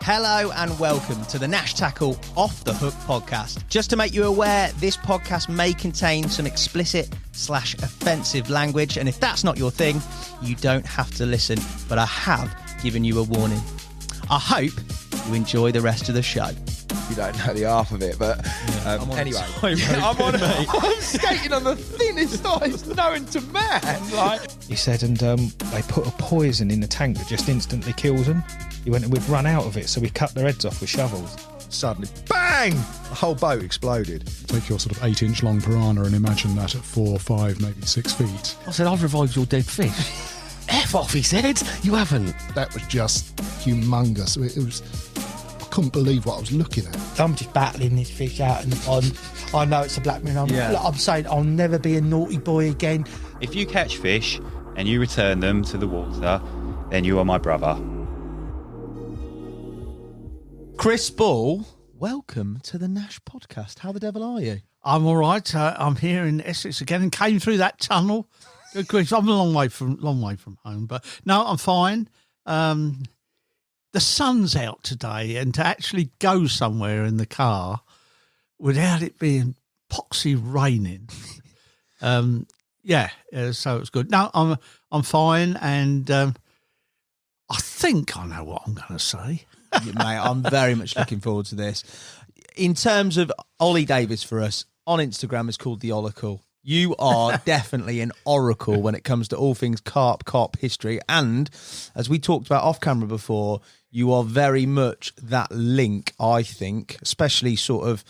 Hello and welcome to the Nash Tackle Off the Hook podcast. Just to make you aware, this podcast may contain some explicit/offensive language, and if that's not your thing, you don't have to listen, but I have given you a warning. I hope you enjoy the rest of the show. You don't know the half of it, but anyway. I'm skating on the thinnest ice known to man. He said, and they put a poison in the tank that just instantly kills them. He went and we'd run out of it, so we cut their heads off with shovels. Suddenly, bang! The whole boat exploded. Take your sort of 8-inch long piranha and imagine that at 4, 5, maybe 6 feet. I said, I've revived your dead fish. F off, he said. You haven't. That was just humongous. It was... I couldn't believe what I was looking at. I'm just battling this fish out in the pond. I know it's a black min. I'm saying I'll never be a naughty boy again. If you catch fish and you return them to the water, then you are my brother. Chris Ball, welcome to the Nash podcast. How the devil are you? I'm all right. I'm here in Essex again and came through that tunnel. Chris, I'm a long way from home, but no, I'm fine. The sun's out today, and to actually go somewhere in the car without it being poxy raining, so it's good. No, I'm fine, and I think I know what I'm going to say. Yeah, mate, I'm very much looking forward to this. In terms of Ollie Davis for us, on Instagram is called The Oracle. You are definitely an oracle when it comes to all things carp history. And as we talked about off camera before, you are very much that link, I think, especially sort of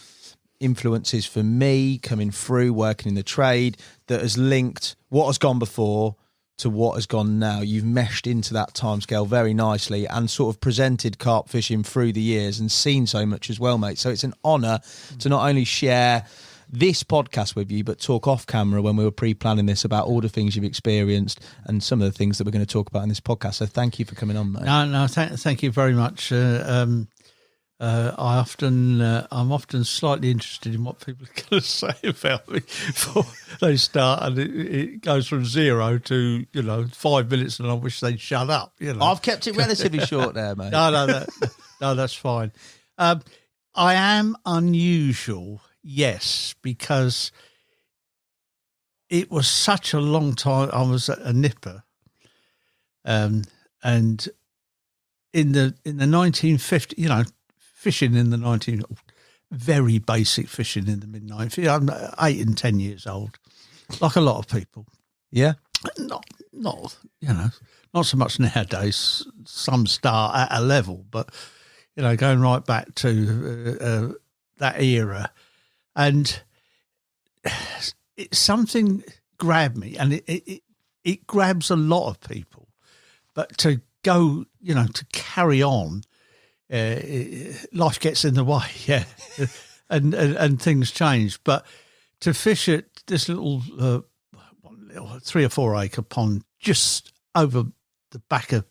influences for me coming through, working in the trade, that has linked what has gone before to what has gone now. You've meshed into that timescale very nicely and sort of presented carp fishing through the years and seen so much as well, mate. So it's an honour to not only share this podcast with you, but talk off camera when we were pre-planning this about all the things you've experienced and some of the things that we're going to talk about in this podcast. So thank you for coming on, mate. No, thank you very much. I'm often slightly interested in what people are going to say about me before they start, and it goes from 0 to 5 minutes, and I wish they'd shut up. I've kept it relatively short there, mate. No, that's fine. I am unusual, yes, because it was such a long time. I was a nipper, and in the 1950s, fishing in the very basic fishing in the mid-90s. I'm 8 and 10 years old, like a lot of people. Yeah, not so much nowadays. Some start at a level, but going right back to that era, and something grabbed me, and it grabs a lot of people. But to go, to carry on. Life gets in the way, and things change. But to fish at this little 3 or 4 acre pond just over the back of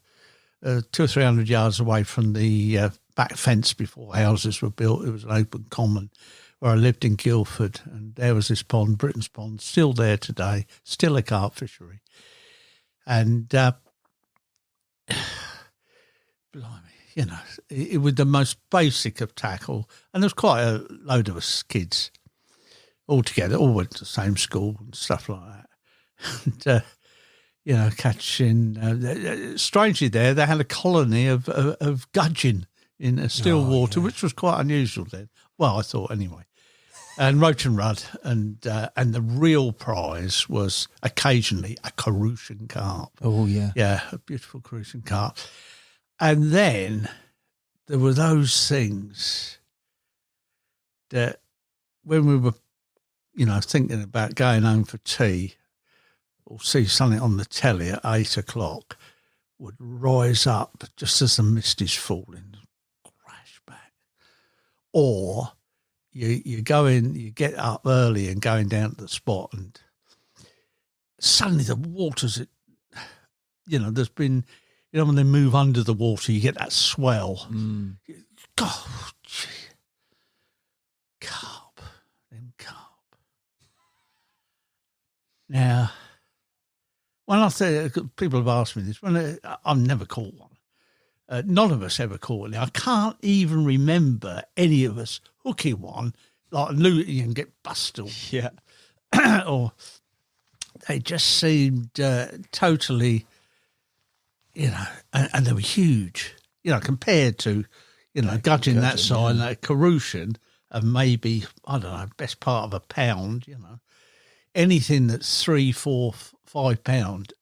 200 or 300 yards away from the back fence before houses were built, it was an open common where I lived in Guildford, and there was this pond, Britain's Pond, still there today, still a carp fishery, and blimey. It was the most basic of tackle, and there was quite a load of us kids all together, all went to the same school and stuff like that. And, catching, strangely there, they had a colony of gudgeon in still water, which was quite unusual then. Well, I thought anyway. And roach and rudd, and the real prize was occasionally a Crucian carp. Oh, yeah. Yeah, a beautiful Crucian carp. And then there were those things that when we were, thinking about going home for tea or see something on the telly at 8 o'clock, would rise up just as the mist is falling, crash back. Or you go in, you get up early and going down to the spot, and suddenly the water's, there's been... when they move under the water, you get that swell. Mm. God, gee. Carp. Now, when I say, people have asked me this, I've never caught one. none of us ever caught it. I can't even remember any of us hooking one, like looting and get busted. Yeah. Or they just seemed totally, and they were huge, compared to, gudgeon that size, that Carushan of maybe, I don't know, best part of a pound, anything that's 3, 4, 5 pound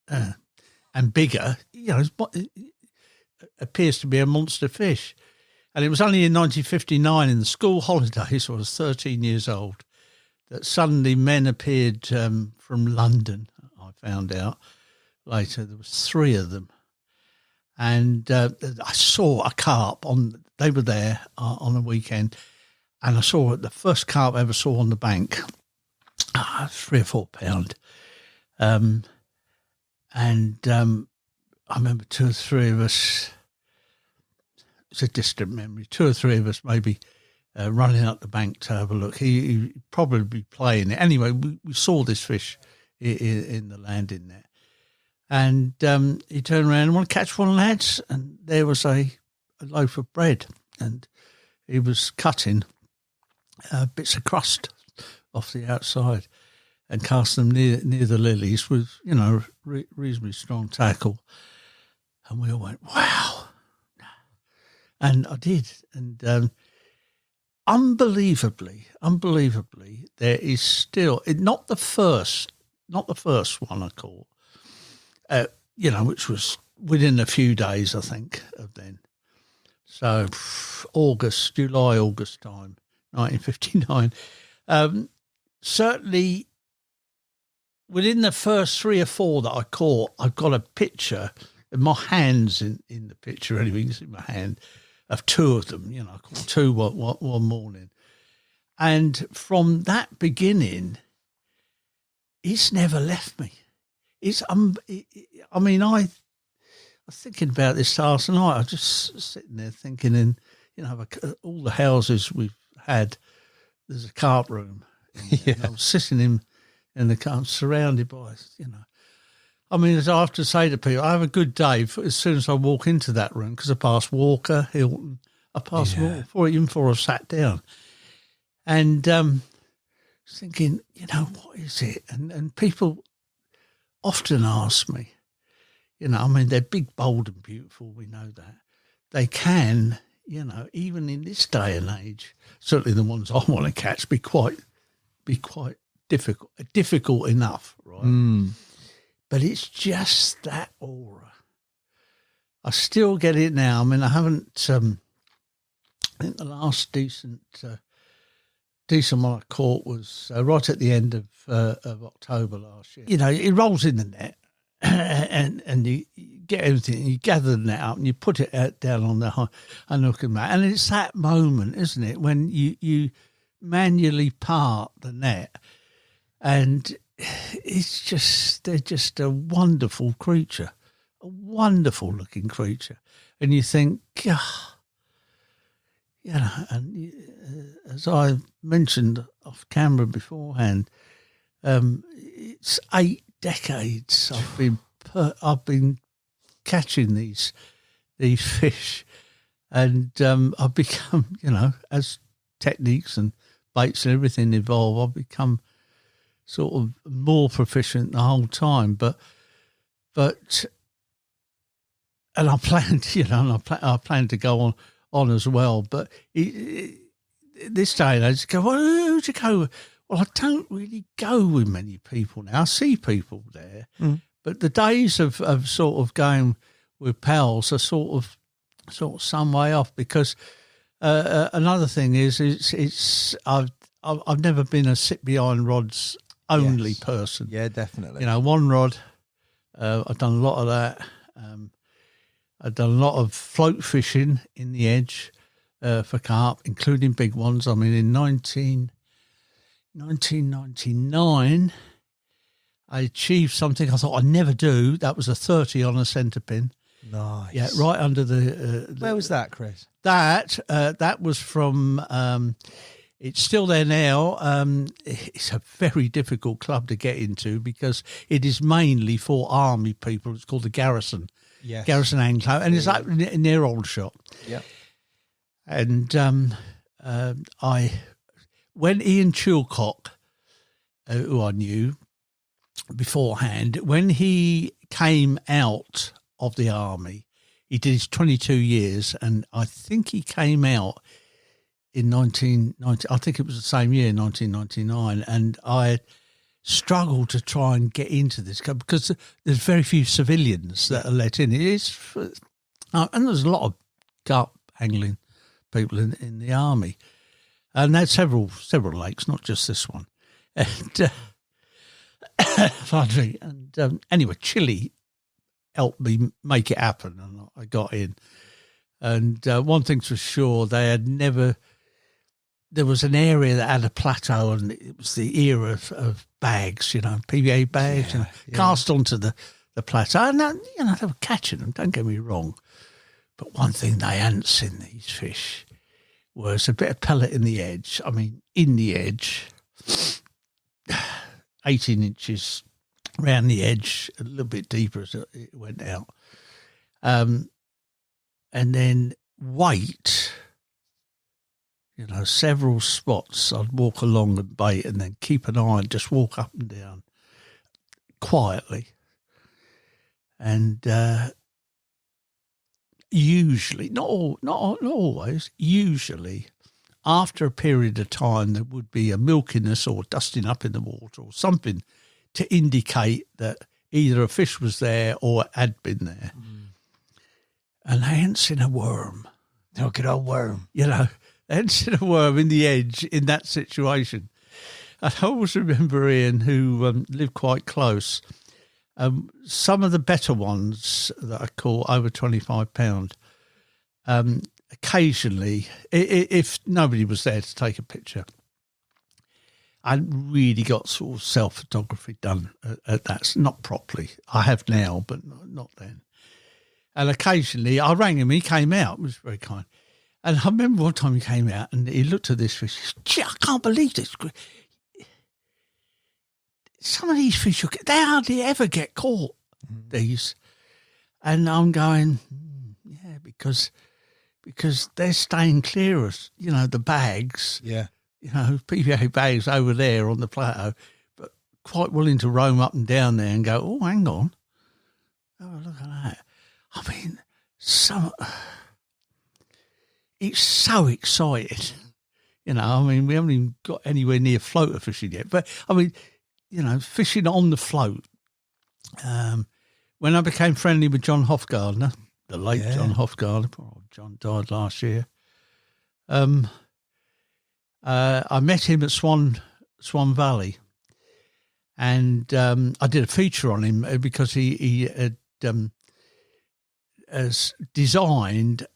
and bigger, appears to be a monster fish. And it was only in 1959 in the school holidays, I was 13 years old, that suddenly men appeared from London. I found out later there was 3 of them. And I saw a carp they were there on a weekend, and I saw it, the first carp I ever saw on the bank, 3 or 4 pound. I remember 2 or 3 of us, it's a distant memory, 2 or 3 of us maybe running up the bank to have a look. He'd probably be playing it. Anyway, we saw this fish in the landing there. And he turned around and wanted to catch one, lads, and there was a loaf of bread, and he was cutting bits of crust off the outside and cast them near the lilies with, reasonably strong tackle. And we all went, wow. And I did. And unbelievably, there is still, not the first one I caught, which was within a few days, I think, of then. So July, August time, 1959. Certainly within the first 3 or 4 that I caught, I've got a picture, my hand's in the picture anyway, you can see my hand, of 2 of them. I caught 2 one morning. And from that beginning, it's never left me. I was thinking about this last night. I was just sitting there thinking, and all the houses we've had, there's a carp room. And I was sitting in the car, surrounded by, as I have to say to people, I have a good day as soon as I walk into that room, because I pass Walker, Hilton, I pass them all even before I sat down. And thinking, what is it? And people often ask me, they're big, bold and beautiful, we know that. They can, even in this day and age, certainly the ones I want to catch, be quite difficult enough, right? Mm. But it's just that aura. I still get it now. I haven't, I think the last decent one I caught was right at the end of October last year. It rolls in the net and you get everything, you gather the net up and you put it out down on the hook and mat. And it's that moment, isn't it, when you manually part the net, and they're just a wonderful creature, a wonderful looking creature. And you think, and as I mentioned off camera beforehand, it's 8 decades I've been catching these fish, and I've become, as techniques and baits and everything evolve, I've become sort of more proficient the whole time. But and I planned, I plan to go on as well. But this day and age, go, well, who'd you go with? Well, I don't really go with many people now. I see people there, but the days of sort of going with pals are sort of some way off, because another thing is I've never been a sit behind rods only person. Yeah, definitely. One rod. I've done a lot of that. I've done a lot of float fishing in the edge for carp, including big ones. In 1999, I achieved something I thought I'd never do. That was a 30 on a centre pin. Nice. Yeah, right under the. Where was that, Chris? That was from. It's still there now. It's a very difficult club to get into because it is mainly for army people. It's called the Garrison. Yes. Garrison Anglo, and it's like near Aldershot. Yeah. And when Ian Chilcock, who I knew beforehand, when he came out of the army, he did his 22 years, and I think he came out in 1990. I think it was the same year, 1999, and I struggled to try and get into this because there's very few civilians that are let in. It is, and there's a lot of carp angling people in the army, and there's several lakes, not just this one. And anyway, Chile helped me make it happen, and I got in. And one thing's for sure, there was an area that had a plateau, and it was the era of bags, PVA bags, cast onto the plateau. And, they were catching them, don't get me wrong. But one thing they hadn't seen, these fish, was a bit of pellet in the edge. I mean, in the edge, 18 inches around the edge, a little bit deeper as it went out. And then weight, several spots I'd walk along and bait and then keep an eye and just walk up and down quietly. And usually, not always, usually after a period of time there would be a milkiness or dusting up in the water or something to indicate that either a fish was there or had been there. And they hadn't seen a worm. Oh, good old worm. They hadn't seen a worm in the edge in that situation. And I always remember Ian, who lived quite close. Some of the better ones that I caught over £25, occasionally, if nobody was there to take a picture, I really got sort of self-photography done at that. Not properly. I have now, but not then. And occasionally I rang him, he came out, it was very kind. And I remember one time he came out and he looked at this fish, he said, "Gee, I can't believe this. Some of these fish, they hardly ever get caught, these." And I'm going, yeah, because they're staying clear of, the bags. Yeah. PVA bags over there on the plateau, but quite willing to roam up and down there and go, oh, hang on. Oh, look at that. I mean, it's so exciting. We haven't even got anywhere near floater fishing yet. But, fishing on the float. When I became friendly with John Hofgardner, the late John Hofgardner, poor old John died last year, I met him at Swan Valley, and I did a feature on him because he had has designed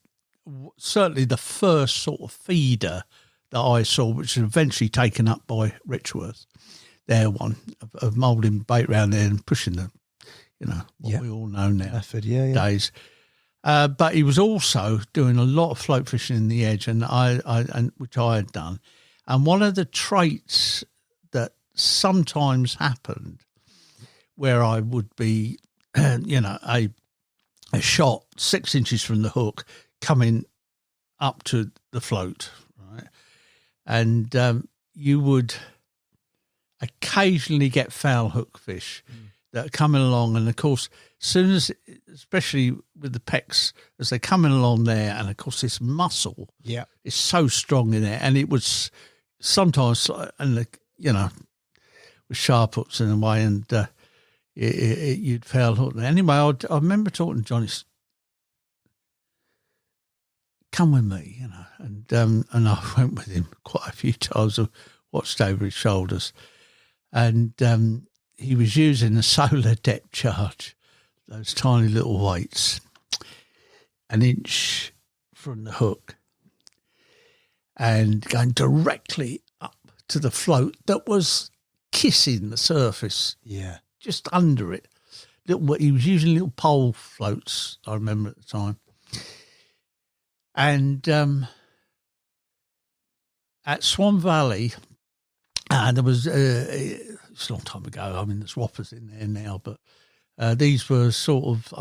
certainly the first sort of feeder that I saw, which was eventually taken up by Richworth, their one, of moulding bait around there and pushing the, what we all know now, method, days. But he was also doing a lot of float fishing in the edge, and which I had done. And one of the traits that sometimes happened, where I would be, a shot 6 inches from the hook coming up to the float, right? And you would occasionally get foul hook fish that are coming along, and of course, soon as, especially with the pecks, as they're coming along there, and of course this muscle is so strong in there, and it was sometimes, with sharp hooks in a way, and you'd foul hook. Anyway, I remember talking to Johnny, come with me, and I went with him quite a few times. I watched over his shoulders, and he was using a solar depth charge, those tiny little weights, an inch from the hook, and going directly up to the float that was kissing the surface. Yeah. Just under it. He was using little pole floats, I remember at the time. And at Swan Valley, there was, it's a long time ago, there's whoppers in there now, but These were sort of,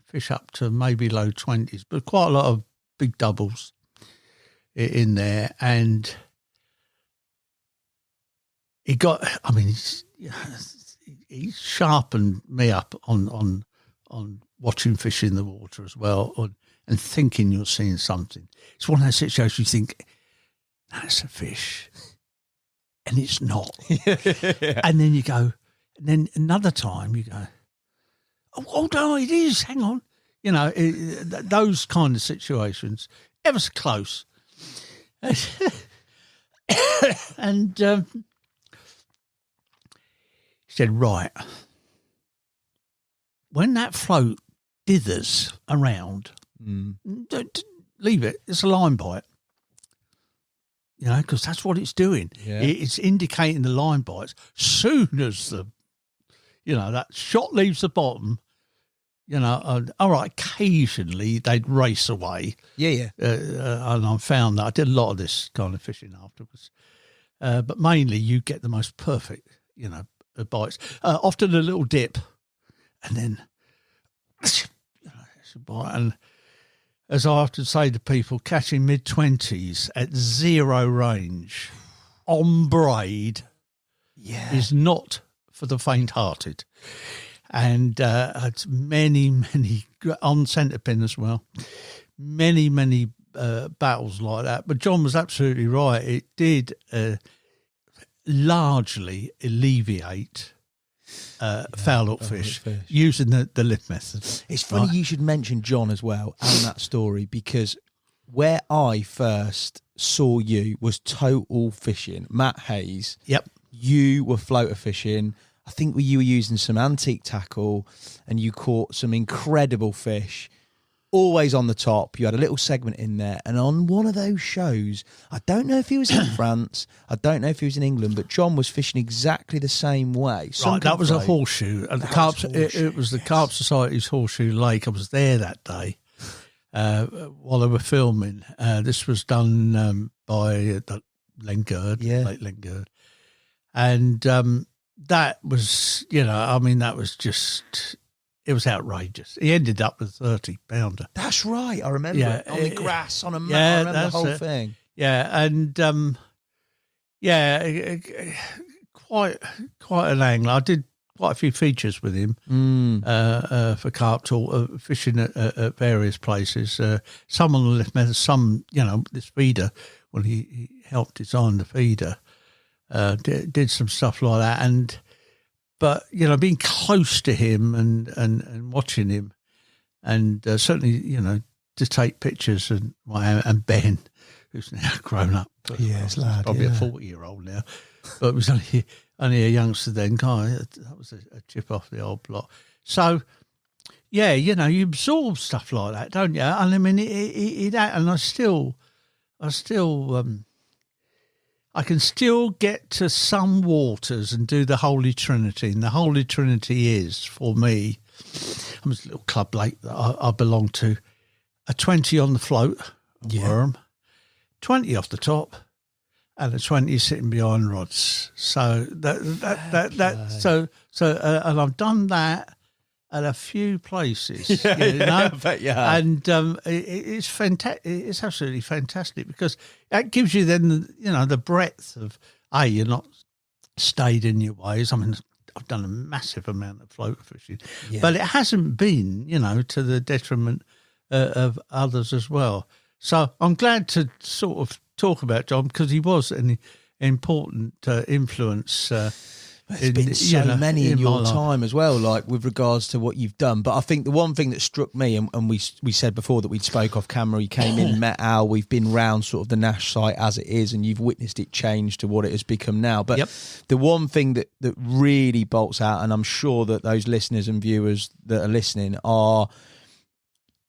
fish up to maybe low 20s, but quite a lot of big doubles in there. And he sharpened me up on watching fish in the water as well, and thinking you're seeing something. It's one of those situations you think, that's a fish, and it's not. And then you go, and then another time you go, oh no, it is, hang on. Those kind of situations, ever so close. And he said, right, when that float dithers around, don't leave it. It's a line bite. Because that's what it's doing. Yeah. It's indicating the line bites. Soon as that shot leaves the bottom, all right, occasionally they'd race away. Yeah. And I found that I did a lot of this kind of fishing afterwards. But mainly you get the most perfect, bites. Often a little dip, and then it's a bite. And as I often say to people, catching mid-20s at 0 range on braid is not for the faint-hearted. And it's many on centre pin as well, many battles like that. But John was absolutely right. It did largely alleviate foul-up fish using the lip method. It's funny you should mention John as well and that story, because where I first saw you was total fishing. Matt Hayes. Yep. You were floater fishing. I think you were using some antique tackle and you caught some incredible fish. Always on the top. You had a little segment in there. And on one of those shows, I don't know if he was in France, I don't know if he was in England, but John was fishing exactly the same way. Right, that was a horseshoe. And it was the Carp Society's Horseshoe Lake. I was there that day while they were filming. This was done by Len Gurd, late Len Gurd. And that was, that was just... It was outrageous. He ended up with 30-pounder. That's right. I remember it. On the grass, on a mat. I remember the whole thing. Yeah, and quite an angler. I did quite a few features with him for carp talk, fishing at various places. Some on the lift method, some, this feeder, when he helped design the feeder, did some stuff like that. But, being close to him and watching him, and certainly, to take pictures, and Ben, who's now grown up. Yes, lad. Probably a 40-year-old now. But was only a youngster then. That was a chip off the old block. So, yeah, you absorb stuff like that, don't you? And I mean, and I can still get to some waters and do the Holy Trinity. And the Holy Trinity is, for me, I'm a little club lake that I belong to, a 20 on the float, worm, 20 off the top, and a 20 sitting behind rods. So and I've done that at a few places, I bet you have. And it's fantastic. It's absolutely fantastic, because that gives you then the breadth of you're not stayed in your ways. I mean, I've done a massive amount of floater fishing, but it hasn't been to the detriment of others as well. So I'm glad to sort of talk about John, because he was an important influence. There's been so many in your time as well, like with regards to what you've done. But I think the one thing that struck me, and we said before that we'd spoke off camera, he came in, met Al, we've been round sort of the Nash site as it is, and you've witnessed it change to what it has become now. But the one thing that really bolts out, and I'm sure that those listeners and viewers that are listening, are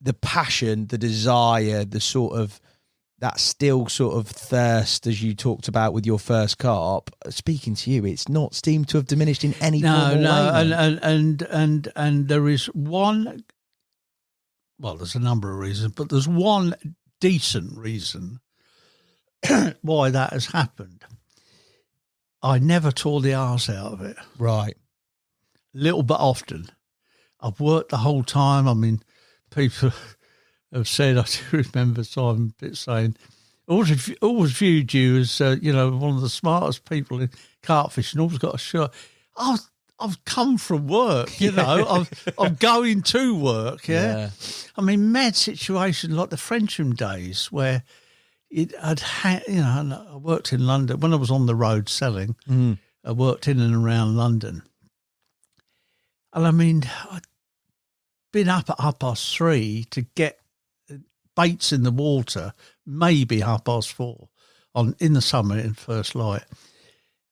the passion, the desire, the sort of that still sort of thirst, as you talked about with your first carp. Speaking to you, it's not seemed to have diminished in any form or way. And there is one. Well, there's a number of reasons, but there's one decent reason why that has happened. I never tore the arse out of it. Right. Little but often. I've worked the whole time. I mean, people have said, I do remember Simon Pitt saying, always viewed you as, one of the smartest people in carp fishing, always got a shirt. I've come from work, I'm going to work, yeah. I mean, mad situation like the Frensham days where I worked in London. When I was on the road selling, I worked in and around London. And I mean, I'd been up at 3:30 to get baits in the water, maybe 4:30 in the summer in first light.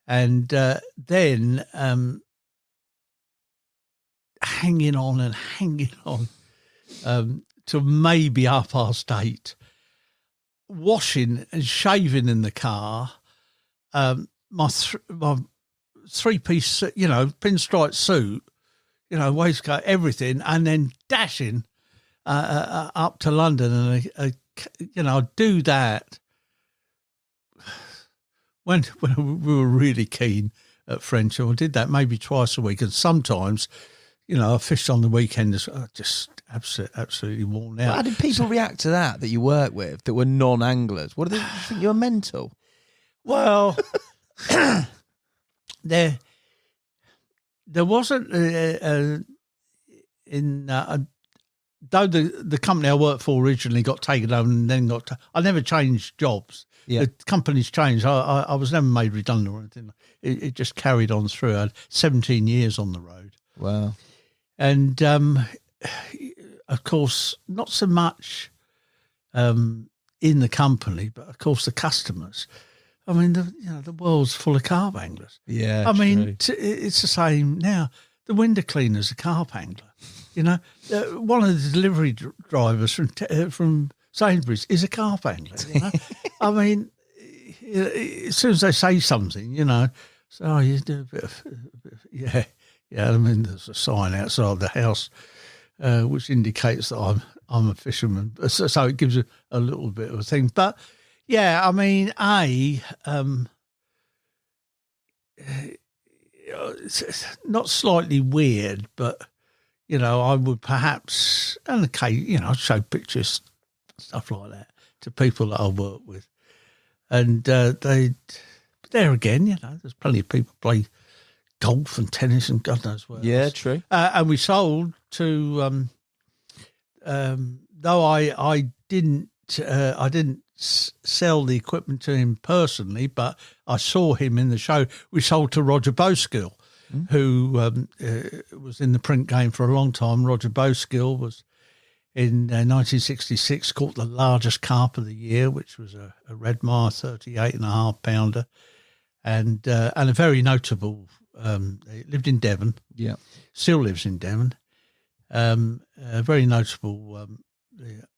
And then hanging on till maybe 8:30, washing and shaving in the car, my three-piece, pinstripe suit, waistcoat, everything, and then dashing up to London. And, I'd do that when we were really keen at Frensham. I did that maybe twice a week, and sometimes, I fished on the weekend, just absolutely worn out. How did people react to that you work with that were non-anglers? What do they think you were mental? Well, there wasn't though the company I worked for originally got taken over and then I never changed jobs. Yeah. The company's changed. I was never made redundant or anything. It just carried on through. I had 17 years on the road. Wow. And, of course, not so much in the company, but, of course, the customers. I mean, the world's full of carp anglers. Yeah, I mean, it's the same now. The window cleaner's a carp angler. One of the delivery drivers from Sainsbury's is a carp angler. I mean, as soon as they say something, so you do a bit of yeah. I mean, there's a sign outside the house which indicates that I'm a fisherman, so it gives a little bit of a thing. But yeah, I mean, it's not slightly weird, but I would perhaps, and occasionally, I'd show pictures, stuff like that, to people that I work with, and there again, there's plenty of people play golf and tennis and God knows what. Yeah, else. True. And we sold to, though I didn't sell the equipment to him personally, but I saw him in the show. We sold to Roger Bowskill, who was in the print game for a long time. Roger Bowskill was in 1966 caught the largest carp of the year, which was a Redmire 38.5 pounder, and a very notable. He lived in Devon. Yeah, still lives in Devon. A very notable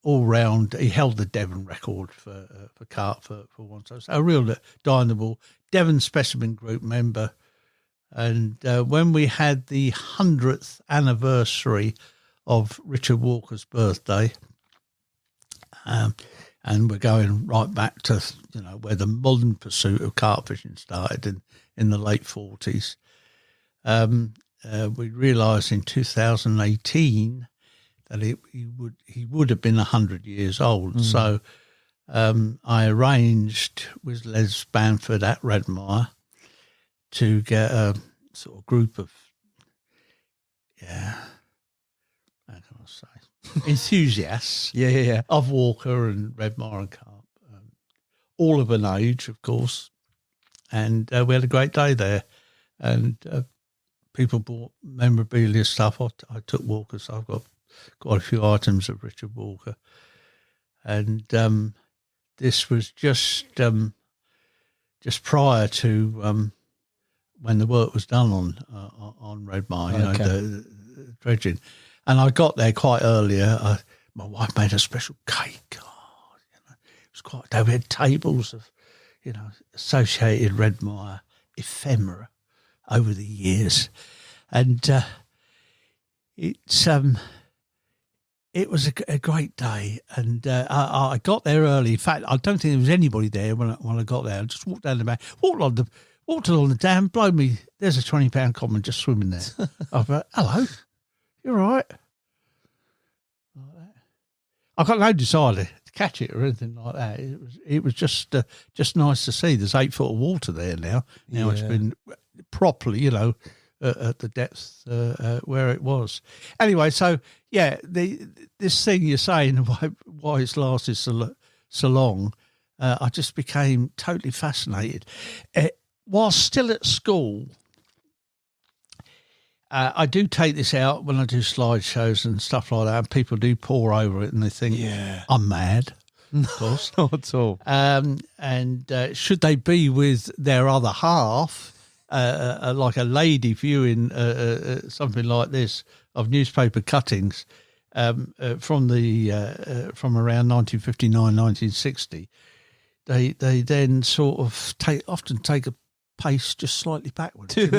all round. He held the Devon record for carp for one. So a real dynamo Devon Specimen Group member. And when we had the 100th anniversary of Richard Walker's birthday, and we're going right back to where the modern pursuit of carp fishing started in the late 40s. We realised in 2018 that he would have been 100 years old. So I arranged with Les Bamford at Redmire to get a sort of group of, how can I say, enthusiasts of Walker and Redmire and carp, all of an age, of course. And we had a great day there. And people bought memorabilia stuff. I took Walker, so I've got quite a few items of Richard Walker. And this was just prior to when the work was done on Redmire, the dredging. And I got there quite earlier. My wife made a special cake. It was quite. They had tables of, associated Redmire ephemera over the years, and it was a great day. And I got there early. In fact, I don't think there was anybody there when I got there. I just walked down the bank, walked along the dam, blowed me. There's a £20 common just swimming there. I thought, hello. You're right. Like that. I got no desire to catch it or anything like that. It was just nice to see. There's 8 foot of water there now. Now it's been properly, at the depth where it was. Anyway, so this thing you're saying why it's lasted so long, I just became totally fascinated. While still at school, I do take this out when I do slideshows and stuff like that, and people do pore over it and they think I'm mad. Of course. Not at all. And should they be with their other half, like a lady viewing something like this of newspaper cuttings from around 1959, 1960, they then sort of often take a pace just slightly backwards, and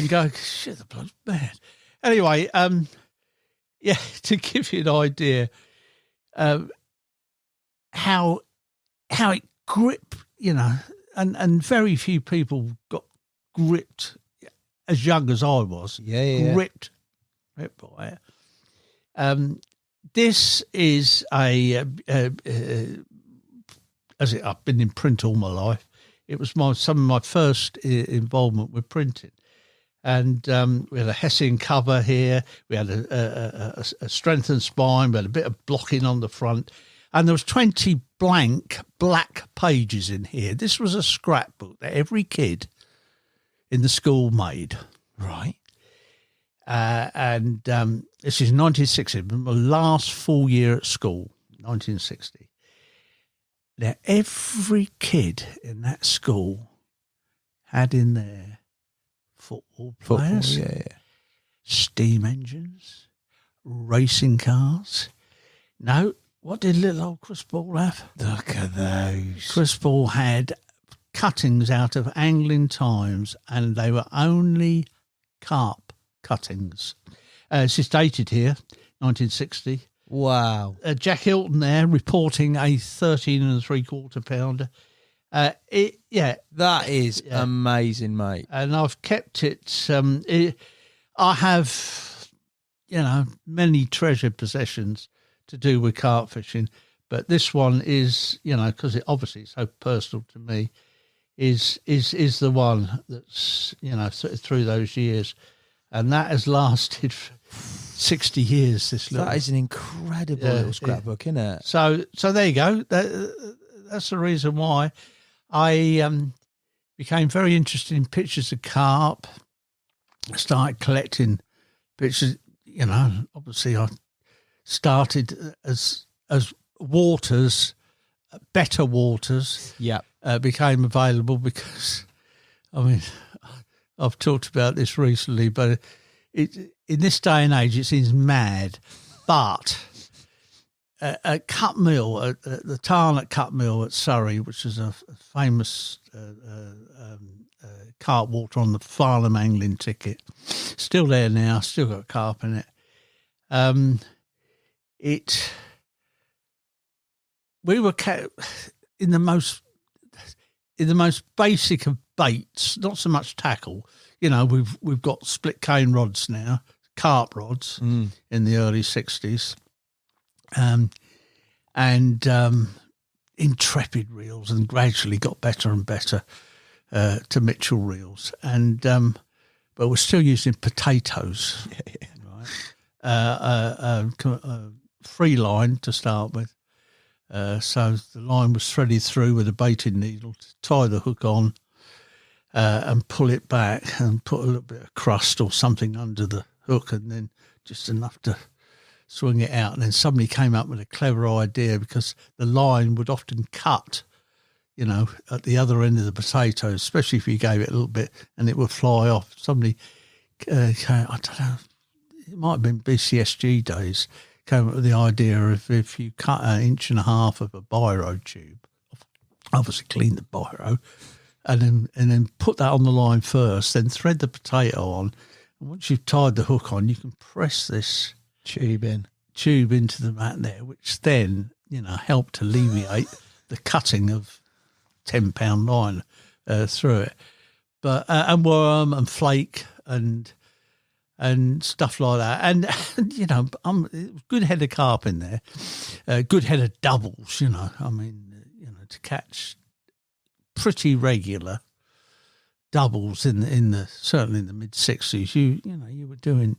go, shit, the bloke's mad. Anyway, to give you an idea how it gripped, and very few people got gripped as young as I was. Gripped by it. This is I've been in print all my life. It was some of my first involvement with printing. And we had a Hessian cover here. We had a strengthened spine. We had a bit of blocking on the front. And there was 20 blank black pages in here. This was a scrapbook that every kid in the school made. Right. And this is 1960, my last full year at school, 1960. Now, every kid in that school had in there football players, steam engines, racing cars. No, what did little old Chris Ball have? Look at those. Chris Ball had cuttings out of Angling Times, and they were only carp cuttings. This is dated here, 1960. Wow. Jack Hilton there reporting a 13 3/4 pounder. That is amazing, mate. And I've kept it. I have, many treasured possessions to do with carp fishing, but this one is, because it obviously is so personal to me, is the one that's, through those years, and that has lasted 60 years. That is an incredible little scrapbook, isn't it? So there you go. That's the reason why I became very interested in pictures of carp. I started collecting pictures. Obviously I started as waters, better waters, became available because, I've talked about this recently, but in this day and age, it seems mad, but at Cut Mill, at the tarn at Cut Mill at Surrey, which is a famous carp water on the Farnham angling ticket, still there now, still got carp in it. We were in the most basic of baits, not so much tackle. We've got split cane rods now, carp rods in the early 60s, and intrepid reels, and gradually got better and better to Mitchell reels, and but we're still using potatoes, right? Free line to start with, so the line was threaded through with a baiting needle to tie the hook on. And pull it back and put a little bit of crust or something under the hook, and then just enough to swing it out. And then somebody came up with a clever idea, because the line would often cut, at the other end of the potato, especially if you gave it a little bit, and it would fly off. Somebody came, I don't know, it might have been BCSG days, came up with the idea of if you cut 1.5 inches of a biro tube, obviously clean the biro, and then put that on the line first, then thread the potato on. And once you've tied the hook on, you can press this tube into the mat there, which then, helped alleviate the cutting of 10-pound line through it. But and worm and flake and and stuff like that. And you know, good head of carp in there, good head of doubles. You know, I mean, you know, to catch pretty regular doubles in the certainly in the mid-60s, you know, you were doing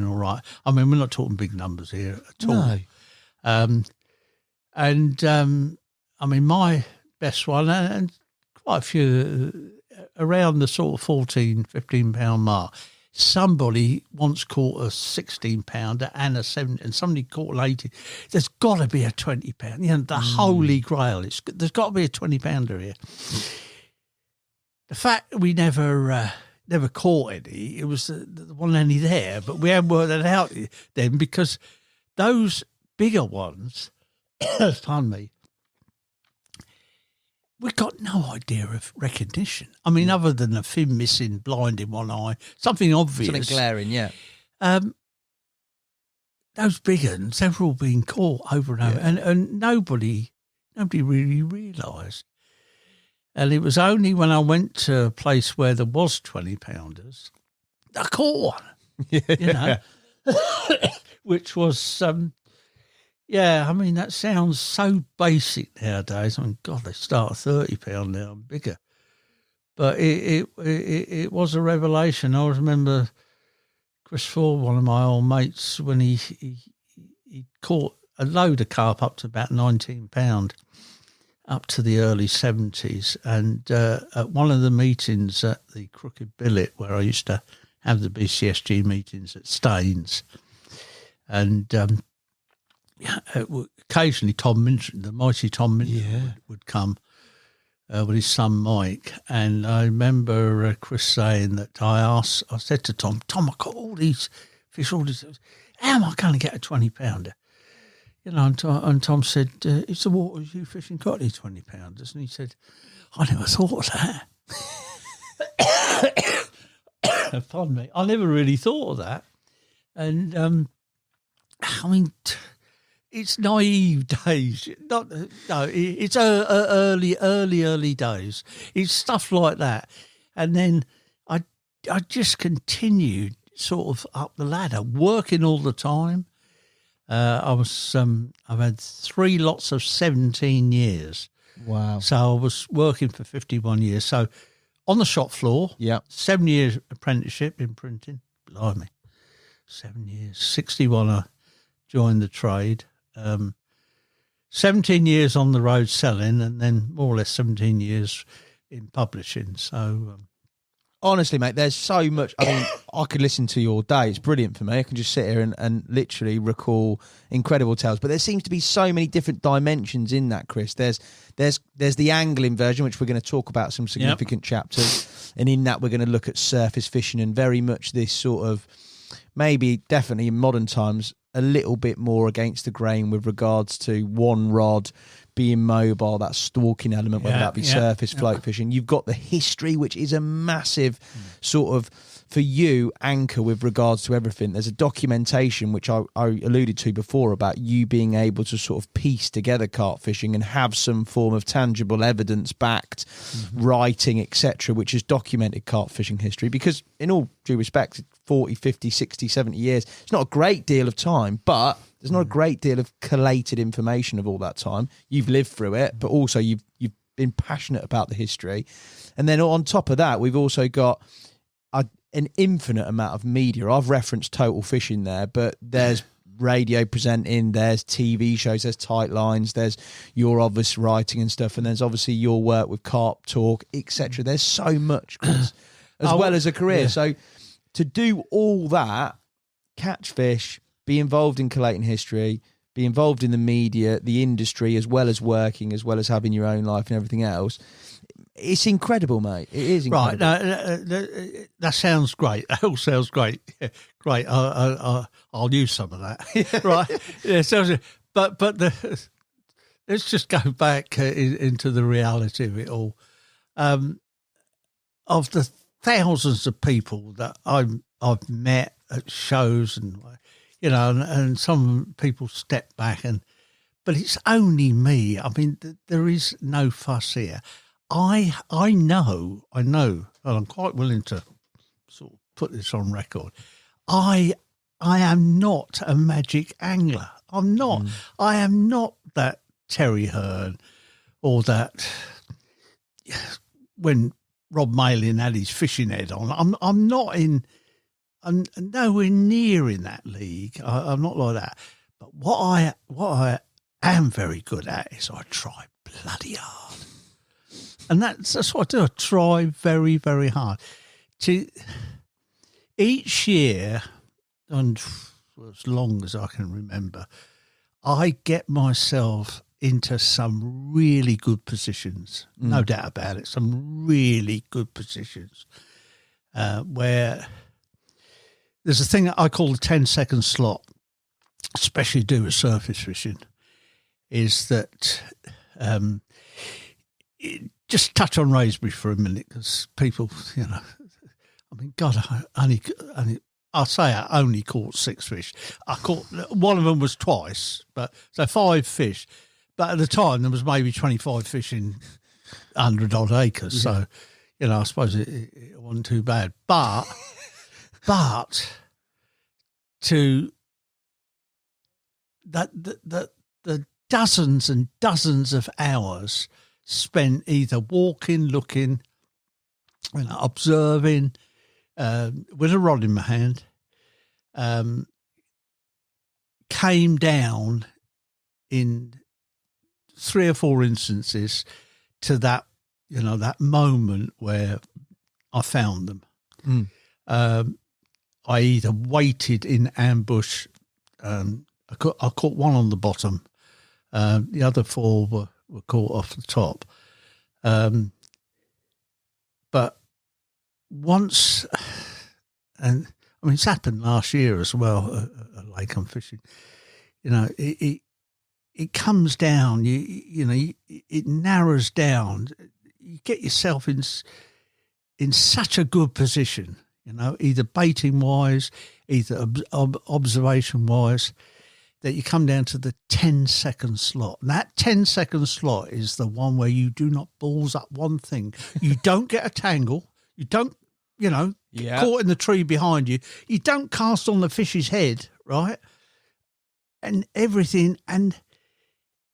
all right. I mean, we're not talking big numbers here at all. No. I mean, my best one, and quite a few around the sort of 14, 15 pound mark. Somebody once caught a 16 pounder and a 7, and somebody caught an 18. There's got to be a 20 pound. You know, the holy grail. There's got to be a 20 pounder here. The fact that we never caught any, it was there wasn't any there, but we hadn't worked that out then, because those bigger ones, pardon me, we got no idea of recognition. I mean, other than a fin missing, blind in one eye, something obvious. Something glaring, yeah. Those big ones, they were all being caught over and over, and nobody really realised. And it was only when I went to a place where there was 20 pounders, I caught one, you know, which was, I mean, that sounds so basic nowadays. I mean, God, they start at 30 pound now and bigger. But it was a revelation. I remember Chris Ford, one of my old mates, when he caught a load of carp up to about 19 pound. Up to the early 70s, and at one of the meetings at the Crooked Billet, where I used to have the BCSG meetings at Staines, and occasionally Tom Minton, the mighty Tom Minton, would come with his son Mike, and I remember Chris saying that I said to Tom, I got all these fish, how am I going to get a 20 pounder? You know, and Tom said, it's the waters you fishing got any 20 pounders? And he said, I never thought of that. Pardon me. I never really thought of that. And, I mean, it's naive days. It's early days. It's stuff like that. And then I just continued sort of up the ladder, working all the time. I've had 3 lots of 17 years. Wow. So I was working for 51 years. So on the shop floor, 7 years apprenticeship in printing. Blimey, 7 years. 61 I joined the trade. 17 years on the road selling, and then more or less 17 years in publishing. So honestly, mate, there's so much. I mean, I could listen to you all day. It's brilliant for me. I can just sit here and literally recall incredible tales. But there seems to be so many different dimensions in that, Chris. There's the angling version, which we're going to talk about some significant chapters. And in that, we're going to look at surface fishing and very much this sort of, maybe definitely in modern times, a little bit more against the grain with regards to one rod, being mobile, that stalking element, whether that be surface float fishing. You've got the history, which is a massive sort of, for you, anchor with regards to everything. There's a documentation, which I alluded to before, about you being able to sort of piece together carp fishing and have some form of tangible evidence backed writing, etc., which has documented carp fishing history. Because in all due respect, 40, 50, 60, 70 years, it's not a great deal of time, but there's not a great deal of collated information of all that time. You've lived through it, but also you've been passionate about the history. And then on top of that, we've also got an infinite amount of media. I've referenced Total Fishing there, but there's radio presenting, there's TV shows, there's tight lines, there's your obvious writing and stuff, and there's obviously your work with Carp Talk, etc. There's so much, Chris, as well as a career. Yeah. So to do all that, catch fish, be involved in collating history, be involved in the media, the industry, as well as working, as well as having your own life and everything else, it's incredible, mate. It is incredible. Right. That sounds great. That all sounds great. Yeah, great. I'll use some of that. Right. Yeah. So, but let's just go back into the reality of it all. Of the thousands of people that I've met at shows, and you know, and some people step back, but it's only me. I mean, there is no fuss here. I know, and I'm quite willing to sort of put this on record. I am not a magic angler. I'm not. I am not that Terry Hearn or that when Rob Malin had his fishing head on. I'm not in. I'm nowhere near in that league. I'm not like that. But what I am very good at is I try bloody hard, and that's what I do. I try very, very hard. Each year, and for as long as I can remember, I get myself into some really good positions. No doubt about it. Some really good positions where there's a thing that I call the 10-second slot, especially do with surface fishing, is that just touch on Wraysbury for a minute, because people, I mean, God, I only caught 6 fish. I caught one of them was twice, so 5 fish. But at the time, there was maybe 25 fish in 100 odd acres. So, I suppose it wasn't too bad. But to the dozens and dozens of hours spent either walking, looking, observing, with a rod in my hand, came down in 3 or 4 instances to that, that moment where I found them. I either waited in ambush. I caught one on the bottom. The other 4 were caught off the top. But once, and I mean, it's happened last year as well, at lake I'm fishing, it comes down, it narrows down. You get yourself in such a good position, either baiting wise, either observation wise, that you come down to the 10-second slot. And that 10-second slot is the one where you do not balls up one thing. You don't get a tangle. You don't, get caught in the tree behind you. You don't cast on the fish's head, right? And everything. And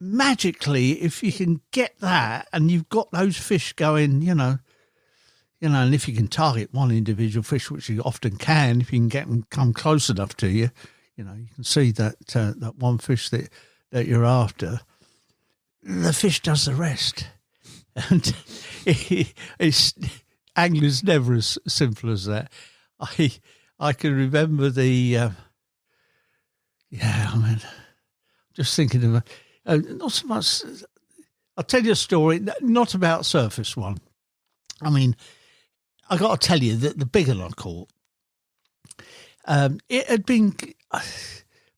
magically, if you can get that and you've got those fish going, and if you can target one individual fish, which you often can, if you can get them come close enough to you, you can see that that one fish that you're after, the fish does the rest. And it's angling's never as simple as that. I can remember just thinking of not so much. I'll tell you a story, not about surface one. I mean, I got to tell you that the bigger I caught, it had been.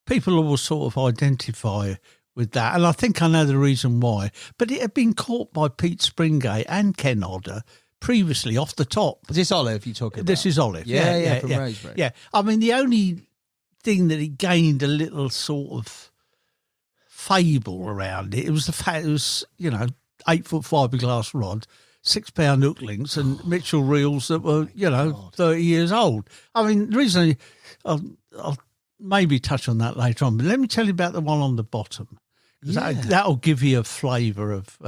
People always sort of identify with that, and I think I know the reason why. But it had been caught by Pete Springate and Ken Hodder previously off the top. Is this Olive you're talking about? This is Olive. Yeah, from Wraysbury. Yeah, I mean, the only thing that he gained a little sort of fable around it was the fact it was, 8-foot fiberglass rod, 6-pound hook links, and Mitchell reels that were, 30 years old. I mean, the reason I'll maybe touch on that later on, but let me tell you about the one on the bottom. That'll give you a flavour of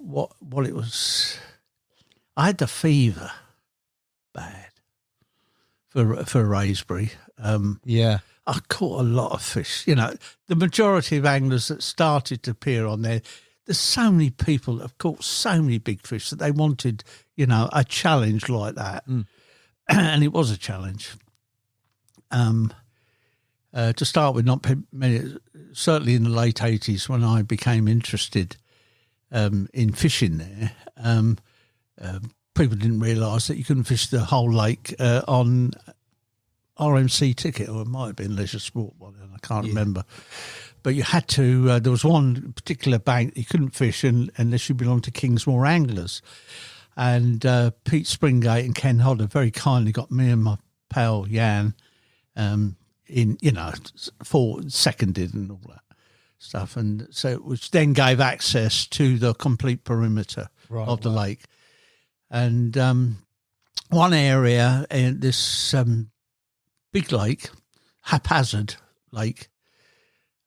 what it was. I had the fever bad for Wraysbury. I caught a lot of fish. The majority of anglers that started to appear on there, there's so many people that have caught so many big fish that they wanted, a challenge like that. And it was a challenge. To start with, not many, certainly in the late 80s when I became interested in fishing there, people didn't realise that you couldn't fish the whole lake on RMC ticket, or it might have been Leisure Sport one, I can't remember. But you had to, there was one particular bank you couldn't fish unless you belonged to Kingsmore Anglers. And Pete Springate and Ken Hodder very kindly got me and my pal Jan seconded and all that stuff. And so which then gave access to the complete perimeter of the lake. And one area in this big lake, haphazard lake.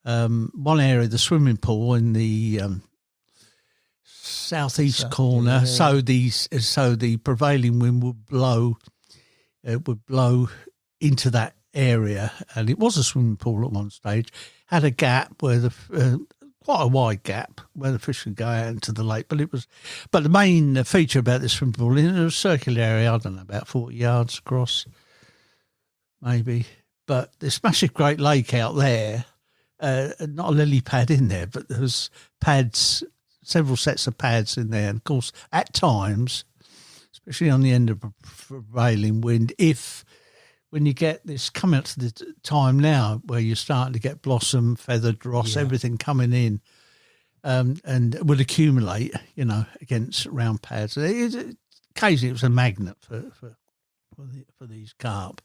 One area, the swimming pool in the southeast corner. Yeah. So the prevailing wind would blow. It would blow into that area, and it was a swimming pool at one stage. Had a gap where quite a wide gap where the fish could go out into the lake. But the main feature about this swimming pool, it was a circular area. I don't know, about 40 yards across, maybe. But this massive great lake out there. Not a lily pad in there, but there was pads, several sets of pads in there. And of course, at times, especially on the end of prevailing wind, when you get this coming up to the time now where you're starting to get blossom, feathered dross, everything coming in, and would accumulate, against round pads. Occasionally, it was a magnet for these carp.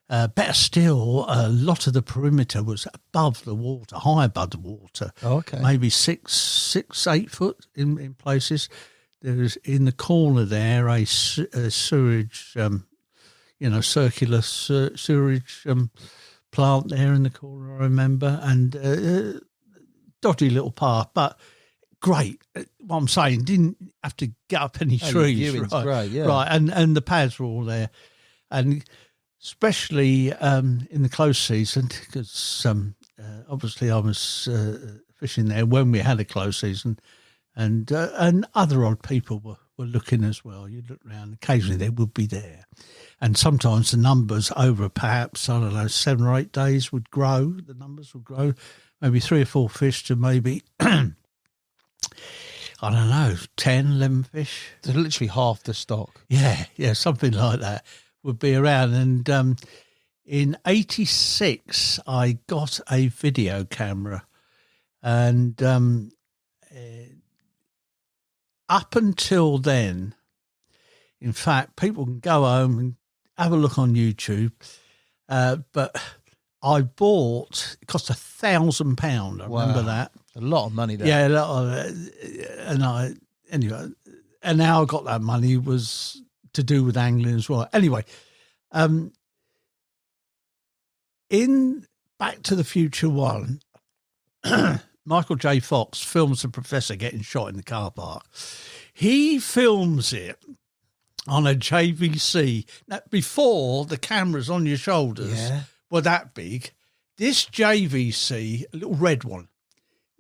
Better still, a lot of the perimeter was above the water, high above the water. Oh, okay. Maybe 8 foot in places. There was in the corner there a sewage, circular sewage plant there in the corner, I remember, and dodgy little path, but great. What I'm saying, didn't have to get up any trees. Right, great, yeah. Right, and the pads were all there. And especially in the close season, because obviously I was fishing there when we had a close season, and other odd people were looking as well. You look around, occasionally they would be there. And sometimes the numbers over perhaps, 7 or 8 days would grow. The numbers would grow, maybe 3 or 4 fish to maybe, 10, 11 fish. So literally half the stock. Yeah, something like that. Would be around, and in '86 I got a video camera, and up until then, in fact, people can go home and have a look on YouTube, but I bought, it cost £1,000. I remember that. A lot of money there. Yeah, a lot of, and how I got that money was to do with angling as well. Anyway, in Back to the Future 1, Michael J. Fox films the professor getting shot in the car park. He films it on a JVC. Now, before the cameras on your shoulders were that big, this JVC, a little red one,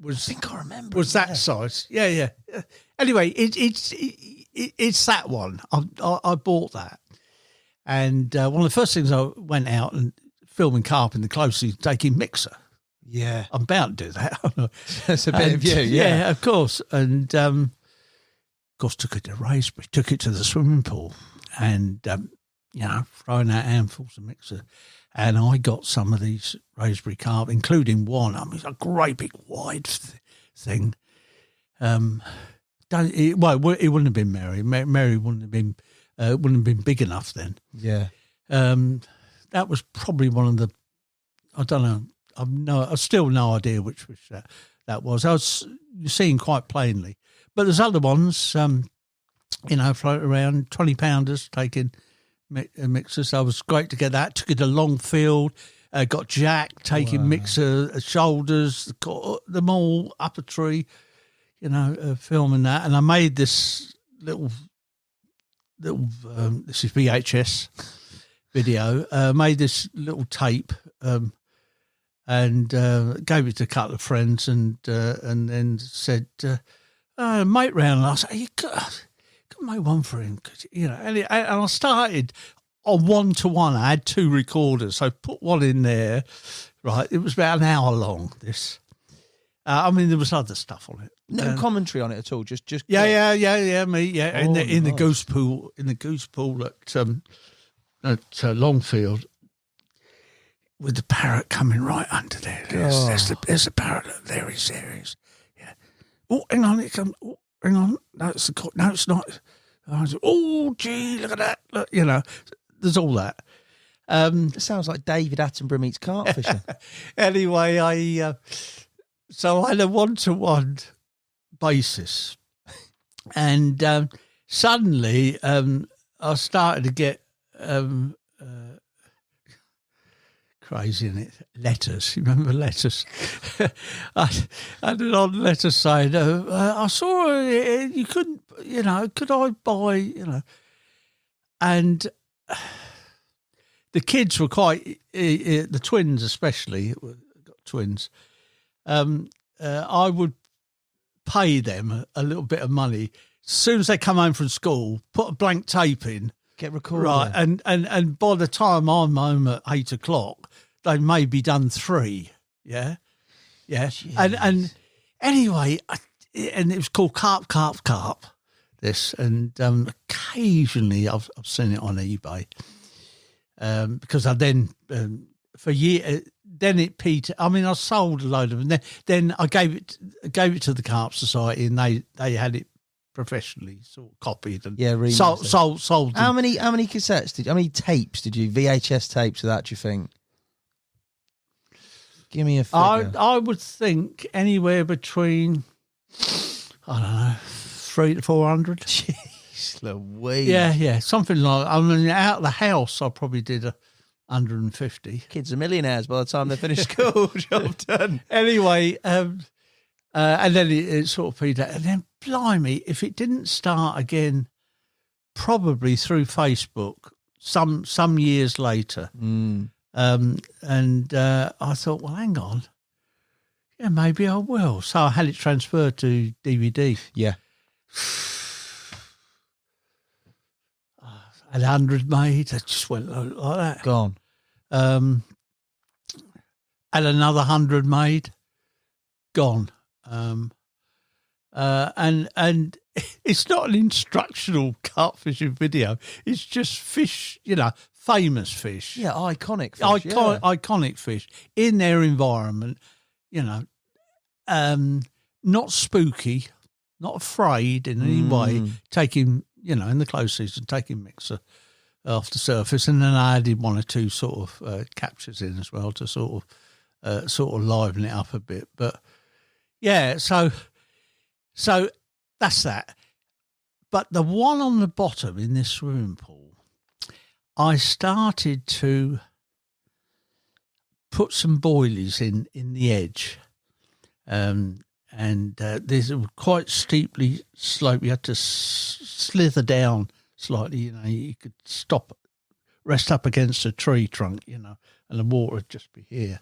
I think I remember was that size. Yeah. Anyway, it's that one. I bought that, and one of the first things I went out and filming carp in the close is taking mixer. Yeah, I'm about to do that. That's a bit of you. Yeah, of course. And of course, took it to Wraysbury, took it to the swimming pool, and throwing out handfuls of mixer. And I got some of these Wraysbury carp, including one. I mean, it's a great big wide thing. It wouldn't have been Mary. Mary wouldn't have been big enough then. Yeah. That was probably one of the. I don't know. I've still no idea which fish that was. I was seeing quite plainly, but there's other ones. Floating around 20-pounders taking mixers. So it was great to get that. Took it to Longfield. Got Jack taking mixer shoulders. Got them all up a tree. Filming that, and I made this little this is VHS video. Made this little tape, and gave it to a couple of friends, and then said, "Mate round." And I said, "You got make one for him," and I started on 1-to-1. I had 2 recorders, so put one in there. Right, it was about an hour long. This. There was other stuff on it. No commentary on it at all. Just me. Yeah. In the goose pool at Longfield, with the parrot coming right under there. There's a parrot there. He's serious. Yeah. Oh, hang on, it comes. Oh, hang on. No, it's the no, it's not. Oh, gee, look at that. Look, there's all that. It sounds like David Attenborough meets carp fishing. Anyway, so I had a 1-to-1 basis, and suddenly I started to get crazy, isn't it? Letters. You remember letters? I had it on letters saying, I saw you couldn't, could I buy, and the kids were quite, the twins especially, got twins. I would pay them a little bit of money as soon as they come home from school, put a blank tape in, get recorded, right, and by the time I'm home at 8 o'clock, they may be done 3. Yeah. And anyway, and it was called Carp. This, and occasionally I've seen it on eBay because I then for years. Then it petered. I mean, I sold a load of them. Then I gave it to the Carp Society, and they had it professionally sort of copied and sold them. How many cassettes how many tapes did you VHS tapes of that? Do you think? Give me a figure. I would think anywhere between 300 to 400. Jeez Louise. Yeah, something like. I mean, out of the house, I probably did 150. Kids are millionaires by the time they finish school. Job done. Anyway, and then it sort of petered out. And then, blimey, if it didn't start again, probably through Facebook, some years later. And I thought, well, hang on. Yeah, maybe I will. So I had it transferred to DVD. Yeah. Had 100 made. I just went like that. Gone. Had another 100 made. Gone. And it's not an instructional carp fishing video. It's just fish, famous fish. Yeah, iconic fish. Iconic fish in their environment. Not spooky, not afraid in any way. Taking, in the close season, taking mixer off the surface, and then I added 1 or 2 sort of captures in as well to sort of liven it up a bit. But yeah, so that's that. But the one on the bottom in this swimming pool, I started to put some boilies in the edge, and there's quite steeply slope. You had to slither down slightly. You could rest up against a tree trunk, and the water would just be here.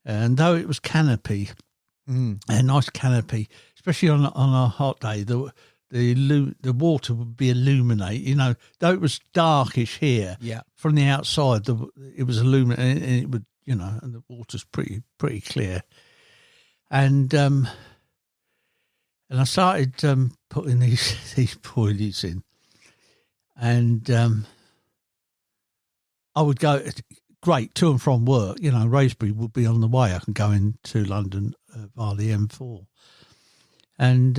And though it was canopy, a nice canopy, especially on a hot day, the water would be illuminated. Though it was darkish here, from the outside, it was illuminated, and it would, and the water's pretty clear. And I started putting these boilies in, and I would go great to and from work. Wraysbury would be on the way. I can go into London via the M4, and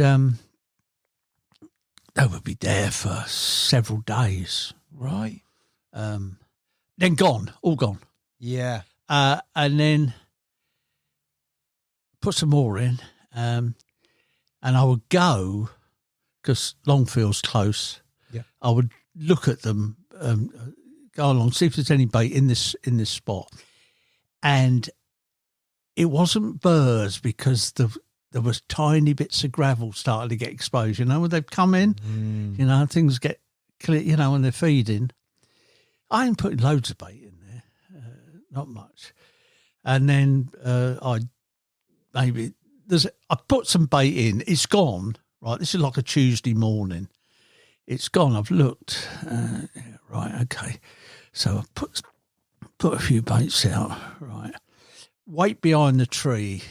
they would be there for several days. Right. Then all gone. Yeah. And then put some more in, and I would go, because Longfield's close. Yeah. I would look at them, go along, see if there's any bait in this spot, and it wasn't burrs because there was tiny bits of gravel starting to get exposed. When they've come in, things get clear. When they're feeding, I ain't putting loads of bait in there, not much, and then I put some bait in. It's gone. Right, this is like a Tuesday morning. It's gone. I've looked. Right, okay. So I put a few baits out. Right, wait behind the tree.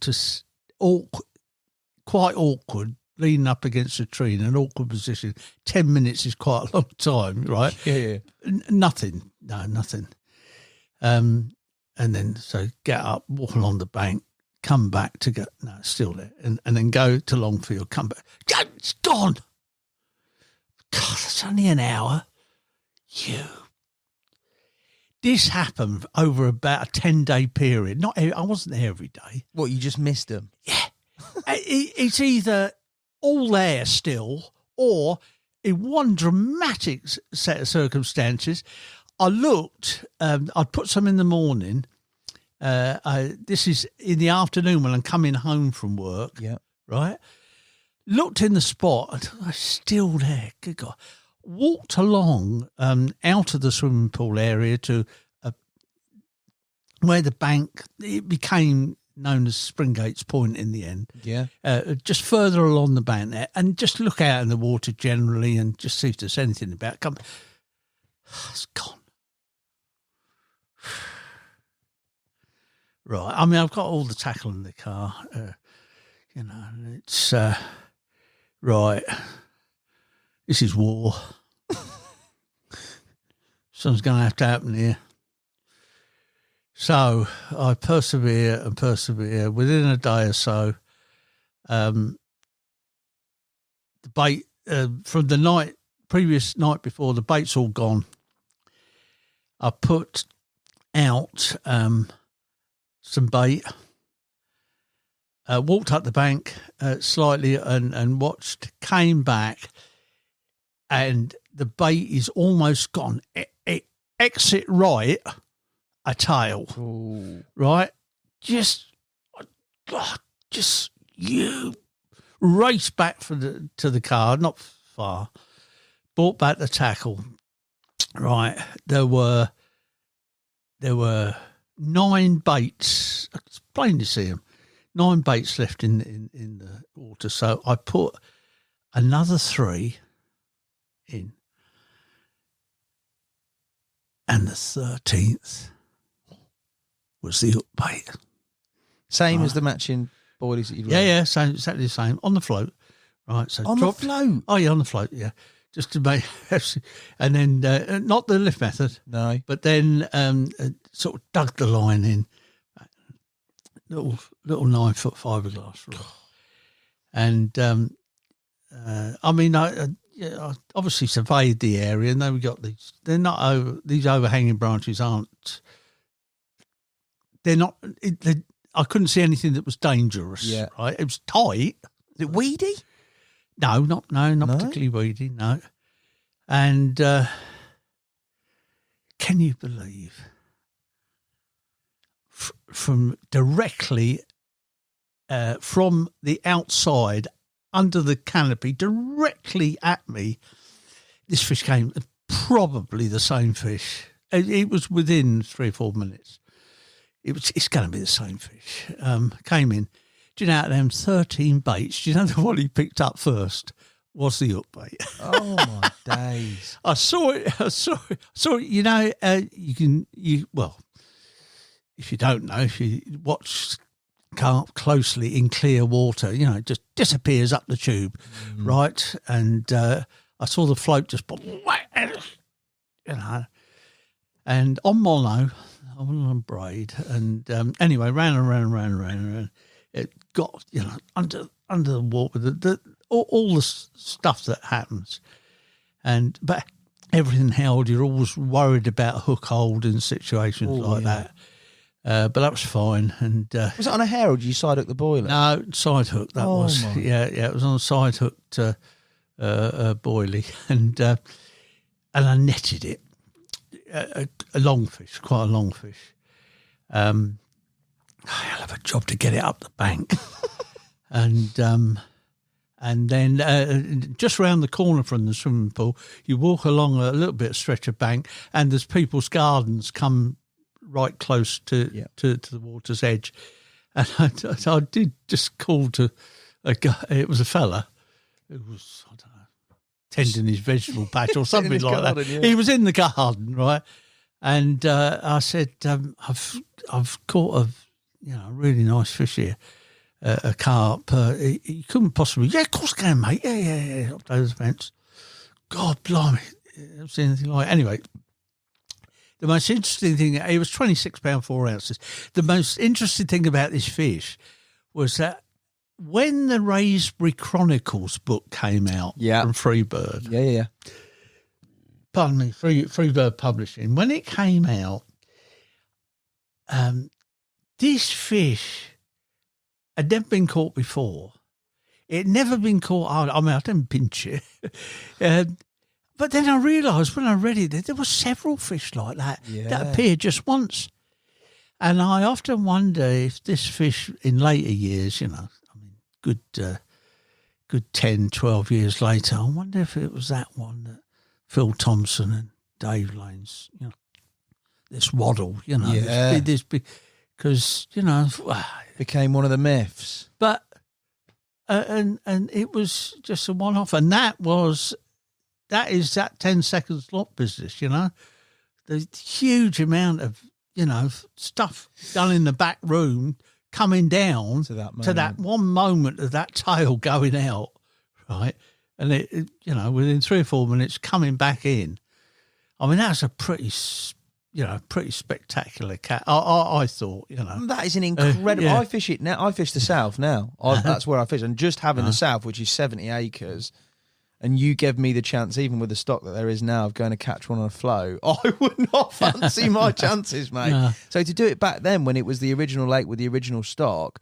Just quite awkward, leaning up against a tree in an awkward position. 10 minutes is quite a long time, right? Yeah. Nothing. And then so get up, walk along the bank. Come back to go, no, it's still there. And then go to Longfield, come back. It's gone. God, it's only an hour. This happened over about a 10-day period. I wasn't there every day. What, you just missed them? Yeah. It's either all there still, or in one dramatic set of circumstances, I looked. I'd put some in the morning. This is in the afternoon when I'm coming home from work. Yeah. Right. Looked in the spot. And I was still there. Good God. Walked along out of the swimming pool area to where the bank, it became known as Springgate's Point in the end. Yeah. Just further along the bank there, and just look out in the water generally and just see if there's anything about. It's gone. Right. I mean, I've got all the tackle in the car, and it's right. This is war. Something's going to have to happen here. So I persevere and persevere. Within a day or so, the bait from the previous night before, the bait's all gone. I put out some bait, walked up the bank slightly and watched, came back, and the bait is almost gone. Exit right, a tail. Ooh. Right? Just you race back to the car, not far, brought back the tackle. Right. There were 9 baits. It's plain to see them. 9 baits left in the water. So I put another 3 in. And the 13th was the hook bait. Same as the matching boilies that you'd run? Yeah, same, exactly the same. On the float. Right. So On the float? Oh, yeah, on the float, yeah. Just to make, and then not the lift method. No. But then sort of dug the line in. Little 9-foot fiberglass rod. And I mean, I obviously surveyed the area, and then we got these. They're not over. These overhanging branches aren't. They're not. I couldn't see anything that was dangerous. Yeah. Right. It was tight. Is it weedy? No, not particularly weedy. No. And can you believe? From directly from the outside under the canopy directly at me, this fish came, probably the same fish. It was within 3 or 4 minutes. It's going to be the same fish. Came in. Do you know, out of them 13 baits, do you know the one he picked up first was the hook bait? Oh my days! I saw it. You know, well, if you don't know, if you watch carp closely in clear water, you know, it just disappears up the tube, right? And I saw the float just, you know, and on mono, on braid, and anyway, ran around. It got, you know, under the water, all the stuff that happens, but everything held. You're always worried about hook hold in situations like that. But that was fine. And was it on a hair, or did you side hook the boiler? No, side hook. That was my. Yeah. It was on a side hooked boilie, and I netted it. A long fish, quite a long fish. I'll have a job to get it up the bank, and then just round the corner from the swimming pool, you walk along a little bit of stretch of bank, and there's people's gardens come right close to the water's edge, and I did just call to a guy. It was a fella who was, I don't know, tending his vegetable patch or something like garden, that. yeah. He was in the garden, right? And I said, I've caught a really nice fish here, a carp. You couldn't possibly. Yeah, of course I can, mate. Yeah. Up those fence. God blimey, I haven't seen anything like it. Anyway. The most interesting thing, it was 26 pounds 4 ounces. The most interesting thing about this fish was that when the Wraysbury Chronicles book came out from Freebird, pardon me, Freebird Publishing, when it came out, this fish had never been caught before. It had never been caught. I mean, I didn't pinch it. But then I realised when I read it, there were several fish like that that appeared just once. And I often wonder if this fish in later years, good 10, 12 years later, I wonder if it was that one that Phil Thompson and Dave Lane's, this waddle, this because, became one of the myths. But, and it was just a one-off. And that is that 10-second slot business, the huge amount of, stuff done in the back room coming down to that one moment of that tail going out, right? And it within 3 or 4 minutes coming back in. I mean, that's a pretty spectacular cat. I thought, That is an incredible. I fish it now. I fish the south now. That's where I fish, and just having the south, which is 70 acres. And you gave me the chance, even with the stock that there is now, of going to catch one on a float. I would not fancy my chances, mate. No. So to do it back then, when it was the original lake with the original stock,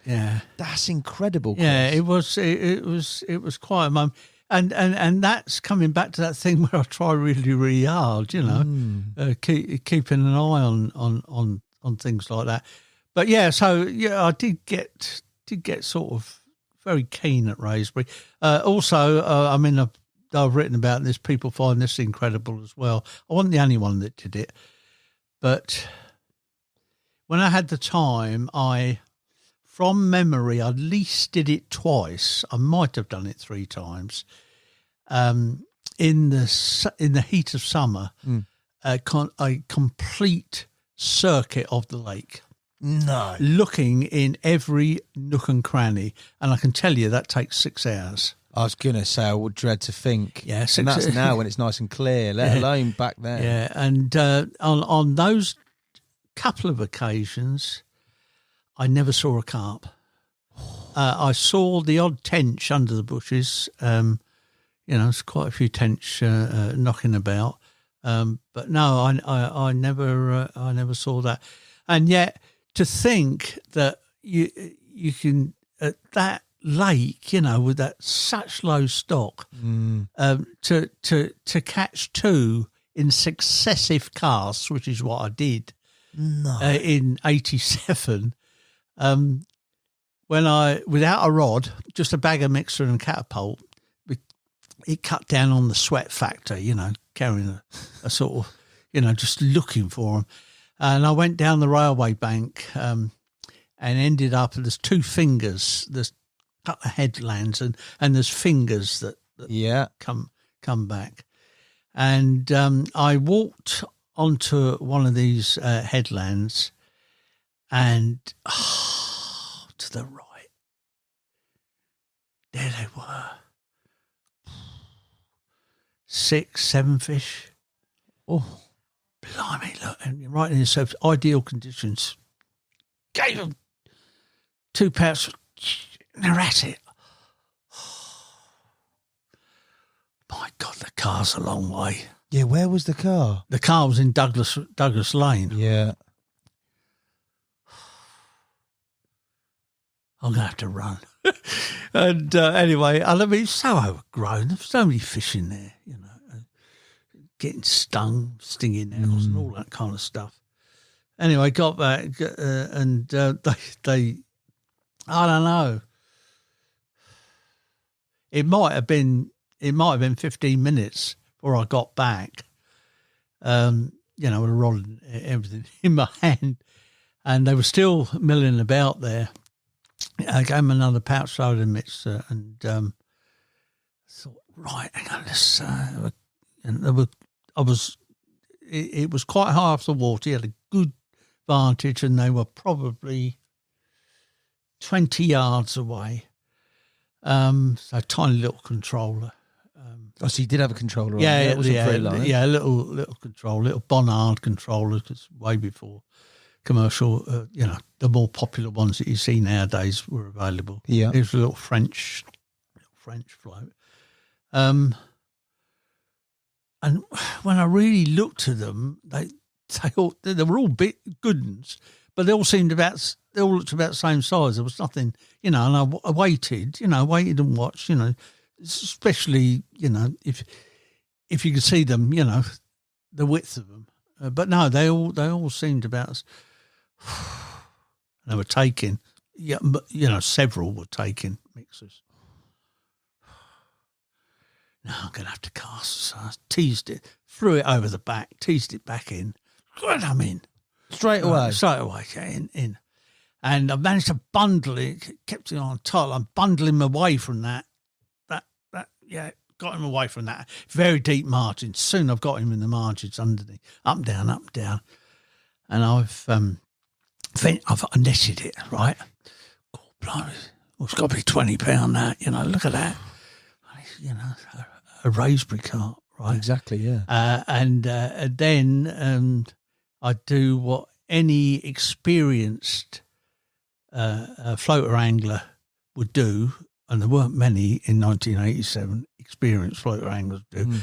that's incredible. Chris. Yeah, it was quite a moment, and that's coming back to that thing where I try really, really hard, keeping an eye on things like that. But I did get sort of very keen at Wraysbury. Also, I've written about this. People find this incredible as well. I wasn't the only one that did it. But when I had the time, from memory, I at least did it twice. I might have done it 3 times. In the heat of summer, a complete circuit of the lake. No. Looking in every nook and cranny. And I can tell you that takes 6 hours. I was going to say, I would dread to think. Yeah, and that's now when it's nice and clear, let alone back then. Yeah, and on those couple of occasions, I never saw a carp. I saw the odd tench under the bushes. There's quite a few tench knocking about. But no, I never saw that. And yet, to think that you can at that lake, with that such low stock, to catch 2 in successive casts, which is what I did in '87, when I, without a rod, just a bag of mixer and a catapult, it cut down on the sweat factor, carrying a sort of, just looking for them. And I went down the railway bank and ended up, there's 2 fingers, there's a couple of headlands and there's fingers that come back. And I walked onto one of these headlands and to the right, there they were. 6, 7 fish. Oh, blimey, look, and right in themselves, ideal conditions. Gave them 2 pouts, and they're at it. My God, the car's a long way. Yeah, where was the car? The car was in Douglas Lane. Yeah. I'm going to have to run. And anyway, it's so overgrown. There's so many fish in there, getting stung, stinging nails and all that kind of stuff. Anyway, got back and they, I don't know. It might have been 15 minutes before I got back, with a rod and everything in my hand, and they were still milling about there. I gave them another pouch soda mixer and thought, right, hang on, let's. And it was quite high off the water. He had a good vantage, and they were probably 20 yards away. So tiny little controller. So you did have a controller on. Yeah, it wasn't very long. Yeah, a little control, little Bonnard controller, because way before commercial, the more popular ones that you see nowadays were available. Yeah, it was a little French float. And when I really looked at them, they were all big good ones, but they all looked about the same size. There was nothing, and I waited and watched, especially, if if you could see them, the width of them. But no, they all seemed about us. They were taking, several were taking mixers. No, I'm going to have to cast. So I teased it, threw it over the back, teased it back in. Good, I'm in. Straight away. In. And I managed to bundle it, kept it on tight. I'm bundling him away from that. Got him away from that. Very deep margins. Soon I've got him in the margins underneath. Up, down. And I've netted it, right? God, blimey. Well, it's got to be £20 that, look at that. A Wraysbury carp, right? Exactly, yeah. And then I do what any experienced floater angler would do, and there weren't many in 1987 experienced floater anglers do.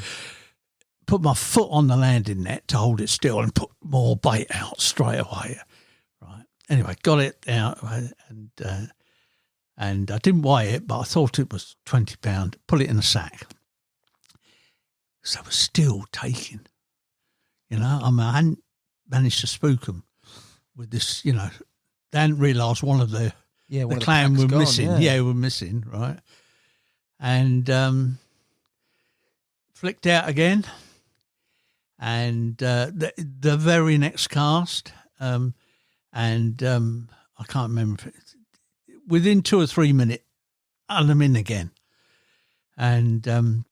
Put my foot on the landing net to hold it still and put more bait out straight away. Right. Anyway, got it out and I didn't weigh it, but I thought it was £20. Put it in a sack. So I was still taking. I hadn't managed to spook them with this, They hadn't realised one of the clan were missing. Yeah, were missing, right? And flicked out again. And the very next cast, I can't remember, within 2 or 3 minutes, I'm in again. And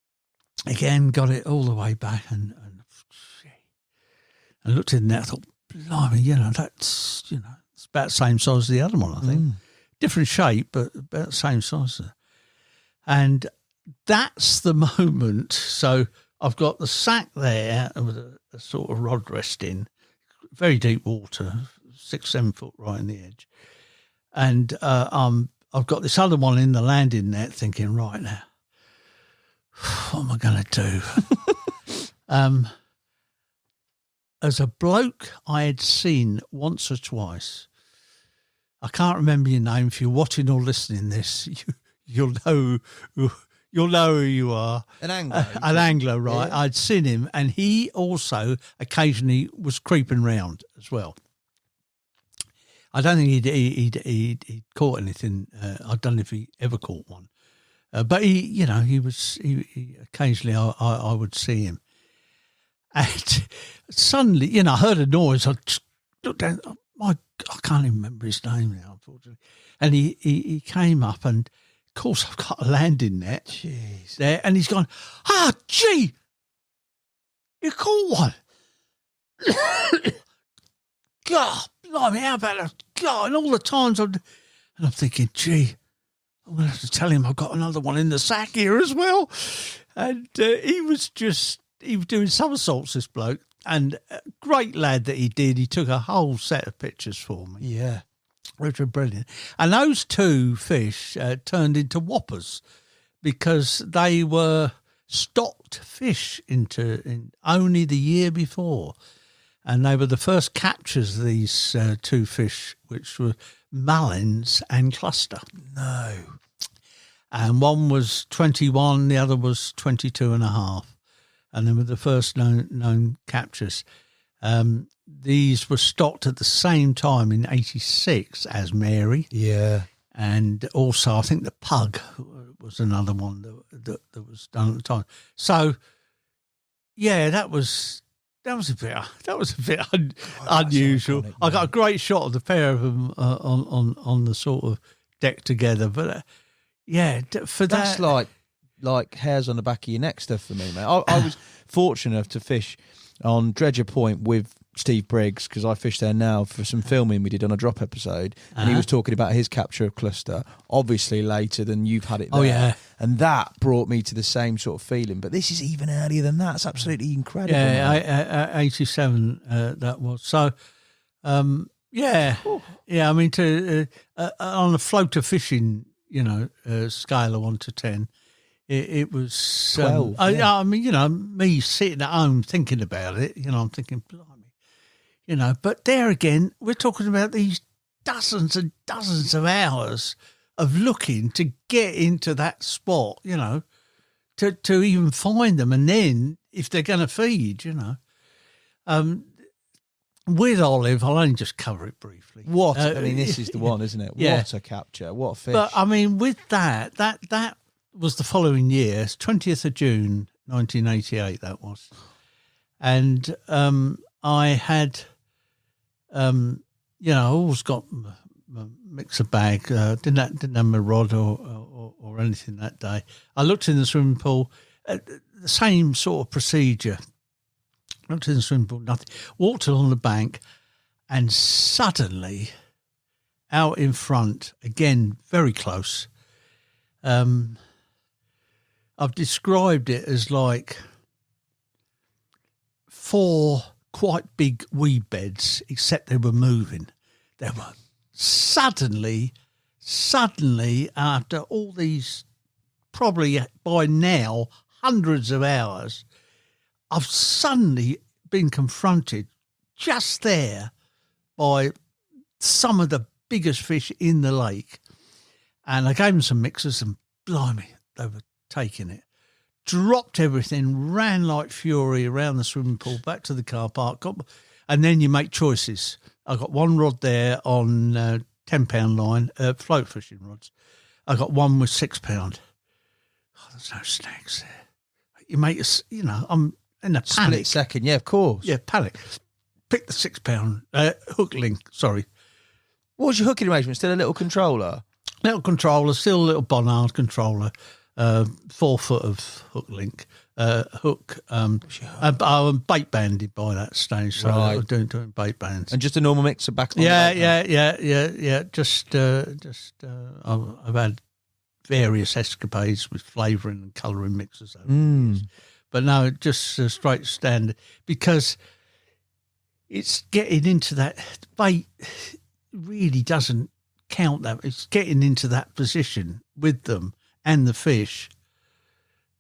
again, got it all the way back and looked in there, I thought, blimey, that's, it's about the same size as the other one, I think. Different shape, but about the same size. And that's the moment. So I've got the sack there with a sort of rod rest in, very deep water, 6-7 foot right in the edge. And I've got this other one in the landing net thinking, right now, what am I going to do? As a bloke I had seen once or twice, I can't remember your name. If you're watching or listening this, you'll know who you are. An angler. An angler, right. Yeah. I'd seen him, and he also occasionally was creeping round as well. I don't think he'd caught anything. I don't know if he ever caught one. But he occasionally I would see him. And suddenly, I heard a noise. I just looked down. I can't even remember his name now, unfortunately. And he came up, and of course I've got a landing net. Jeez. There, and he's gone, gee, you caught one. God, blimey, how about that? God, and all the times and I'm thinking, gee, I'm going to have to tell him I've got another one in the sack here as well. And he was doing somersaults, this bloke. And great lad that he did. He took a whole set of pictures for me. Yeah. Which were brilliant. And those two fish turned into whoppers because they were stocked fish in only the year before. And they were the first captures of these two fish, which were Mullins and Cluster. No. And one was 21, the other was 22 and a half. And they were the first known captures. These were stocked at the same time in 86 as Mary. Yeah. And also, I think the Pug was another one that was done at the time. So, yeah, that was a bit unusual. Iconic, I got a great shot of the pair of them on the sort of deck together. But That's like hairs on the back of your neck stuff for me, mate. I was fortunate enough to fish on Dredger Point with Steve Briggs because I fished there now for some filming we did on a drop episode, and he was talking about his capture of Cluster, obviously later than you've had it there. Oh, yeah. And that brought me to the same sort of feeling, but this is even earlier than that. It's absolutely incredible. Yeah, 87 that was. So, yeah. I mean, on a floater fishing, scale of 1 to 10, it was 12. I mean, me sitting at home thinking about it, I'm thinking, blimey, but there again, we're talking about these dozens and dozens of hours of looking to get into that spot, to even find them, and then if they're going to feed, with olive, I'll only just cover it briefly. What? I mean, this is the one, isn't it? Yeah. What a capture! What a fish! But I mean, with that was the following year, 20th of June, 1988. That was, and I had, I always got my mixer bag. Didn't have my rod or anything that day. I looked in the swimming pool, the same sort of procedure. Looked in the swimming pool, nothing. Walked along the bank, and suddenly, out in front, again very close. I've described it as like 4 quite big weed beds, except they were moving. They were suddenly, after all these, probably by now, hundreds of hours, I've suddenly been confronted just there by some of the biggest fish in the lake. And I gave them some mixers, and blimey, they were taking it. Dropped everything, ran like fury around the swimming pool, back to the car park. And then you make choices. I got one rod there on 10-pound line, float fishing rods. I got one with 6-pound. Oh, there's no snags there. You make us, I'm in a panic. Split second, yeah, of course. Yeah, panic. Pick the 6-pound hook link. Sorry. What was your hooking arrangement? Still a little controller? Little controller, still a little Bonnard controller. 4 foot of hook link, hook. I was bait banded by that stage, so I was doing bait bands. And just a normal mixer back on. Yeah. Just I've had various escapades with flavouring and colouring mixers over the years. But no, just straight standard, because it's getting into that bait really doesn't count that. It's getting into that position with them and the fish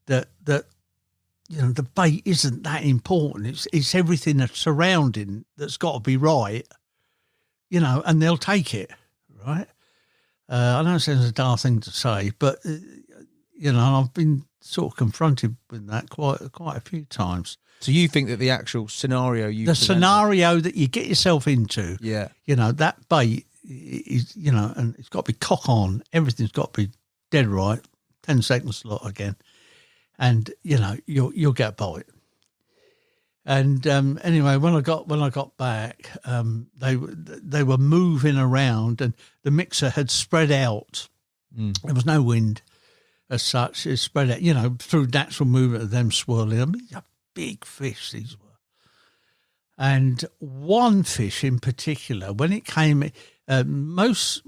that the bait isn't that important. It's everything that's surrounding that's got to be right, and they'll take it, right? I know it sounds a daft thing to say, but I've been sort of confronted with that quite a few times. So you think that the actual scenario scenario that you get yourself into, that bait is, and it's got to be cock on. Everything's got to be dead right. 10 seconds slot again, and you'll get a bite. And anyway, when I got back, they were moving around, and the mixer had spread out. There was no wind as such. It spread out, through natural movement of them swirling. I mean, they're big fish these were. And one fish in particular, when it came, most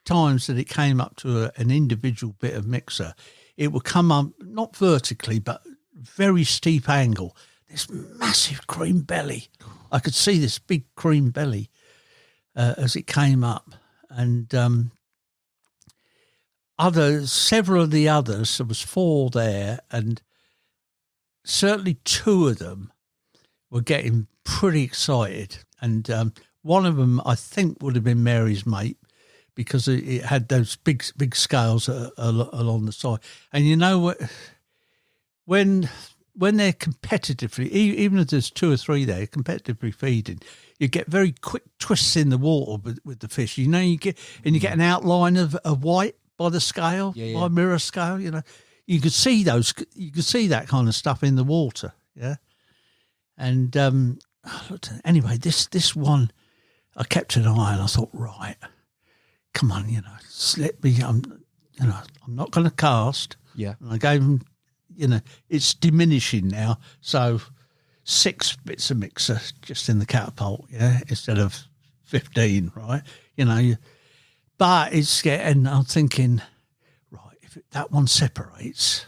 times that it came up to an individual bit of mixer, it would come up not vertically but very steep angle. This massive cream belly. I could see this big cream belly as it came up, and several of the others. There was 4 there, and certainly 2 of them were getting pretty excited, and one of them I think would have been Mary's mate, because it had those big scales along the side. And you know what? When they're competitively, even if there's 2 or 3 there, competitively feeding, you get very quick twists in the water with the fish. You get an outline of white by the scale, by mirror scale. You could see those. You could see that kind of stuff in the water. Yeah. And anyway, this one, I kept an eye, and I thought, right, come on, let me. I'm not going to cast. Yeah. And I gave him, it's diminishing now, so 6 bits of mixer just in the catapult, instead of 15, right? But it's getting. I'm thinking, right, if that one separates,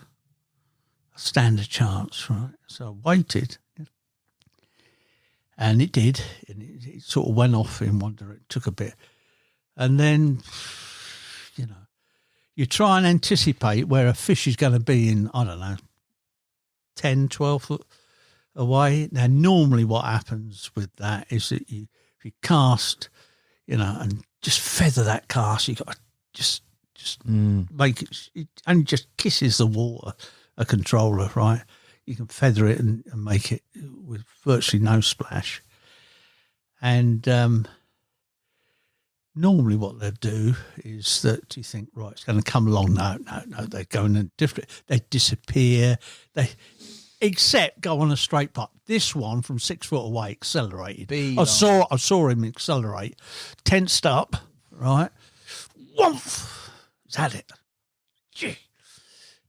I stand a chance, right? So I waited. And it did, and it sort of went off in one direction, took a bit. And then, you try and anticipate where a fish is going to be in, 10, 12 foot away. Now, normally what happens with that is that if you cast, and just feather that cast, you got to just make it only just kisses the water a controller, right? You can feather it and make it with virtually no splash. And normally what they do is that you think, right, it's going to come along. No, they go in a different, they disappear. Except go on a straight putt. This one from 6 foot away accelerated. I saw him accelerate, tensed up, right? Woof! He's had it. Gee.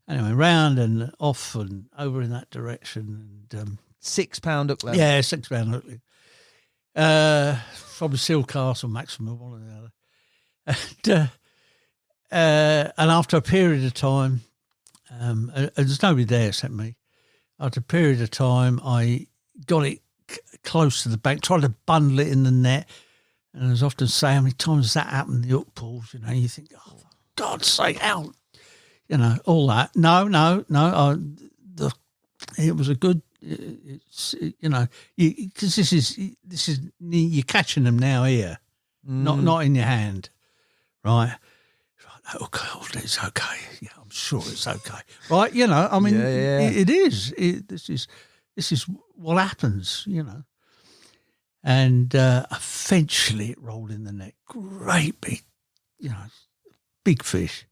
Anyway, round and off and over in that direction. And £6 hook level. yeah, £6 hook level. Probably Seal Castle maximum, one or the other. And after a period of time, and there's nobody there except me. After a period of time, I got it close to the bank, tried to bundle it in the net. And as I often say, how many times has that happened in the hook pools? You know, you think, oh, for God's sake, how? You know, all that. No. It was a good, because this is, you're catching them now here, not in your hand, right? Okay, it's okay. Yeah, I'm sure it's okay. Right? You know, I mean, it is. This is what happens, you know. And eventually it rolled in the net. Great big, big fish.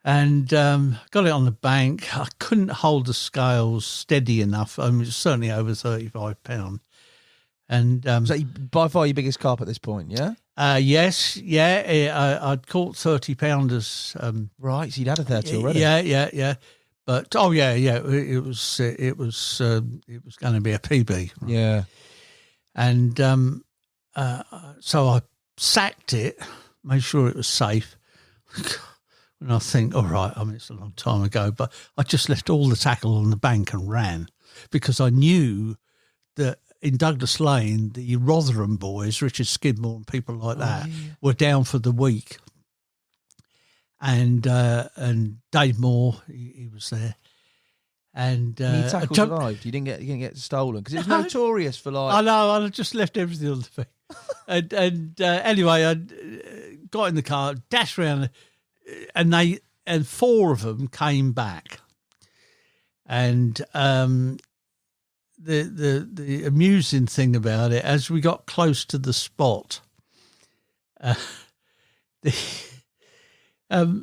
And got it on the bank. I couldn't hold the scales steady enough. I mean, it was certainly over 35 pounds. And so by far your biggest carp at this point, yeah? Yes, yeah. I'd caught 30-pounders. Right, so you'd had a 30 already. Yeah. But it was going to be a PB. Right? Yeah. And so I sacked it, made sure it was safe. And I think, all right, I mean, it's a long time ago, but I just left all the tackle on the bank and ran because I knew that in Douglas Lane, the Rotherham boys, Richard Skidmore and people like that, were down for the week. And Dave Moore, he was there. And he tackles arrived. You didn't get stolen because it was notorious for like. I know. I just left everything on the thing. and anyway, I got in the car, dashed around, and 4 of them came back. And the amusing thing about it, as we got close to the spot, there's a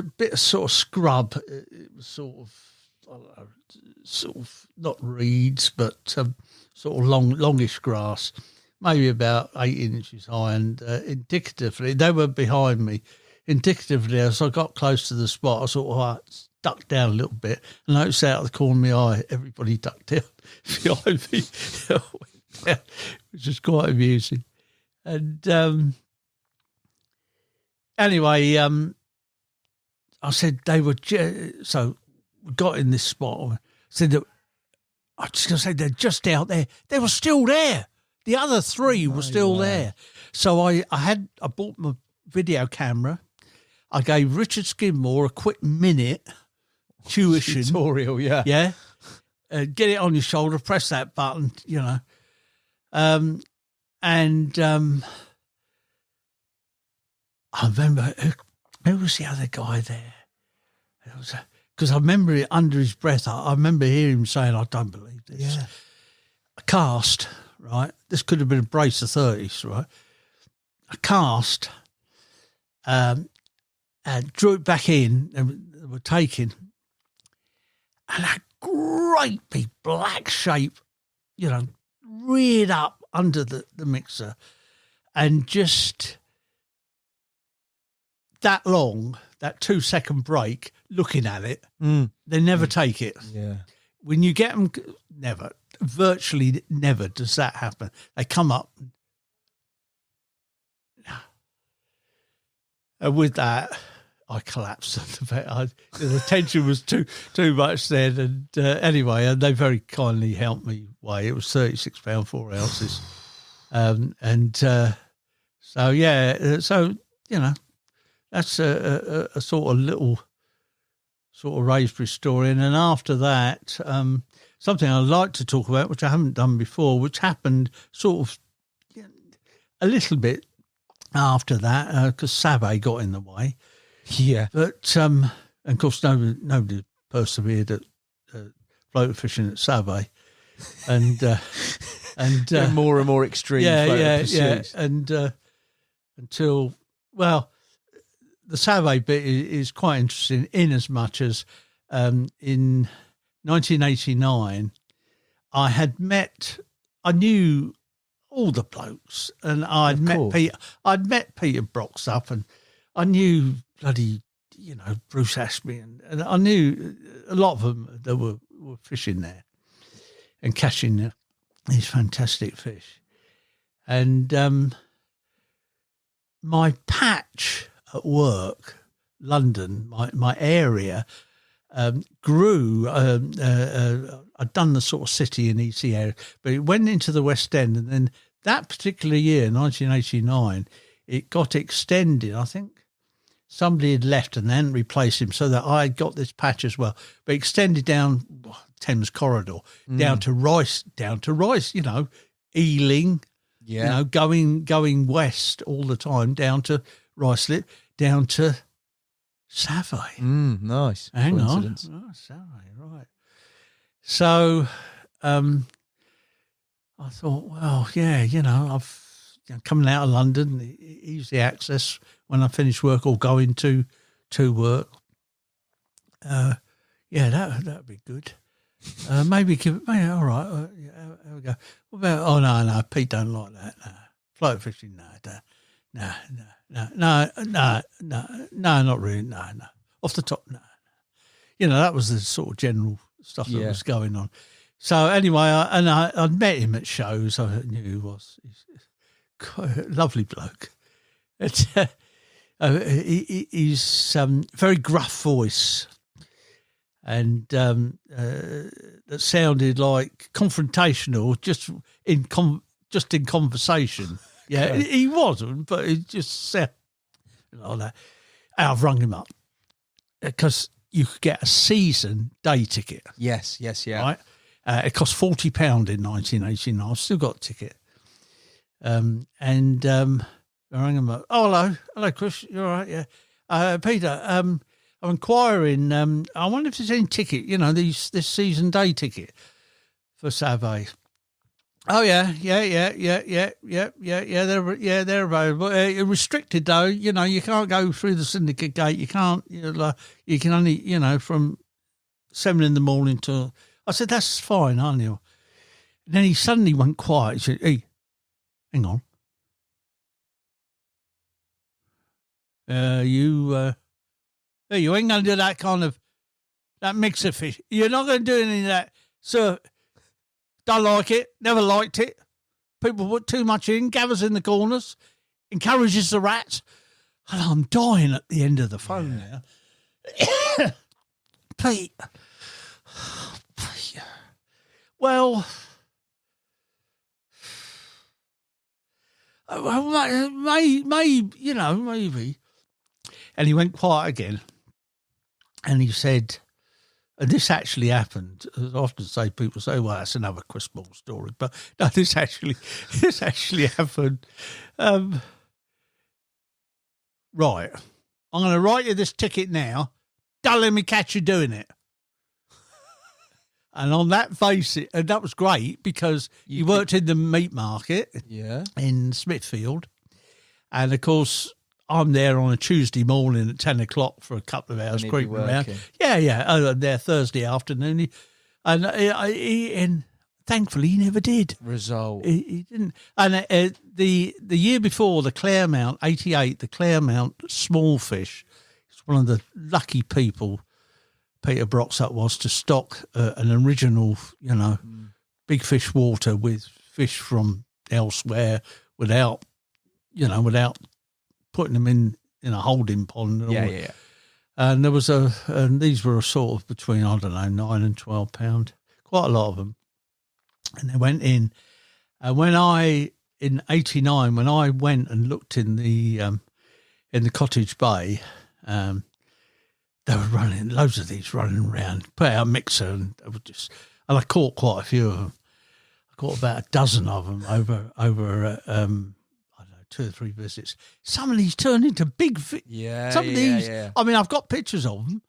bit of sort of scrub. It was sort of not reeds, but sort of longish grass, maybe about 8 inches high. And indicatively, they were behind me. Indicatively, as I got close to the spot, I sort of ducked down a little bit and noticed out of the corner of my eye, everybody ducked down behind me, which was quite amusing. And anyway, I said they were so we got in this spot. I said that I was just going to say they're just out there. They were still there. The other 3 were still there. So I bought my video camera. I gave Richard Skidmore a quick minute tuition tutorial. Yeah. Get it on your shoulder, press that button, and I remember who was the other guy there? Because I remember it under his breath. I remember hearing him saying, "I don't believe this." Yeah. A cast, right? This could have been a brace of 30s, right? A cast, and drew it back in, and they were taking, and a great big black shape, reared up under the mixer, and just that long, that 2-second break, looking at it, they never take it. Yeah. When you get them, virtually never does that happen. They come up. And with that, I collapsed. The tension was too much then. And anyway, and they very kindly helped me weigh. It was 36 pounds 4 ounces. That's a sort of little sort of Wraysbury story. And then after that, something I'd like to talk about, which I haven't done before, which happened sort of a little bit after that, because Sabe got in the way. Yeah. But, and of course, nobody persevered at float fishing at Savoy, and more and more extreme. Pursuits. and until the Savoy bit is quite interesting in as much as in 1989 I knew all the blokes, and I'd met Peter Broxup, and I knew bloody Bruce Ashby, and I knew a lot of them that were fishing there and catching these fantastic fish. And my patch at work, London, my area, grew. I'd done the sort of city and EC area, but it went into the West End, and then that particular year, 1989, it got extended. I think somebody had left and then replaced him, so that I got this patch as well, but extended down Thames Corridor, down to Rice, Ealing, going west all the time, down to Ruislip, down to Savoy. Nice. Hang on. Oh, Savoy, right. So I thought, well, yeah, I've coming out of London, easy access when I finish work or going to work. That'd be good. Maybe all right. There we go. What about? Oh no, Pete don't like that. No. Float fishing, no, not really. No. Off the top, no. That was the sort of general stuff that was going on. So anyway, I met him at shows. I knew who he was. He's quite a lovely bloke. He's very gruff voice, and that sounded like confrontational, just in conversation. Yeah, he wasn't, but it just sounded like that. I've rung him up because you could get a season day ticket. Yes, yeah. Right, it cost £40 in 1989. I've still got a ticket. I rang him up. Oh, hello, Chris. You all right? Yeah. Peter, I'm inquiring. I wonder if there's any ticket. This season day ticket for Savoy. Oh yeah. They're available. Restricted though. You can't go through the syndicate gate. You can't. You can only from 7 a.m. till. I said that's fine, aren't you? And then he suddenly went quiet. He said, "Hey, hang on. You ain't going to do that kind of that mix of fish. You're not going to do any of that, sir. Don't like it. Never liked it. People put too much in, gathers in the corners, encourages the rats." And I'm dying at the end of the phone now. Pete. Well, maybe. And he went quiet again. And he said, and this actually happened. As I often say, people say, well, that's another Chris Ball story. But no, this actually happened. Right. I'm going to write you this ticket now. Don't let me catch you doing it. And on that basis, and that was great because he worked in the meat market in Smithfield. And, of course, I'm there on a Tuesday morning at 10 o'clock for a couple of hours creeping around. Yeah. I'm there Thursday afternoon. And thankfully, he never did. Result. He didn't. And the year before, the Claremont, 88, the Claremont small fish, it's one of the lucky people Peter Broxup was to stock an original, big fish water with fish from elsewhere without putting them in a holding pond. Yeah. And there was and these were a sort of between, I don't know, £9 and £12, quite a lot of them. And they went in. And in 89, when I went and looked in the Cottage Bay, they were running, loads of these running around, put out a mixer, and I caught quite a few of them. I caught about a dozen of them over I don't know, 2 or 3 visits. Some of these turned into big fish. Yeah. Some of these, I mean, I've got pictures of them.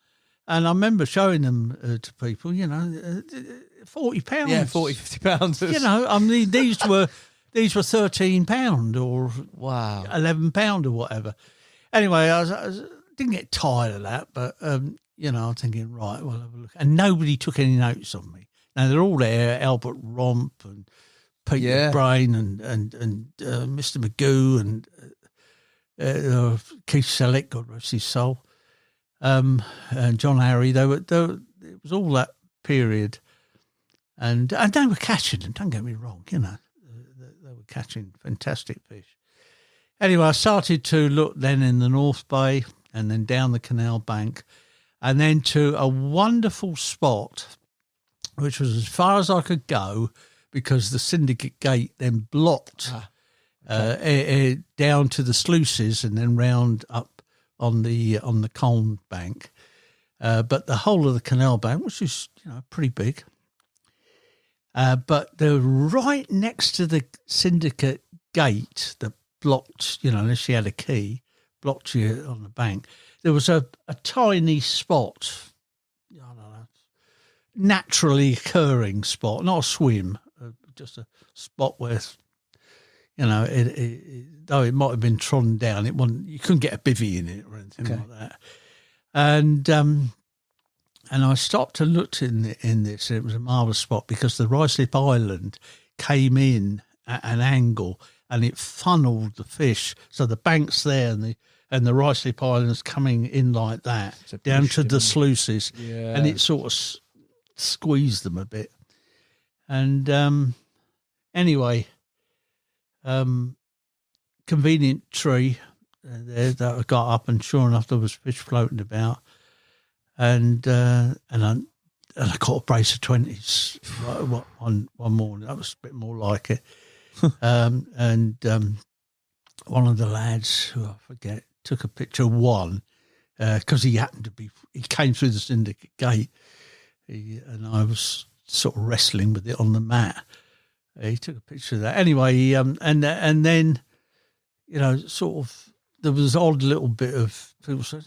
And I remember showing them to people, you know, £40. Yeah, 40, 50 pounds. You know, I mean, these were £13 or Wow. £11 or whatever. Anyway, I didn't get tired of that, but you know, I'm thinking, right, well, have a look. And nobody took any notes on me. Now they're all there: Albert Romp and Peter Brain and Mr. Magoo and Keith Selleck, God rest his soul, and John Harry. It was all that period, and they were catching them. Don't get me wrong, you know, they were catching fantastic fish. Anyway, I started to look then in the North Bay and then down the canal bank and then to a wonderful spot, which was as far as I could go because the Syndicate Gate then blocked down to the sluices and then round up on the Colne bank. But the whole of the canal bank, which is, you know, pretty big, but they're right next to the Syndicate Gate that blocked, you know, unless you had a key, blocked you on the bank. There was a tiny spot, I don't know, naturally occurring spot, not a swim, just a spot where, you know, though it might have been trodden down, it wasn't. You couldn't get a bivvy in it or anything like that. And I stopped to look in this. And it was a marvellous spot because the Ruislip Island came in at an angle and it funneled the fish. So the bank's there and the Ruislip Island's coming in like that down to the sluices, and it sort of squeezed them a bit. And anyway, convenient tree there that I got up, and sure enough, there was fish floating about, and I caught a brace of 20s one morning. That was a bit more like it. And one of the lads, who I forget, took a picture of one because he came through the Syndicate Gate, and I was sort of wrestling with it on the mat. He took a picture of that. Anyway, and then, you know, sort of, there was an odd little bit of people saying,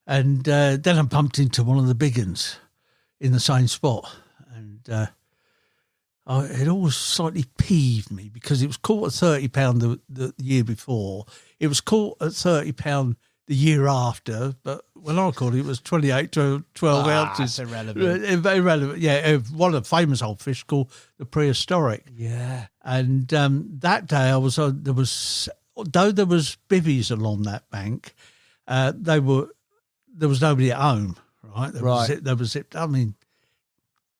and then I bumped into one of the big uns in the same spot, and it always slightly peeved me because it was caught at £30 the year before. It was caught at £30 the year after, but when I caught it, it was 28 to 12 ounces. That's irrelevant. Irrelevant, yeah. One of the famous old fish called the Prehistoric. Yeah. And that day I was there was bivvies along that bank, there was nobody at home, right? There was I mean,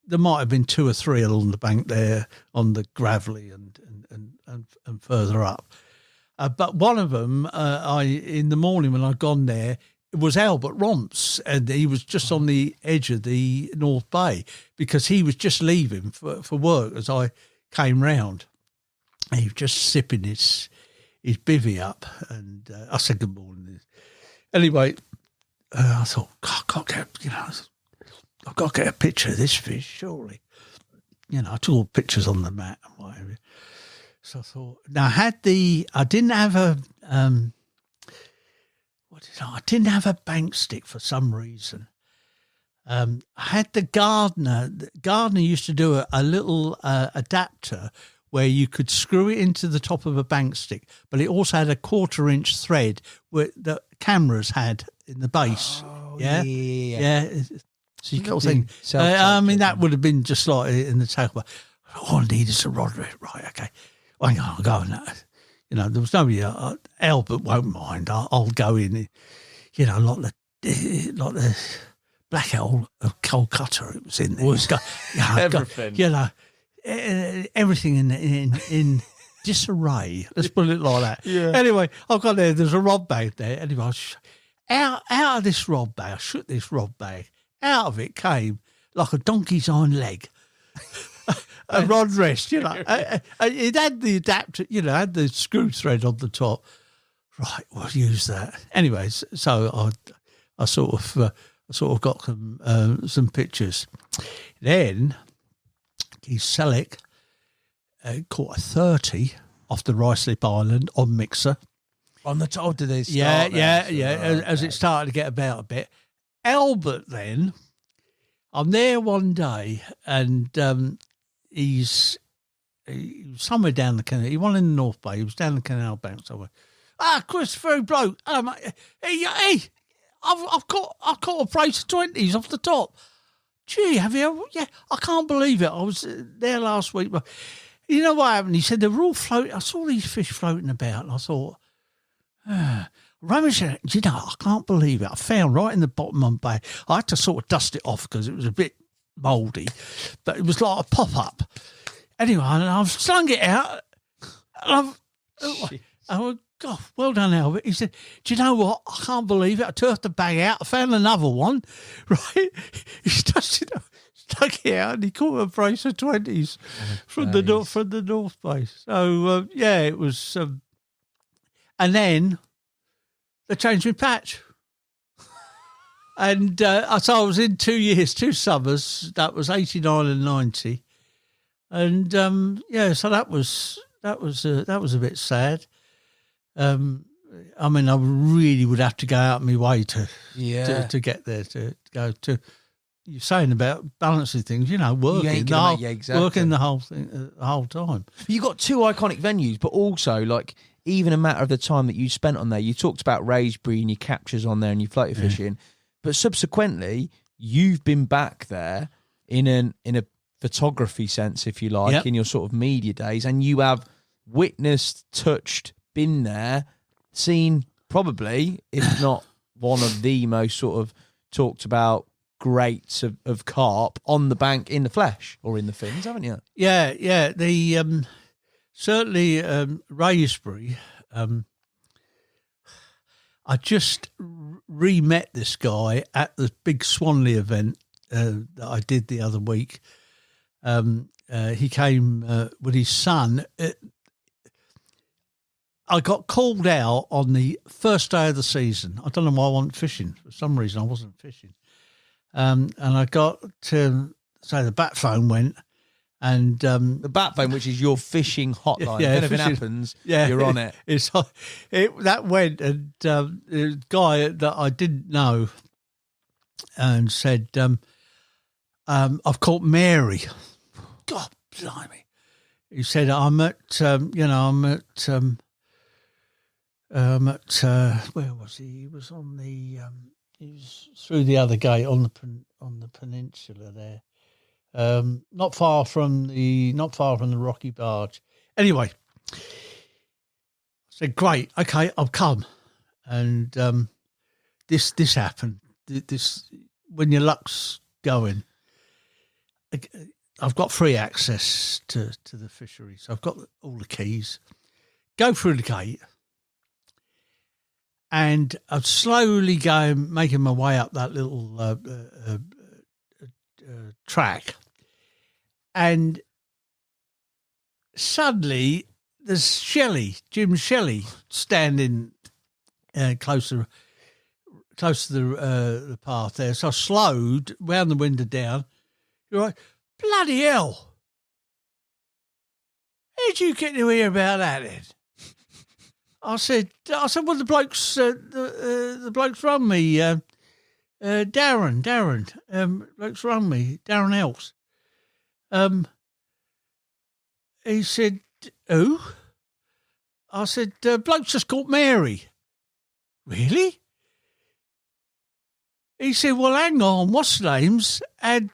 there might have been two or three along the bank there on the gravelly and further up. But one of them, in the morning when I'd gone there, it was Albert Romp's, and he was just on the edge of the North Bay because he was just leaving for work as I came round. And he was just sipping his bivvy up, and I said good morning. Anyway, I thought, I've got to get a picture of this fish, surely. You know, I took all pictures on the mat and whatever. So I thought, now I didn't have a bank stick for some reason. I had the Gardner. The Gardner used to do a little adapter where you could screw it into the top of a bank stick, but it also had a 1/4-inch thread where the cameras had in the base. Oh, yeah. So you got to think. I mean, that would have been just like in the tackle. All I need is a rod. Right, okay. I'll go in that. You know, there was nobody. Albert won't mind. I'll go in. You know, like the Black Owl of Calcutta. It was in there. Everything. You know, everything in disarray. Let's put it like that. Yeah. Anyway, I've got there. There's a rod bag there. Anyway, out of this rod bag, I shook this rod bag. Out of it came like a donkey's hind leg. A rod rest, you know. It had the adapter, you know, had the screw thread on the top. Right, we'll use that. Anyways, so I sort of got some pictures. Then Keith Selleck caught a 30 off the Ruislip Island on mixer. On the top, did they start Yeah, there? yeah. As it started to get about a bit. Albert, then, I'm there one day, and he was somewhere down the canal. He wasn't in the North Bay. He was down the canal bank somewhere. Christopher bloke. Hey, I've caught a brace of 20s off the top. Gee, have you ever? Yeah, I can't believe it. I was there last week. But you know what happened? He said they were all floating. I saw these fish floating about, and I thought, Ramesh, you know, I can't believe it. I found right in the bottom of my bag. I had to sort of dust it off because it was a bit mouldy, but it was like a pop-up. Anyway, and I've slung it out, and I went, God, well done, Albert. He said, do you know what? I can't believe it. I turfed the bag out. I found another one, right? He stuck it out, and he caught a brace of 20s from the North Bay. So, yeah, it was... and then they changed my patch. And so I was in 2 years, 2 summers. That was 89 and 90. And, so that was a bit sad. I mean, I really would have to go out of my way to get there, to go to. You're saying about balancing things, you know, working the whole thing the whole time. You got 2 iconic venues, but also like even a matter of the time that you spent on there. You talked about Wraysbury and your captures on there and your floater fishing, but subsequently you've been back there in a photography sense, if you like, in your sort of media days, and you have witnessed, touched, been there, seen probably, if not one of the most sort of talked about greats of carp on the bank in the flesh or in the fins, haven't you? Yeah. The certainly Wraysbury. I just re-met this guy at the big Swanley event that I did the other week. He came with his son. I got called out on the first day of the season. I don't know why I wasn't fishing. For some reason, I wasn't fishing. And I got to say the bat phone went, and the bat phone, which is your fishing hotline. If anything happens, you're on it. That went, and the guy that I didn't know and said, "I've caught Mary." God blimey! He said, "I'm at where was he? He was on the he was through the other gate on the peninsula there, not far from the Rocky Barge. Anyway, I said, "Great, okay, I'll come." And this happened. This when your luck's going. I've got free access to the fisheries. I've got all the keys. Go through the gate. And I'm slowly making my way up that little track. And suddenly there's Jim Shelley, standing close to the path there. So I slowed, wound the window down. You're right. Bloody hell. How did you get to hear about that then? I said, well, the blokes run me, Darren, blokes run me, Darren Else. He said, who? I said, blokes just caught Mary. Really? He said, well, hang on, what's names? And,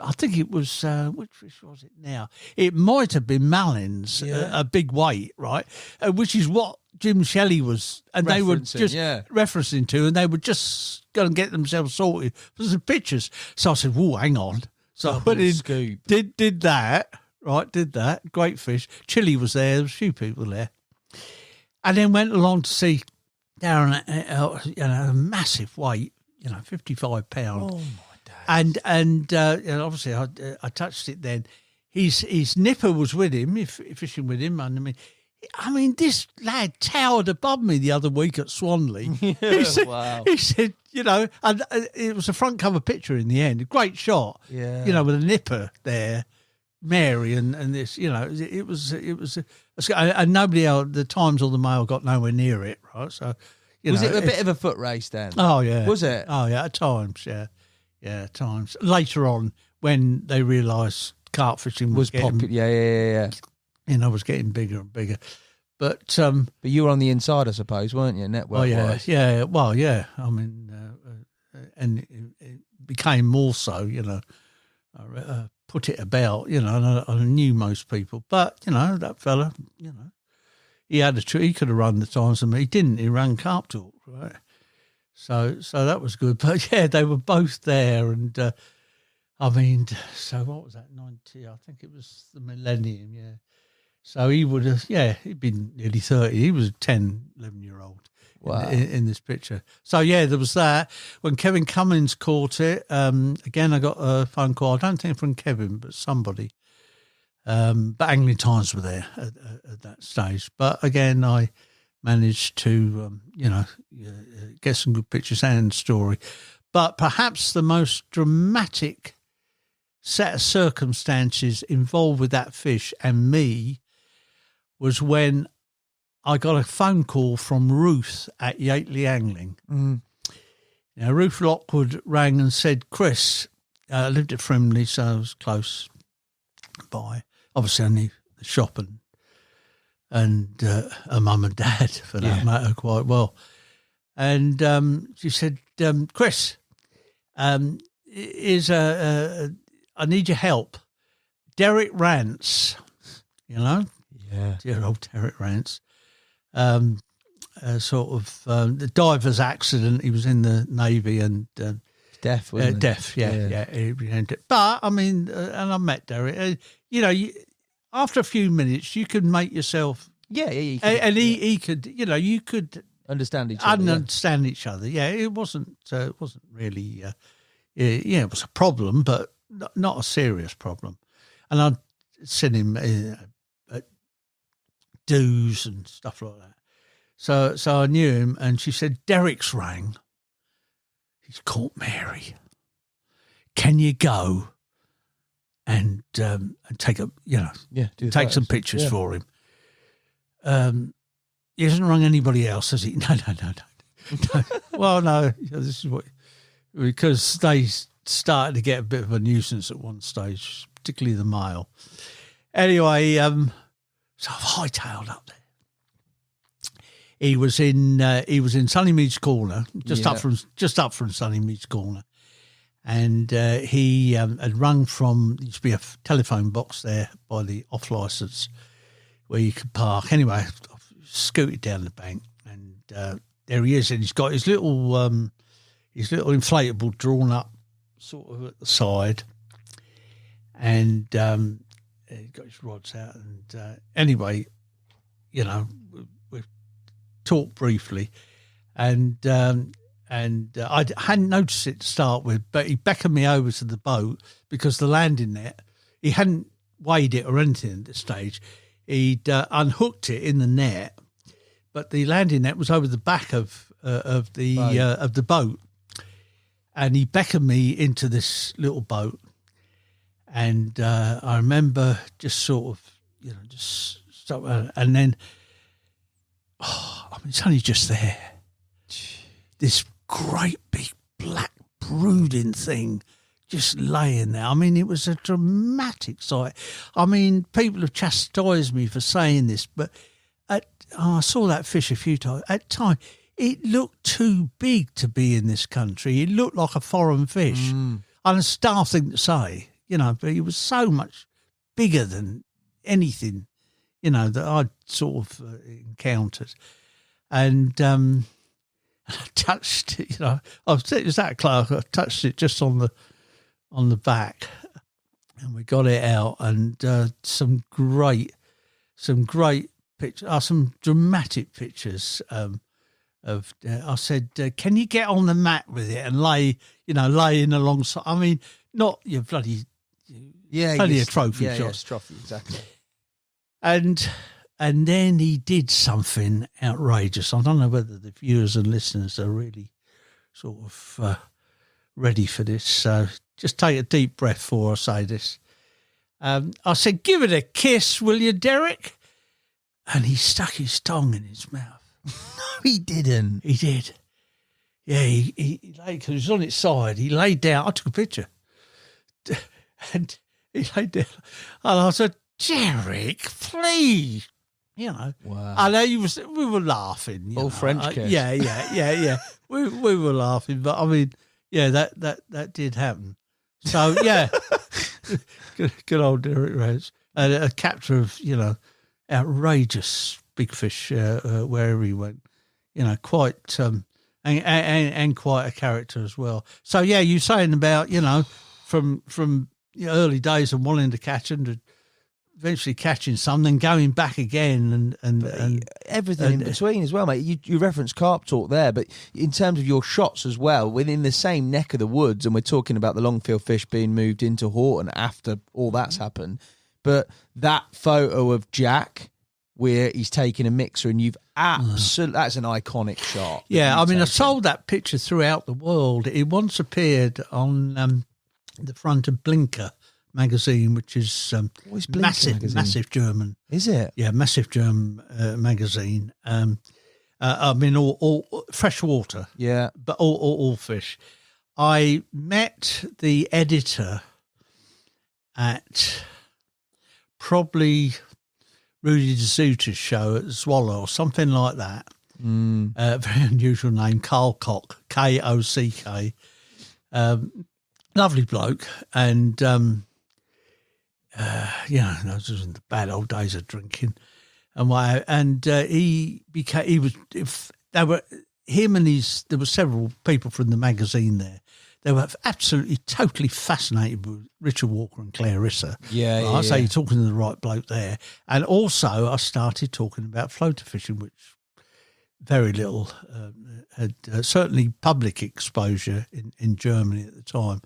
I think it was, which fish was it now? It might have been Malins, a big weight, right? Which is what Jim Shelley was, and they were just referencing to, and they were just going to get themselves sorted for some pictures. So I said, whoa, hang on. So I went in, did that, great fish. Chile was there was a few people there. And then went along to see Darren, a massive weight, 55 pounds. Oh, my. And obviously I touched it then. His nipper was with him, fishing with him. And I mean, this lad towered above me the other week at Swanley. Wow. He said, and it was a front cover picture in the end. A great shot. Yeah. With a nipper there, Mary, and this, it was And nobody else, the Times or the Mail got nowhere near it, right? So, was it a bit of a foot race then? Oh, yeah. Was it? Oh, yeah, at times, yeah. Yeah, at times. Later on, when they realised carp fishing was popular. Yeah. Was getting bigger and bigger. But you were on the inside, I suppose, weren't you, network? Oh, yeah. Well, yeah. I mean, and it became more so, I put it about, and I knew most people. But, that fella, he had he could have run the Times and he didn't. He ran Carp Talk, right? So that was good. But, yeah, they were both there. And, so what was that, 90? I think it was the millennium, yeah. So he would have, he'd been nearly 30. He was a 10, 11-year-old in this picture. So, yeah, there was that. When Kevin Cummins caught it, again, I got a phone call. I don't think from Kevin, but somebody. But Angling Times were there at that stage. But, again, I managed to, get some good pictures and story. But perhaps the most dramatic set of circumstances involved with that fish and me was when I got a phone call from Ruth at Yateley Angling. Mm. Now, Ruth Lockwood rang and said, Chris, I lived at Frimley, so I was close by. Obviously, I knew the shop and her mum and dad, for that matter, quite well. And she said, Chris, I need your help. Derek Rance, Yeah. Dear old Derek Rance. The diver's accident. He was in the Navy and deaf, wasn't he? Deaf, yeah. But I mean, and I met Derek. After a few minutes, you could make yourself. Yeah, he could, and he could. You could understand each other. Understand each other. Yeah, it wasn't really. It was a problem, but not a serious problem. And I'd seen him at dues and stuff like that. So I knew him, and she said, Derek's rang. He's caught Mary. Can you go and take take some pictures for him? He hasn't rung anybody else, has he? No. Well, no, this is what, because they started to get a bit of a nuisance at one stage, particularly the Mail. Anyway, so I've hightailed up there. He was in Sunnymead's Corner, just up from Sunnymead's Corner, and he had rung from, there used to be a telephone box there by the off licence where you could park. Anyway, I've scooted down the bank, and there he is, and he's got his little inflatable drawn up sort of at the side, and he got his rods out, and anyway, we talked briefly, and I hadn't noticed it to start with, but he beckoned me over to the boat because the landing net, he hadn't weighed it or anything at this stage. He'd unhooked it in the net, but the landing net was over the back of the boat, and he beckoned me into this little boat, and I remember just sort of, just stop, and then, it's only just there. This great big black brooding thing just laying there. I mean, it was a dramatic sight. I mean, people have chastised me for saying this, but I saw that fish a few times. At time, it looked too big to be in this country. It looked like a foreign fish. And it's a daft thing to say, but it was so much bigger than anything, that I'd sort of encountered. And I touched it, it was that close. I touched it just on the back, and we got it out, and some great pictures, some dramatic pictures of. I said, "Can you get on the mat with it and lay in alongside?" I mean, not your bloody only a trophy shot. Yeah, trophy, exactly. And then he did something outrageous. I don't know whether the viewers and listeners are really sort of ready for this. So just take a deep breath before I say this. I said, "Give it a kiss, will you, Derek?" and he stuck his tongue in his mouth. No, he didn't. He did. Yeah, he lay, because he was on its side. He laid down. I took a picture. And he laid down. And I said, Derek, please. You know. Wow. I know we were laughing. All French kiss. Yeah. we were laughing, but I mean, yeah, that did happen. So, yeah. good old Derek Rose. A capture of, outrageous big fish wherever he went. Quite and quite a character as well. So yeah, you're saying about from early days and wanting to catch and to eventually catching some, then going back again and everything in between as well, mate. You referenced carp talk there, but in terms of your shots as well, within the same neck of the woods, and we're talking about the longfield fish being moved into Horton after all that's happened. But that photo of Jack, where he's taking a mixer, and you've absolutely, that's an iconic shot. Yeah, I mean, I sold that picture throughout the world. It once appeared on the front of Blinker magazine, which is massive German. Is it? Yeah, massive German magazine. I mean, all fresh water. Yeah, but all fish. I met the editor at probably Rudy D'Souza's show at Swallow or something like that. Very unusual name, Carl Kock, Kock. Lovely bloke, and those was in the bad old days of drinking, and there were several people from the magazine there. They were absolutely, totally fascinated with Richard Walker and Clarissa. Yeah. So you're talking to the right bloke there. And also I started talking about floater fishing, which very little had certainly public exposure in Germany at the time.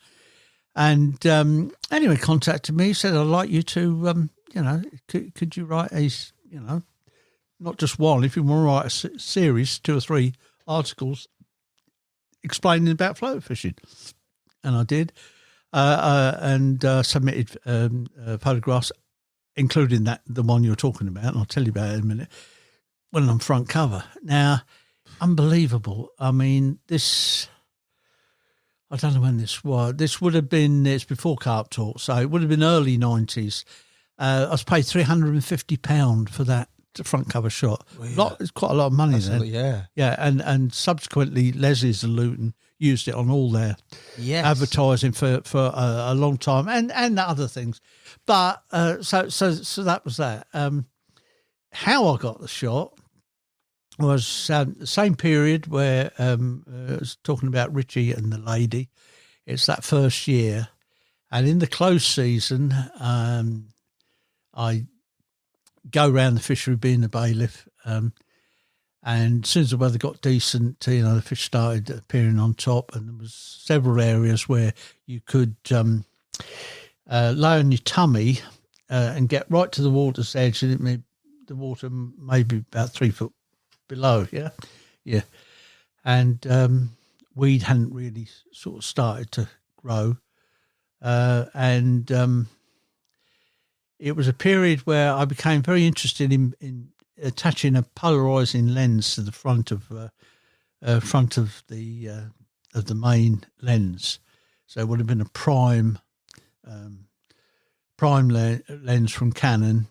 And anyway, contacted me, said, I'd like you to, could you write not just one, if you want to write a series, 2 or 3 articles explaining about floater fishing. And I did, and submitted photographs, including the one you're talking about, and I'll tell you about it in a minute, when on front cover. Now, unbelievable. I mean, I don't know when this was. This would have been, it's before Carp Talk, so it would have been early 90s. I was paid £350 for that front cover shot. Well, it's quite a lot of money then. Yeah. Yeah, and subsequently Leslie's and Luton used it on all their advertising for a long time and other things. But so that was that. How I got the shot was the same period where I was talking about Richie and the lady. It's that first year. And in the close season, I go around the fishery being the bailiff, and as soon as the weather got decent, the fish started appearing on top, and there was several areas where you could lay on your tummy and get right to the water's edge, and the water maybe about 3 foot below, yeah. And weed hadn't really sort of started to grow, and it was a period where I became very interested in attaching a polarizing lens to the front of the main lens. So it would have been a prime lens from Canon.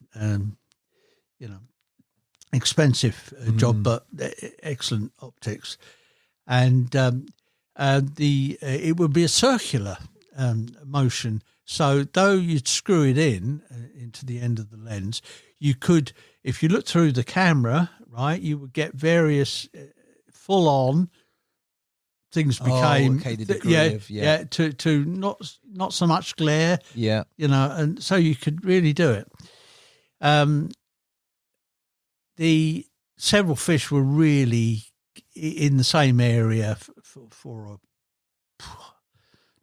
Expensive job, but excellent optics. And it would be a circular motion. So though you'd screw it into the end of the lens, you could, if you look through the camera, right, you would get various full-on things became the degree to not so much glare, and so you could really do it. The several fish were really in the same area for a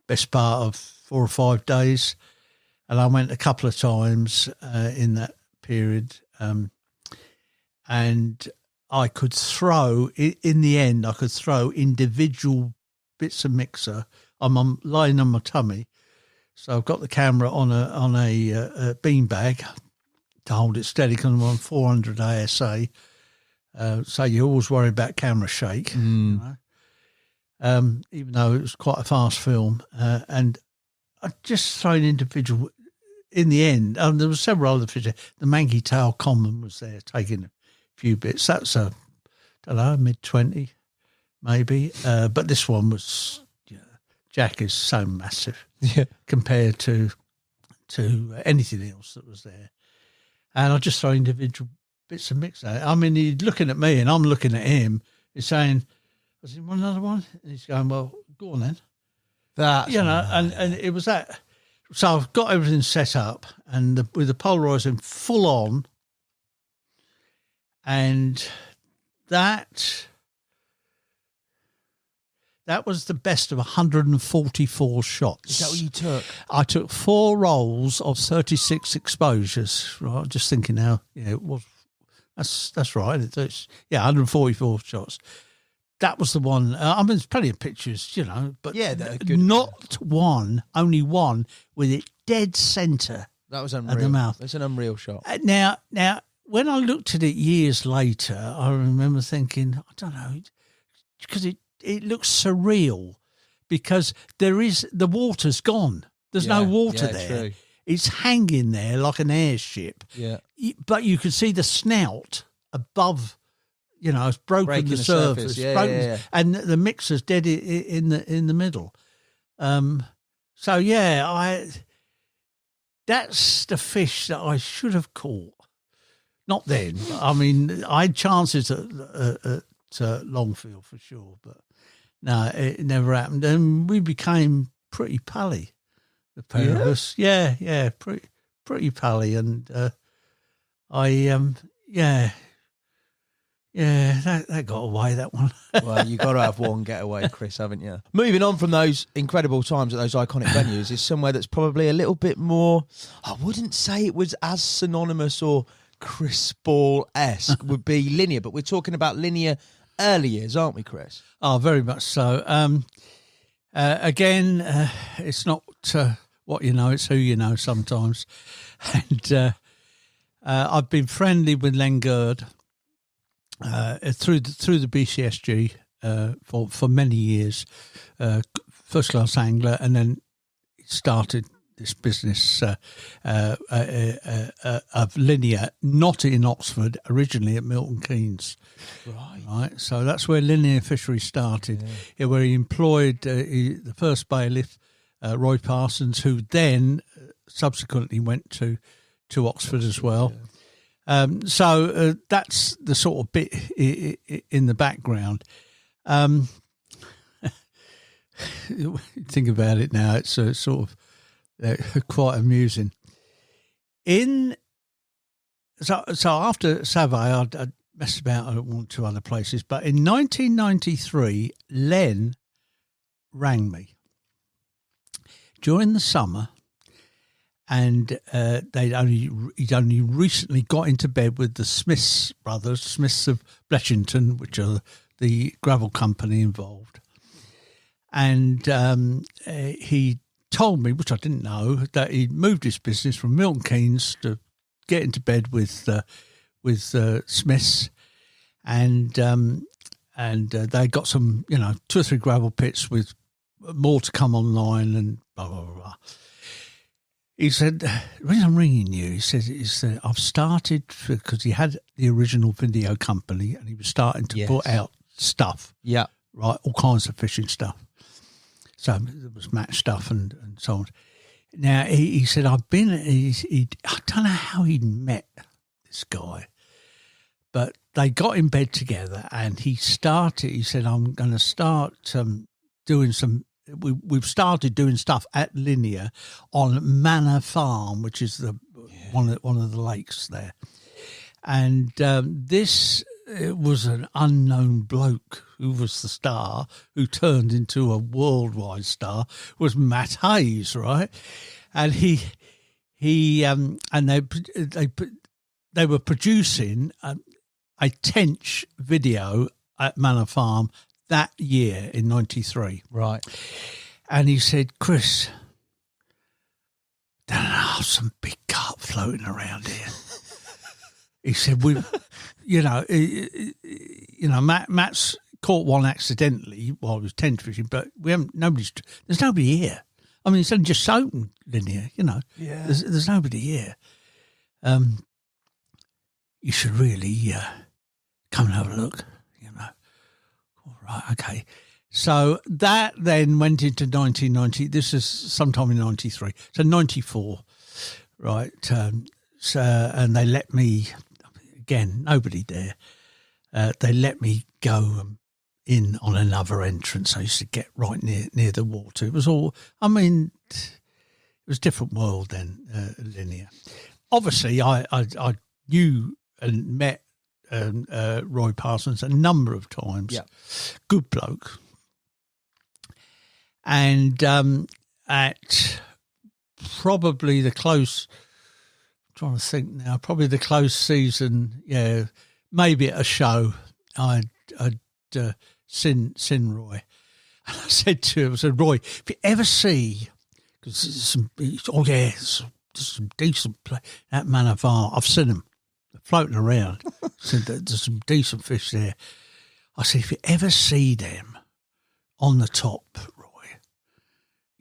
best part of 4 or 5 days, and I went a couple of times in that period, and I could throw in the end. I could throw individual bits of mixer. I'm lying on my tummy, so I've got the camera on a bean bag, to hold it steady because I'm on 400 ASA. So you always worry about camera shake, you know? Even though it was quite a fast film. And I just throw an individual in the end. There were several other fishes. The mangy tail common was there taking a few bits. That's a, I don't know, mid-20 maybe. But this one was, Jack is so massive compared to anything else that was there. And I just throw individual bits of mix out. I mean, he's looking at me and I'm looking at him. He's saying, "Was he want another one?" And he's going, "Well, go on then." That's and it was that. So I've got everything set up and with the polarising full on, and that was the best of 144 shots. Is that what you took? I took 4 rolls of 36 exposures. Right, just thinking now, it was. That's right. It's 144 shots. That was the one. I mean, there's plenty of pictures, but they're good. Not one, only one with it dead centre. That was unreal. At the mouth. That's an unreal shot. Now, when I looked at it years later, I remember thinking, I don't know, because it looks surreal because the water's gone. There's no water there. True. It's hanging there like an airship. Yeah. But you can see the snout above, it's broken Breaking the surface. Yeah. And the mixer's dead in the middle. That's the fish that I should have caught. Not then. I mean, I had chances at Longfield for sure, but no, it never happened. And we became pretty pally, the pair of us. Yeah, pretty pally. And that got away, that one. Well, you got to have one getaway, Chris, haven't you? Moving on from those incredible times at those iconic venues is somewhere that's probably a little bit more, I wouldn't say it was as synonymous or Chris Ball-esque would be linear, but we're talking about linear early years, aren't we, Chris? Oh, very much so. Again, it's not what you know, it's who you know sometimes. And I've been friendly with Len Gurd through the BCSG for many years, first class angler, and then started this business of linear, not in Oxford, originally at Milton Keynes. Right. So that's where linear fisheries started, where he employed the first bailiff, Roy Parsons, who then subsequently went to Oxford as well. So that's the sort of bit in the background. Think about it now, it's sort of quite amusing. So after Savay, I messed about at one or two other places, but in 1993, Len rang me during the summer, and he'd only recently got into bed with the Smiths brothers, Smiths of Bletchington, which are the gravel company involved, and he told me, which I didn't know, that he'd moved his business from Milton Keynes to get into bed with Smiths, and they got some, 2 or 3 gravel pits with more to come online, and blah blah blah. He said, "The reason I'm ringing you," he said, "is that I've started," because he had the original video company and he was starting to put out stuff, right, all kinds of fishing stuff. So there was match stuff and so on. Now, he said, I don't know how he'd met this guy, but they got in bed together and he said, I'm going to start doing some, we've started doing stuff at Linear on Manor Farm, which is one of the lakes there. And this was an unknown bloke who was the star, who turned into a worldwide star, was Matt Hayes, right? And they were producing a Tench video at Manor Farm that year in 93. Right. And he said, Chris, there's some big carp floating around here. he said, Matt's caught one accidentally while he was tent fishing, but there's nobody here. I mean, it's only just open, Linear, Yeah. There's nobody here. You should really come and have a look, All right, okay. So that then went into 1990. This is sometime in 93. So 94, right? And they let me, again, nobody there. They let me go in on another entrance. I used to get right near the water. It was all, it was a different world then, Linear. Obviously, I knew and met Roy Parsons a number of times. Yeah. Good bloke. And at probably the close, I'm trying to think now, probably the close season, maybe at a show, I'd seen Roy. And I said to him, Roy, if you ever see, because there's some decent play, that Man of Var, I've seen them floating around. Said there's some decent fish there. I said, if you ever see them on the top, Roy,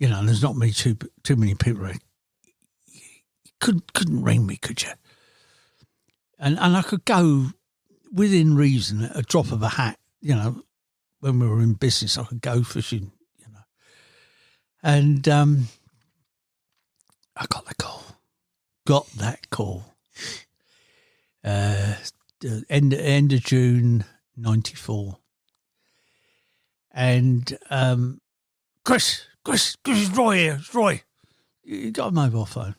and there's not too many people around, you couldn't ring me, could you? And I could go within reason at a drop of a hat, when we were in business, I could go fishing, And I got that call. End of June 94. And Chris, it's Roy here. It's Roy. You got a mobile phone.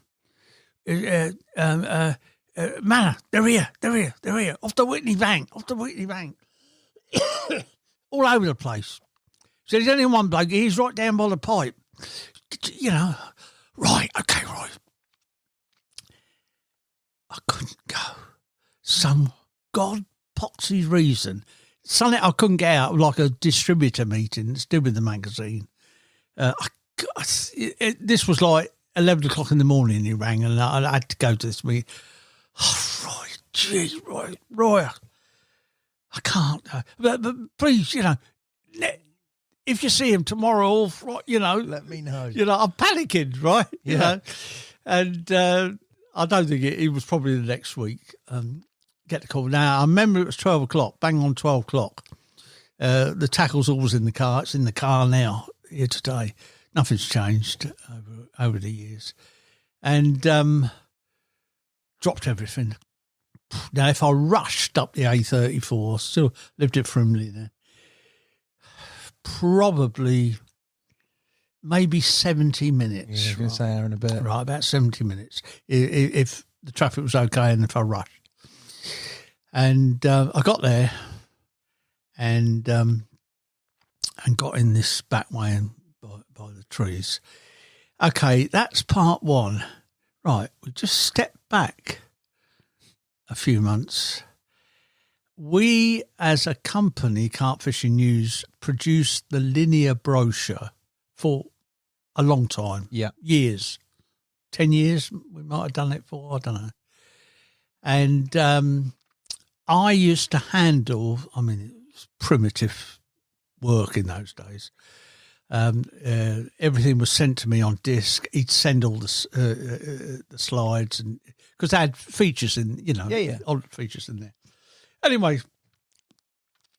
Manor, they're here. Off the Whitney Bank. All over the place. So there's only one bloke. He's right down by the pipe. Right, okay, right. I couldn't go. Some God-poxy reason. Something I couldn't get out of, like a distributor meeting, still with the magazine. This was like 11 o'clock in the morning he rang, and I had to go to this meeting. Oh, Roy, I can't. But please, if you see him tomorrow, let me know. I'm panicking, right? Yeah. And I don't think it was probably the next week. Get the call. Now, I remember it was 12 o'clock, bang on 12 o'clock. The tackle's always in the car. It's in the car now, here today. Nothing's changed over the years. And dropped everything. Now, if I rushed up the A34, still lived at Frimley then, probably maybe 70 minutes. Yeah, I was going to say hour and a bit. Right, about 70 minutes, if the traffic was okay and if I rushed. And I got there and got in this back way and by the trees. Okay, that's part one. Right, we just step back a few months. We, as a company, Carp Fishing News, produced the Linear brochure for a long time. Yeah. Years. 10 years we might have done it for, I don't know. And I used to handle, it was primitive work in those days. Everything was sent to me on disc. He'd send all the slides, and because they had features in, odd features in there. Anyway,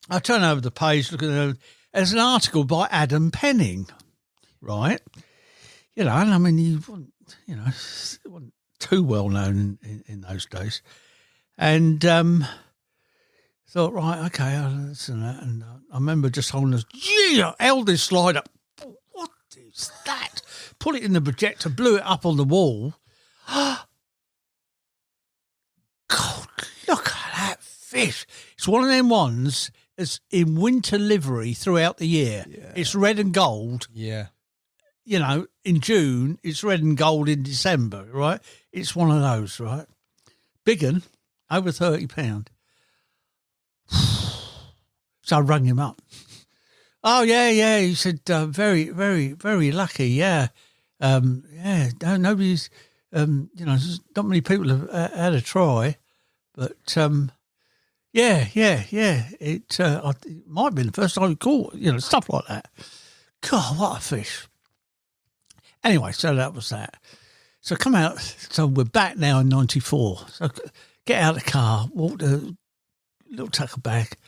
I turn over the page, look at it. There's an article by Adam Penning, right? He wasn't too well known in those days, and thought, right, okay, I'll listen to that. And I remember just holding this, I held this slide up. What is that? Put it in the projector, blew it up on the wall. God, look at that fish. It's one of them ones that's in winter livery throughout the year. Yeah. It's red and gold. Yeah. In June, it's red and gold in December, right? It's one of those, right? Big un, over £30. So I rang him up. Oh, yeah. He said, very, very, very lucky, yeah. Nobody's, not many people have had a try. But yeah. It might have been the first time we caught, stuff like that. God, what a fish! Anyway, so that was that. So come out. So we're back now in '94. So get out of the car, walked a little tucker back,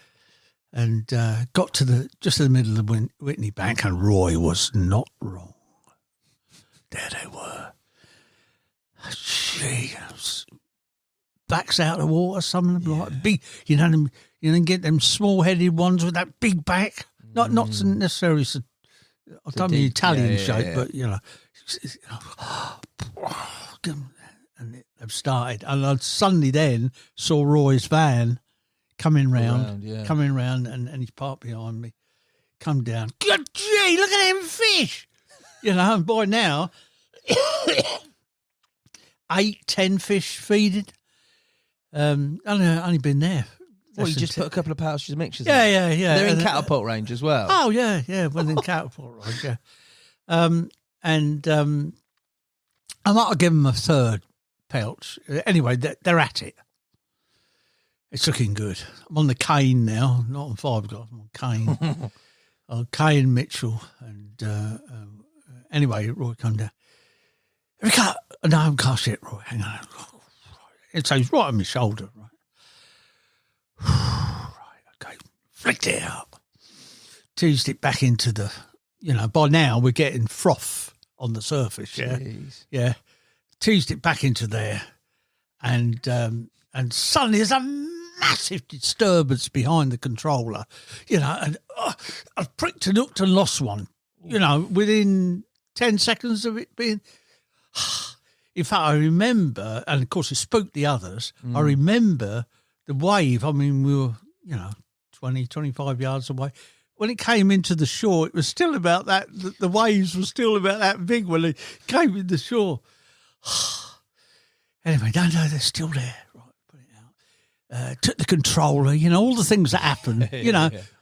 and got to just in the middle of the Whitney Bank, and Roy was not wrong. There they were. Gee, backs out of the water. Some of them like big. Get them small-headed ones with that big back. Not necessarily. I don't mean Italian shape, but and they've started. And I suddenly then saw Roy's van coming round, and he's parked behind me. Come down. Good gee, look at them fish. And by now, 8-10 fish feeding. Only been there. Well, you just put a couple of pouches of mixtures in. Yeah. They're in catapult range as well. Oh, yeah, within catapult range, yeah. And I might have given them a third pouch. Anyway, they're at it. It's looking good. I'm on the cane now, not on fiberglass. I'm on cane. on Cane Mitchell. And anyway, Roy come down. Have you cut? No, I haven't cast yet, Roy. Hang on. So he's right on my shoulder, right? Right, okay. Flicked it out. Teased it back into the, by now we're getting froth on the surface, yeah? Jeez. Yeah. Teased it back into there. And suddenly there's a massive disturbance behind the controller, and I pricked and hooked and lost one, within 10 seconds of it being... In fact, I remember, and of course it spooked the others, I remember the wave. I mean, we were, 20, 25 yards away. When it came into the shore, it was still about that, the waves were still about that big when it came in the shore. Anyway, no, they're still there. Right, put it out. Took the controller, all the things that happen,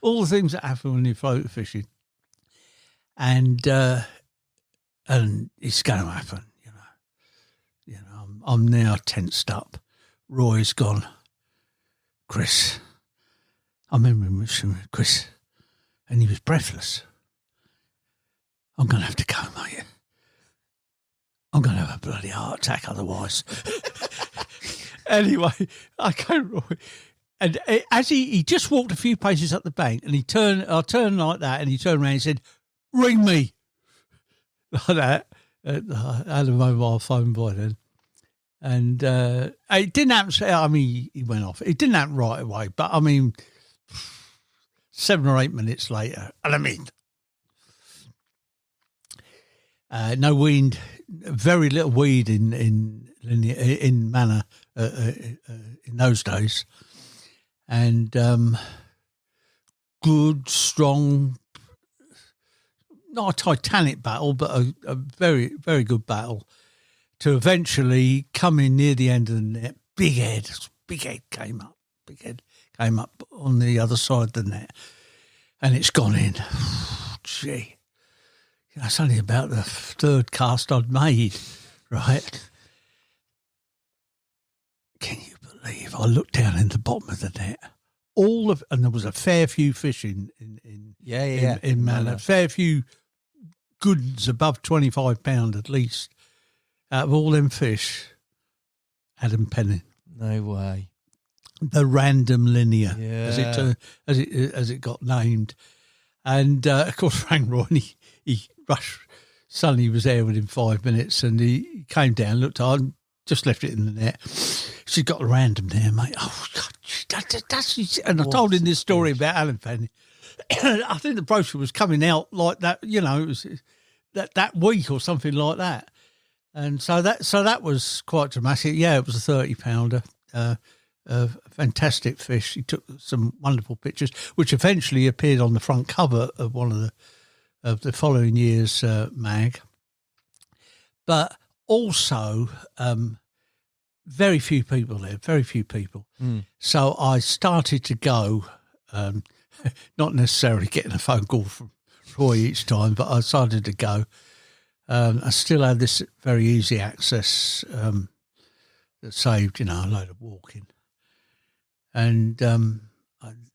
all the things that happen when you float fishing. And it's going to happen. I'm now tensed up. Roy's gone. Chris. I remember him, Chris, and he was breathless. I'm going to have to go, mate. I'm going to have a bloody heart attack otherwise. Anyway, I go, Roy. And as he just walked a few paces up the bank, and I turned like that, and he turned around and said, "Ring me." Like that. I had a mobile phone by then. And it didn't happen. He went off. It didn't happen right away, but 7 or 8 minutes later, and no weed, very little weed in Manor in those days, and good, strong, not a titanic battle, but a very, very good battle. To eventually come in near the end of the net, big head came up on the other side of the net, and it's gone in. Gee, it's only about the third cast I'd made, right? Can you believe? I looked down in the bottom of the net, and there was a fair few fish in Manor, fair few goods above 25 pound at least. Out of all them fish, Adam Penning. No way. The random linear, as it got named, and of course rang Roy. And he rushed. Suddenly he was there within 5 minutes, and he came down, looked hard, just left it in the net. She's got a random there, mate. Oh God, that's and I told him this story about Alan Penning. I think the brochure was coming out like that. It was that week or something like that. And so that was quite dramatic. Yeah, it was a 30-pounder, fantastic fish. He took some wonderful pictures, which eventually appeared on the front cover of one of the following year's mag. But also, very few people there, very few people. So I started to go, not necessarily getting a phone call from Roy each time, but I started to go. I still had this very easy access that saved, a load of walking. And the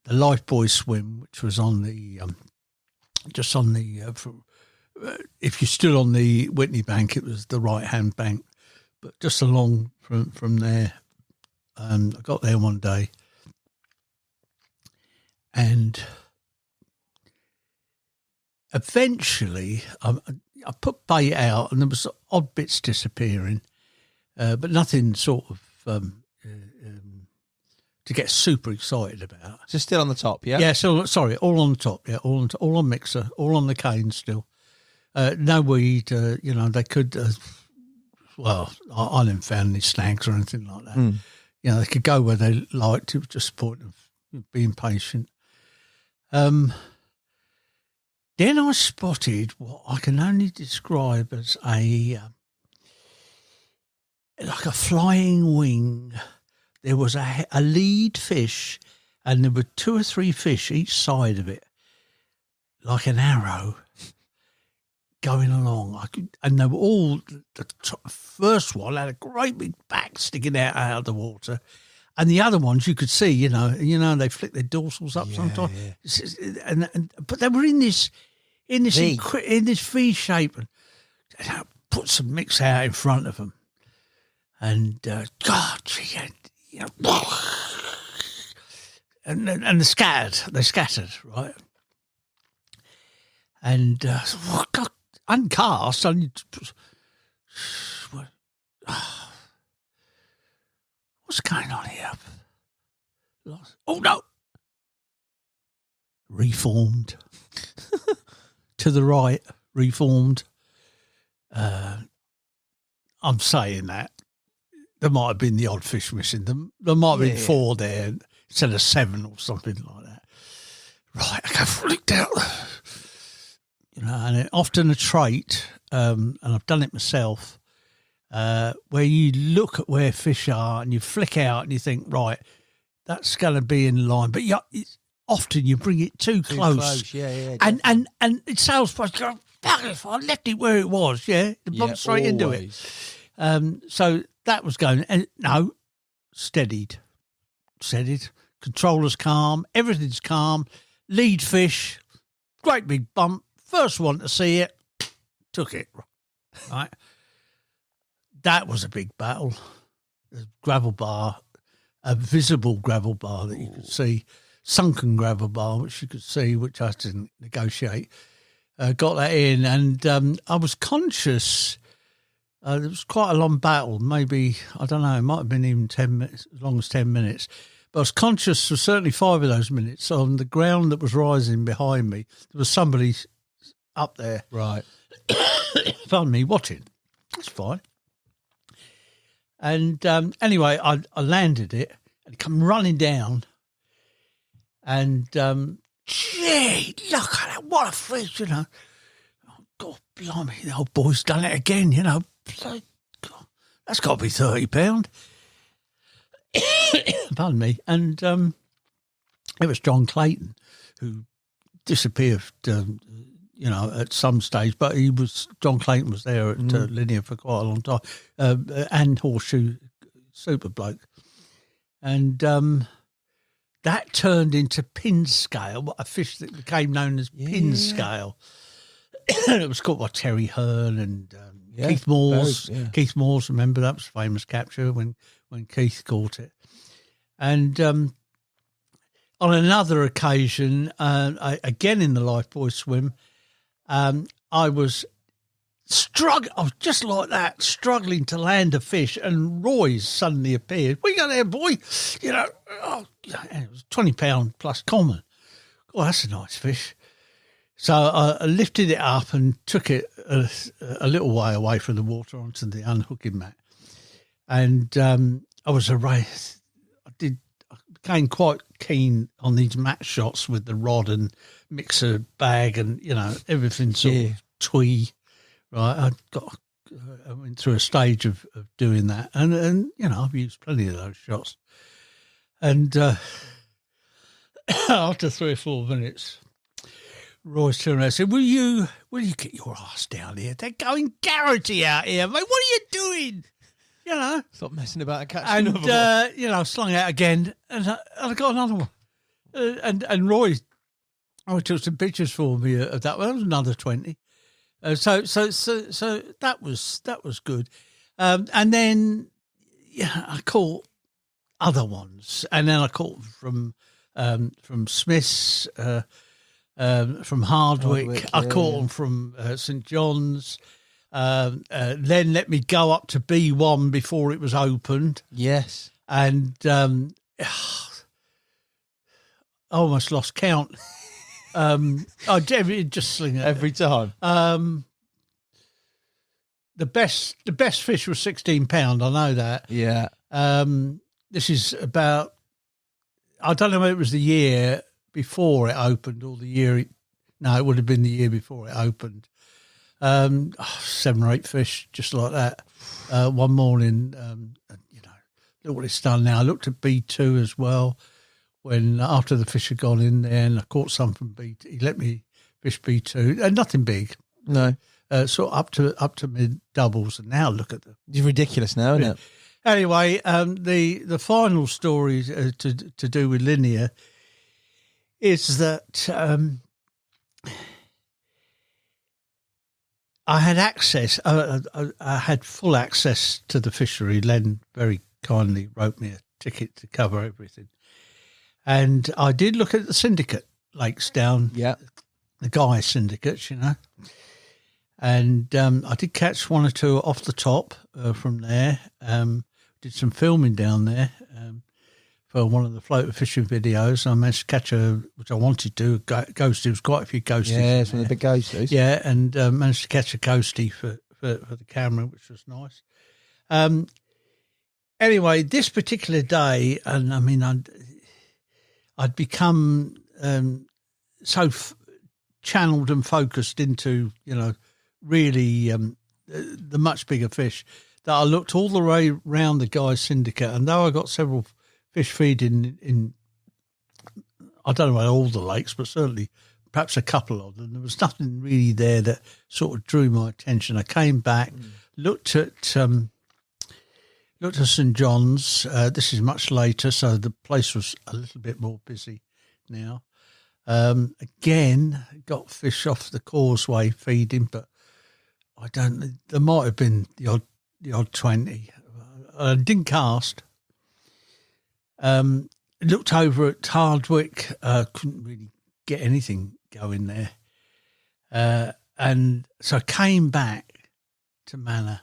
Lifebuoy swim, which was on the just on the if you stood on the Whitney bank, it was the right hand bank, but just along from there. I got there one day, and eventually I put bait out, and there was odd bits disappearing, but nothing sort of to get super excited about. So still on the top, yeah? Yeah, so sorry, all on the top, yeah, all on mixer, all on the cane still. No weed, they could, I didn't found any snags or anything like that. They could go where they liked. It was just a point of being patient. Then I spotted what I can only describe as like a flying wing. There was a lead fish, and there were 2 or 3 fish each side of it, like an arrow, going along. And they were all, the first one had a great big back sticking out of the water, and the other ones you could see, they flick their dorsals up sometimes. Yeah. But they were in this V shape, and I put some mix out in front of them, and and they scattered, right? And God, uncast, what's going on here? Oh no! Reformed to the right, reformed. I'm saying that. There might have been the odd fish missing. There might have been 4 there instead of 7 or something like that. Right, I go flicked out. And often a trait, and I've done it myself, where you look at where fish are and you flick out and you think, right, that's going to be in line. But often you bring it too close. Yeah. And it sounds supposed to go, if I left it where it was, it bumped straight into it. So that was going, and no, steadied. Controller's calm, everything's calm. Lead fish, great big bump. First one to see it, took it. Right, that was a big battle. A gravel bar, a visible gravel bar that you could see, sunken gravel bar which you could see, which I didn't negotiate. Got that in, and I was conscious. It was quite a long battle, maybe, I don't know, it might have been even 10 minutes, as long as 10 minutes. But I was conscious for certainly 5 of those minutes on the ground that was rising behind me. There was somebody up there. Right. Pardon me, watching. That's fine. And anyway, I landed it and it come running down. And, gee, look at that, what a fish, Oh, God, blimey, the old boy's done it again, That's got to be £30. Pardon me. And it was John Clayton, who disappeared, at some stage. But John Clayton was there at Linear for quite a long time, and Horseshoe, super bloke. And that turned into pin scale, a fish that became known as pin scale. It was caught by Terry Hearn and Keith Moores. Keith Moores, remember, that was a famous capture when Keith caught it. And on another occasion, again in the Lifebuoy swim, I was just like that, struggling to land a fish, and Roy's suddenly appeared. What you got there, boy? And it was £20 plus common. Oh, that's a nice fish. So I lifted it up and took it a little way away from the water onto the unhooking mat. And I became quite keen on these mat shots with the rod and mixer bag and, everything sort of twee. Right, I went through a stage of doing that. And I've used plenty of those shots. And after 3 or 4 minutes, Royce turned around and said, Will you get your ass down here? They're going Garrity out here, mate. What are you doing? you know. Stop messing about and catching And, another one. you know, slung out again, and I got another one. And Roy took some pictures for me of that one. That was another 20. So that was good. And then I caught other ones, and then I caught from Smith's, from Hardwick. I caught them from St John's. Len let me go up to B1 before it was opened. Yes. And I almost lost count. I just sling it Every time. The best fish was £16. I know that. Yeah. This is about, I don't know if it was the year before it opened or the year it would have been the year before it opened. 7 or 8 fish, just like that. One morning, you know, look what it's done now. I looked at B2 as well when after the fish had gone in there, and I caught some from B2. He let me fish B2, nothing big. No. Sort of up to mid doubles, and now look at them. It's ridiculous now, isn't it? Anyway, the final story to do with linear is that I had access. I had full access to the fishery. Len very kindly wrote me a ticket to cover everything, and I did look at the syndicate lakes down. Yeah, the Guy syndicates, you know. And I did catch 1 or 2 off the top from there. Did some filming down there for one of the floater fishing videos. I managed to catch which I wanted to, ghostie. There was quite a few ghosties. Yeah, it's one of the big ghosties. Yeah, and managed to catch a ghostie for the camera, which was nice. Anyway, this particular day, and I mean, I'd become so channeled and focused into, you know, really the much bigger fish that I looked all the way round the Guy syndicate, and though I got several fish feeding in I don't know about all the lakes, but certainly perhaps a couple of them, there was nothing really there that sort of drew my attention. I came back, looked at St John's. This is much later, so the place was a little bit more busy now. Again, got fish off the causeway feeding, but I don't. There might have been the odd 20. I didn't cast. Looked over at Hardwick. Couldn't really get anything going there, and so I came back to Manor.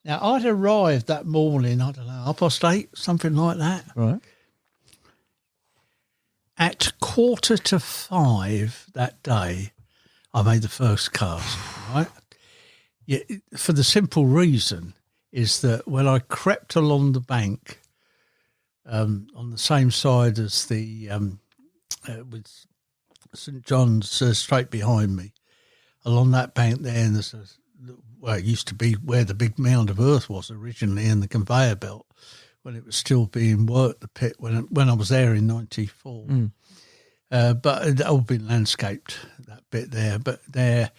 Now I'd arrived that morning. I don't know, 8:30, something like that. Right. At 4:45 that day, I made the first cast, right? Yeah, for the simple reason is that when I crept along the bank, on the same side as the with St John's straight behind me, along that bank there, and there's it used to be where the big mound of earth was originally in the conveyor belt when it was still being worked, the pit, when I was there in 94. But it had all been landscaped, that bit there. But there,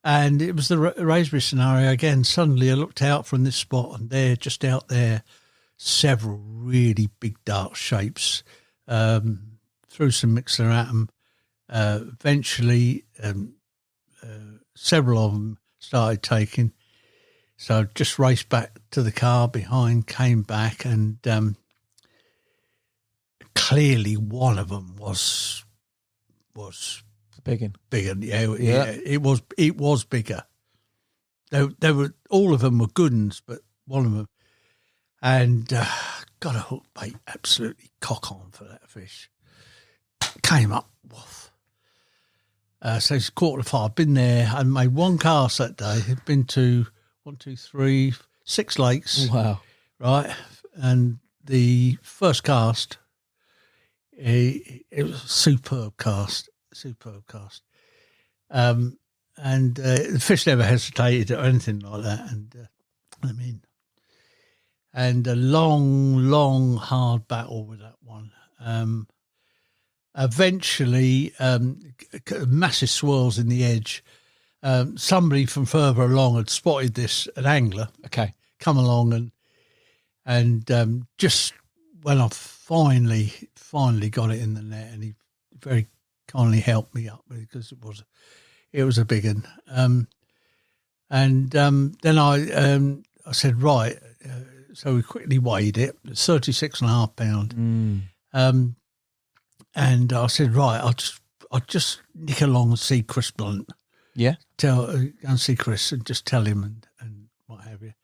and it was the Wraysbury scenario again. Suddenly I looked out from this spot, and there, just out there, several really big dark shapes. Threw some mixer at them. Eventually, several of them started taking. So I just raced back to the car behind, came back, and clearly one of them was bigger. Yeah, it was bigger. They were, all of them were good ones, but one of them, and got a hook bait, absolutely cock on for that fish. Came up, woof. So it's 4:45. I've been there and made one cast that day. I've been to 1, 2, 3, 6 lakes. Wow. Right. And the first cast, it was a superb cast. And the fish never hesitated or anything like that. And I'm in. And a long, hard battle with that one. Eventually, massive swirls in the edge. Somebody from further along had spotted this, an angler. Okay. Come along, and And just when I finally got it in the net, and he very kindly helped me up because it was a big one. Then I said, right, so we quickly weighed it, 36.5 pound. And I said, right, I'll just nick along and see Chris Blunt. Yeah. Go and see Chris and just tell him and what have you.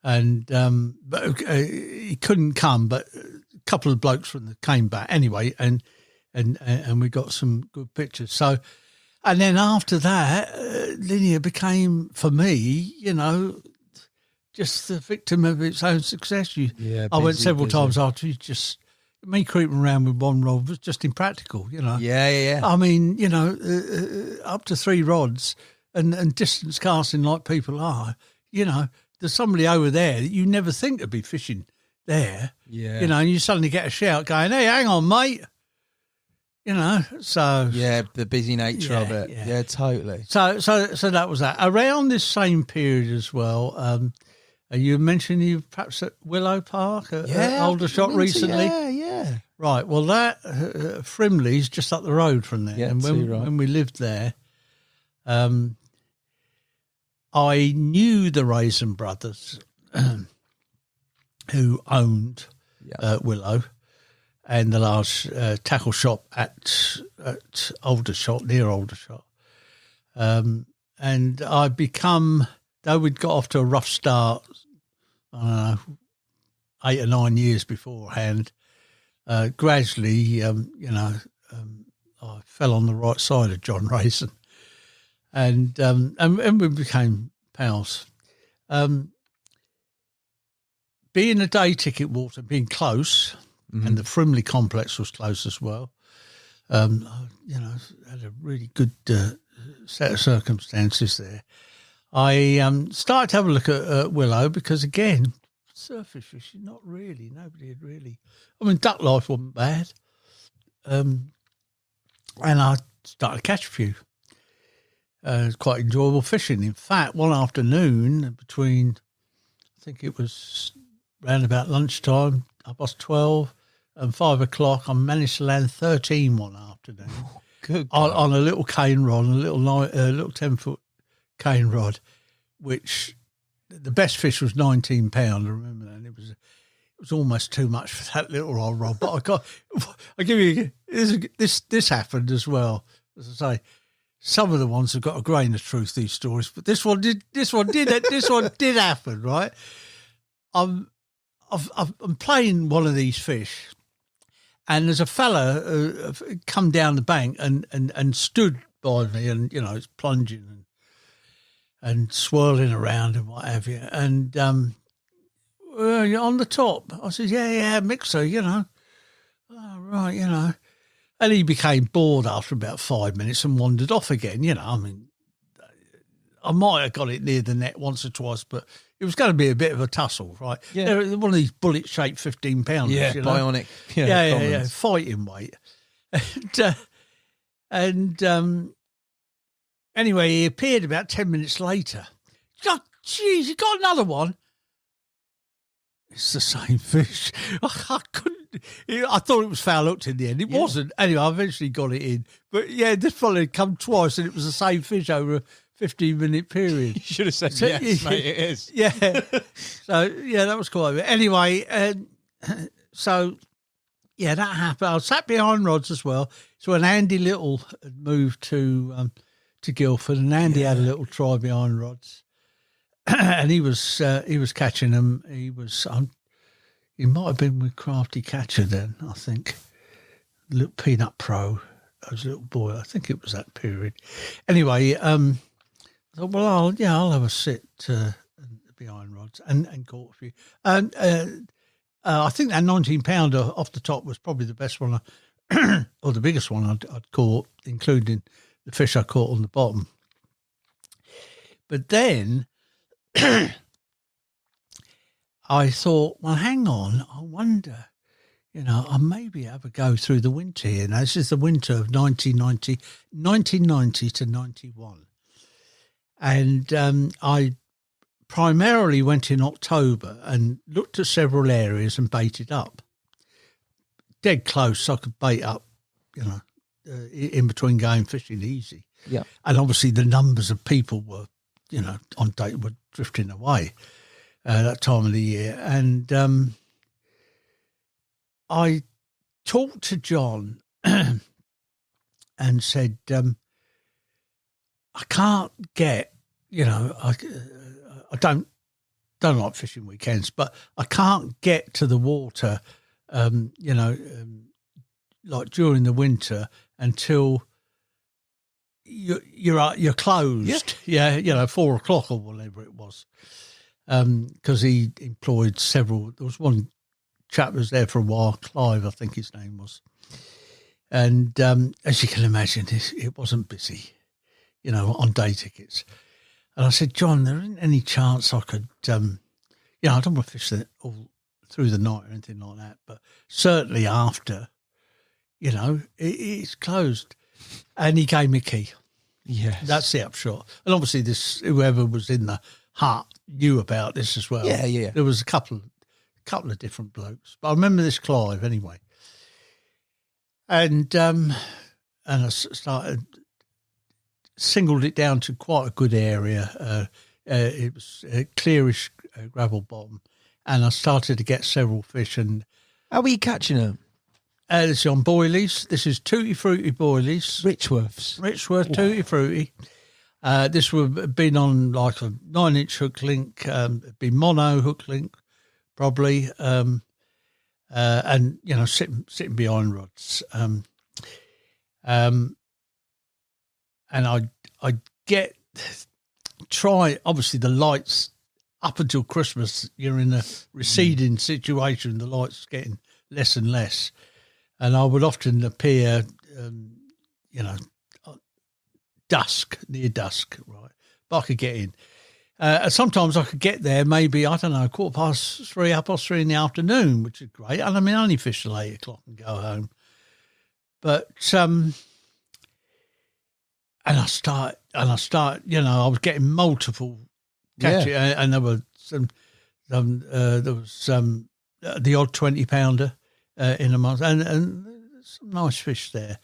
And but he couldn't come, but a couple of blokes came back anyway, and we got some good pictures. So, and then after that, Linear became, for me, just the victim of its own success. I went several times after. Me creeping around with one rod was just impractical, Yeah. I mean, up to 3 rods and distance casting like people are, there's somebody over there that you never think would be fishing there. Yeah. And you suddenly get a shout going, hey, hang on, mate. So. Yeah, the busy nature of it. Yeah, totally. So that was that. Around this same period as well, you mentioned you perhaps at Willow Park, Aldershot recently. Yeah. Right. Well, that Frimley's just up the road from there, Yeah, and when we lived there, I knew the Raisin brothers, who owned Willow, and the large tackle shop at Aldershot, near Aldershot, and I become. Though we'd got off to a rough start, I don't know, 8 or 9 years beforehand, gradually, I fell on the right side of John Raisin, and we became pals. Being a day ticket water, being close, and the Frimley complex was close as well, had a really good set of circumstances there. I started to have a look at Willow because, again, surface fishing, not really. Nobody had really. I mean, duck life wasn't bad. And I started to catch a few. It was quite enjoyable fishing. In fact, one afternoon between, I think it was around about lunchtime, 12:30 and 5 o'clock, I managed to land 13 one afternoon. Good. On a little cane rod, a little 10-foot cane rod, which the best fish was 19 pound. I remember that. And it was almost too much for that little old rod. But I give you this happened as well. As I say, some of the ones have got a grain of truth, these stories, but this one did happen, right? I'm playing one of these fish, and there's a fella come down the bank and stood by me, and it's plunging and swirling around and what have you. And you're on the top. I said, yeah, mixer, Oh, right, And he became bored after about 5 minutes and wandered off again, I mean, I might have got it near the net once or twice, but it was going to be a bit of a tussle, right? Yeah. They're one of these bullet-shaped 15-pounders, Yeah, bionic. Yeah, fighting weight. And anyway, he appeared about 10 minutes later. Oh, geez, you got another one? It's the same fish. I couldn't. I thought it was foul hooked in the end. It wasn't. Anyway, I eventually got it in. But yeah, this fella had come twice, and it was the same fish over a 15-minute period. You should have said yes, mate. It is. Yeah. So yeah, that was quite a bit. Anyway, so yeah, that happened. I was sat behind rods as well. So when Andy Little had moved to Guildford, and Andy had a little try behind rods, and he was catching them. He might have been with Crafty Catcher then, I think. Little Peanut Pro, I was a little boy. I think it was that period. Anyway, I thought, well, I'll have a sit behind rods and caught a few. And I think that 19-pounder off the top was probably the best one, or the biggest one I'd caught, including the fish I caught on the bottom. But then I thought, well, hang on, I wonder, I maybe have a go through the winter here. Now, this is the winter of 1990 to 91. And I primarily went in October and looked at several areas and baited up. Dead close, so I could bait up, in between going fishing easy. Yeah. And obviously the numbers of people were, on date were drifting away that time of the year. And I talked to John and said, I can't get, I don't like fishing weekends, but I can't get to the water, like during the winter until you're closed. Yeah, 4 o'clock or whatever it was. Because he employed several. There was one chap who was there for a while, Clive, I think his name was. And as you can imagine, it wasn't busy, on day tickets. And I said, John, there isn't any chance I could, I don't want to fish all through the night or anything like that, but certainly after, it's closed. And he gave me a key. Yes. That's the upshot. And obviously whoever was in the hut knew about this as well. Yeah. There was a couple of different blokes. But I remember this Clive anyway. And I singled it down to quite a good area. It was a clearish gravel bottom. And I started to get several fish. And how were you catching them? This is on boilies. This is Tutti Frutti boilies. Richworth Tutti Frutti. This would have been on like a 9-inch hook link, it'd be mono hook link, probably, and sitting behind rods. And I try, obviously the lights up until Christmas, you're in a receding situation. The lights getting less and less. And I would often appear, near dusk, right? But I could get in. Sometimes I could get there maybe, 3:15 in the afternoon, which is great. And I mean, I only fish till 8 o'clock and go home. But, and I start, I was getting multiple catches, and there were the odd 20-pounder. In a month, and some nice fish there,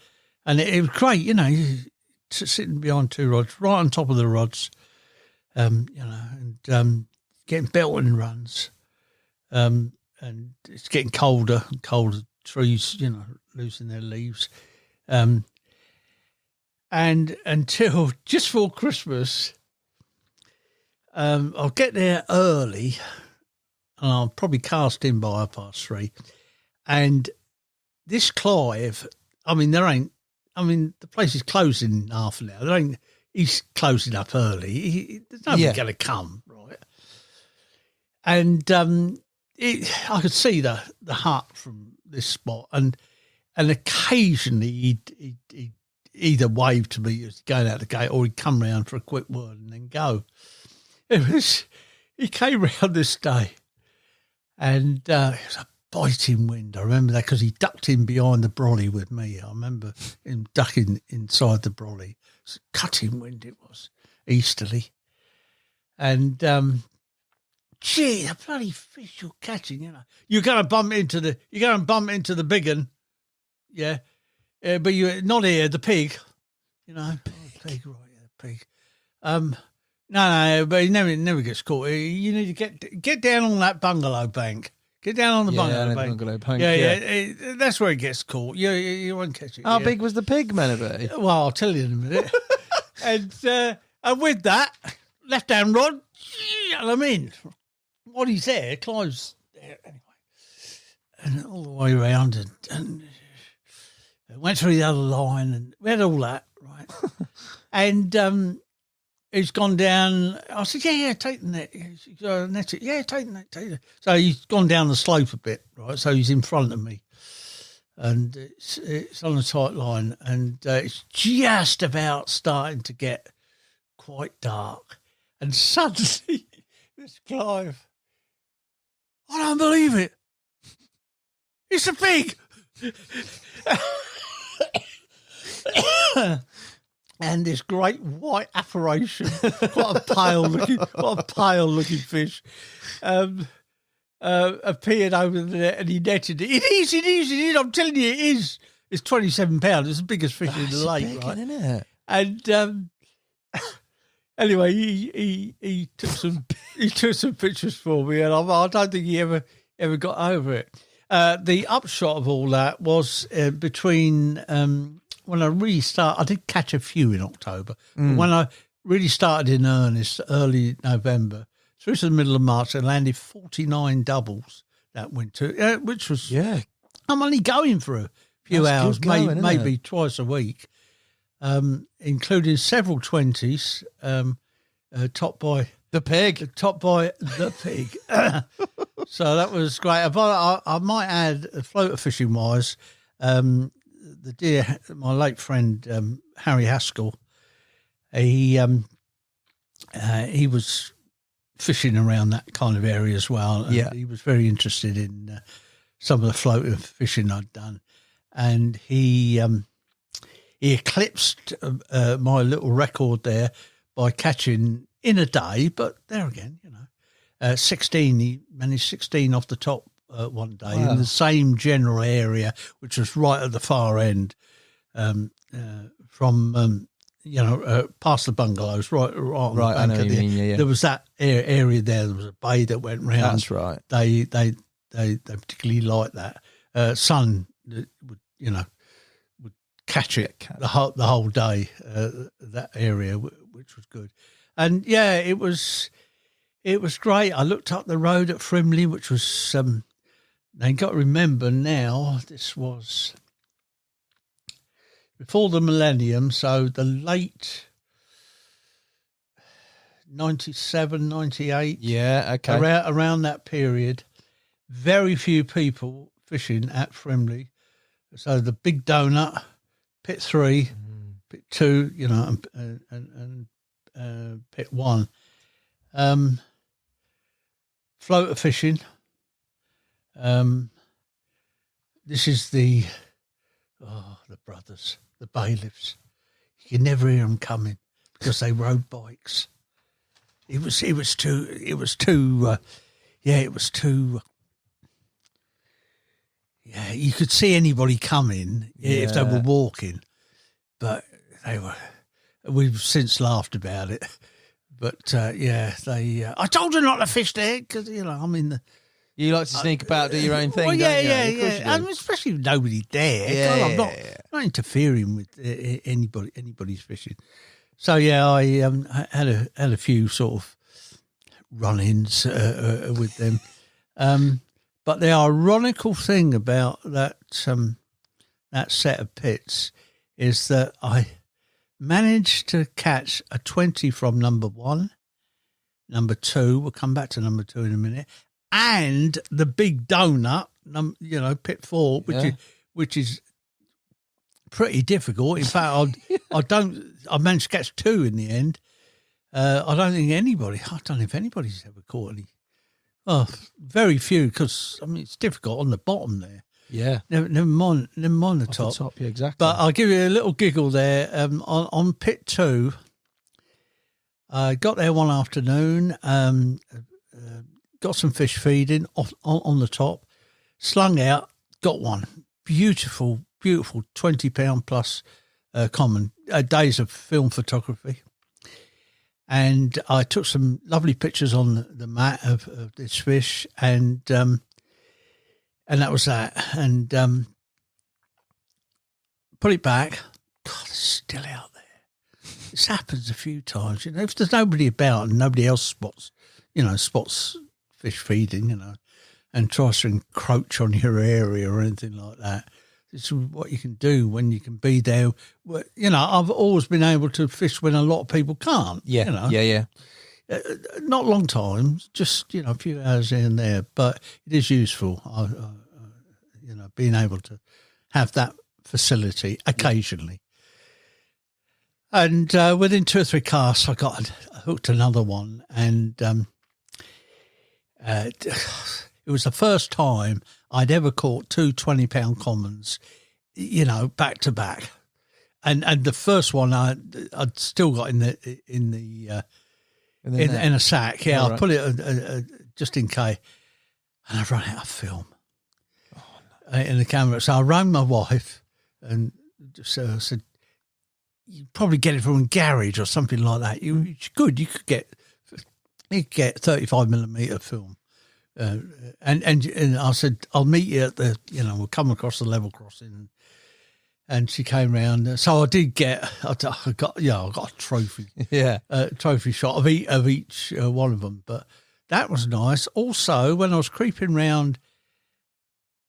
and it was great, sitting behind 2 rods, right on top of the rods, and getting belting runs, and it's getting colder, trees, losing their leaves, and until just before Christmas, I'll get there early, and I'll probably cast in by 3:30. And this Clive, the place is closing in half an hour. He's closing up early. There's nobody going to come, right? And I could see the hut from this spot, and occasionally he'd either wave to me as going out the gate, or he'd come round for a quick word and then go. He came round this day, and it was a biting wind. I remember that because he ducked in behind the brolly with me. I remember him ducking inside the brolly. It was a cutting wind, it was, easterly. And, the bloody fish you're catching, You're going to bump into the big one, yeah. But you're not here, the pig, pig, right, yeah, pig. No, but he never gets caught. You need to get down on that bungalow bank. Get down on the bungalow bank. Yeah. That's where it gets caught. You won't catch it. How big was the pig, Menabee? Well, I'll tell you in a minute. And with that, left hand rod, and I'm in. What he's there, Clive's there anyway. And all the way around, and went through the other line, and we had all that, right? And he's gone down. I said, yeah, take the net. Net it. Yeah, take the net, take the net. So he's gone down the slope a bit, right? So he's in front of me. And it's on a tight line. And it's just about starting to get quite dark. And suddenly, this Clive, I don't believe it. It's a pig. and this great white apparition, quite a pale looking fish, appeared over there, and he netted it. It is. I'm telling you, it is. It's 27 pounds. It's the biggest fish in the lake, big, right? Isn't it? And anyway, he took some pictures for me, and I don't think he ever got over it. The upshot of all that was between when I really started. I did catch a few in October, but when I really started in earnest, early November through to the middle of March, I landed 49 doubles that winter, which was I'm only going for a few hours, maybe twice a week, including several 20s, topped by the pig. So that was great. I might add, floater fishing wise, my late friend Harry Haskell, he was fishing around that kind of area as well. And he was very interested in some of the floater fishing I'd done, and he eclipsed my little record there by catching in a day. But there again, 16. He managed 16 off the top one day in the same general area, which was right at the far end, from past the bungalows, right. I know what you mean. Yeah. There was that area there. There was a bay that went round. That's right. They particularly liked that. Sun would catch it the whole day. That area, which was good, and it was great. I looked up the road at Frimley, which was now you got to remember now this was before the millennium, so the late 97, 98. Yeah, okay. Around that period, very few people fishing at Frimley. So the Big Donut, Pit 3, Pit 2, and Pit 1. Floater fishing. This is the brothers, the bailiffs. You can never hear them coming because they rode bikes. It was too. Yeah, you could see anybody coming if they were walking, but we've since laughed about it. But I told you not to fish there because I'm in the. You like to sneak about, do your own thing. Well, don't you? yeah. Especially with nobody there. God, I'm not interfering with anybody's fishing. So I had a few sort of run-ins with them. But the ironical thing about that set of pits is that I managed to catch a 20 from number 1, number 2. We'll come back to number 2 in a minute. And the Big Donut, Pit 4, which is pretty difficult. In fact, I managed to catch 2 in the end. I don't know if anybody's ever caught any. Oh, very few, because it's difficult on the bottom there. Yeah. Never mind the top. The top, yeah, exactly. But I'll give you a little giggle there. On Pit 2, I got there one afternoon. Got some fish feeding on the top, slung out, got one. Beautiful 20-pound plus common, days of film photography. And I took some lovely pictures on the mat of this fish, and that was that. And put it back. God, it's still out there. This happens a few times. If there's nobody about and nobody else spots fish feeding, and tries to encroach on your area or anything like that. This is what you can do when you can be there. I've always been able to fish when a lot of people can't. Yeah, yeah. Not long time, just a few hours here and there, but it is useful. Being able to have that facility occasionally. And within 2 or 3 casts, I hooked another one, and it was the first time I'd ever caught 2 20-pound commons, back to back. And the first one I'd still got in a sack. Yeah, I put it just in case, and I ran out of film in the camera. So I rang my wife and just said, "You probably get it from a garage or something like that. You could get 35mm film." And I said, "I'll meet you at we'll come across the level crossing." And she came round, so I did I got a trophy, trophy shot of each one of them. But that was nice. Also, when I was creeping round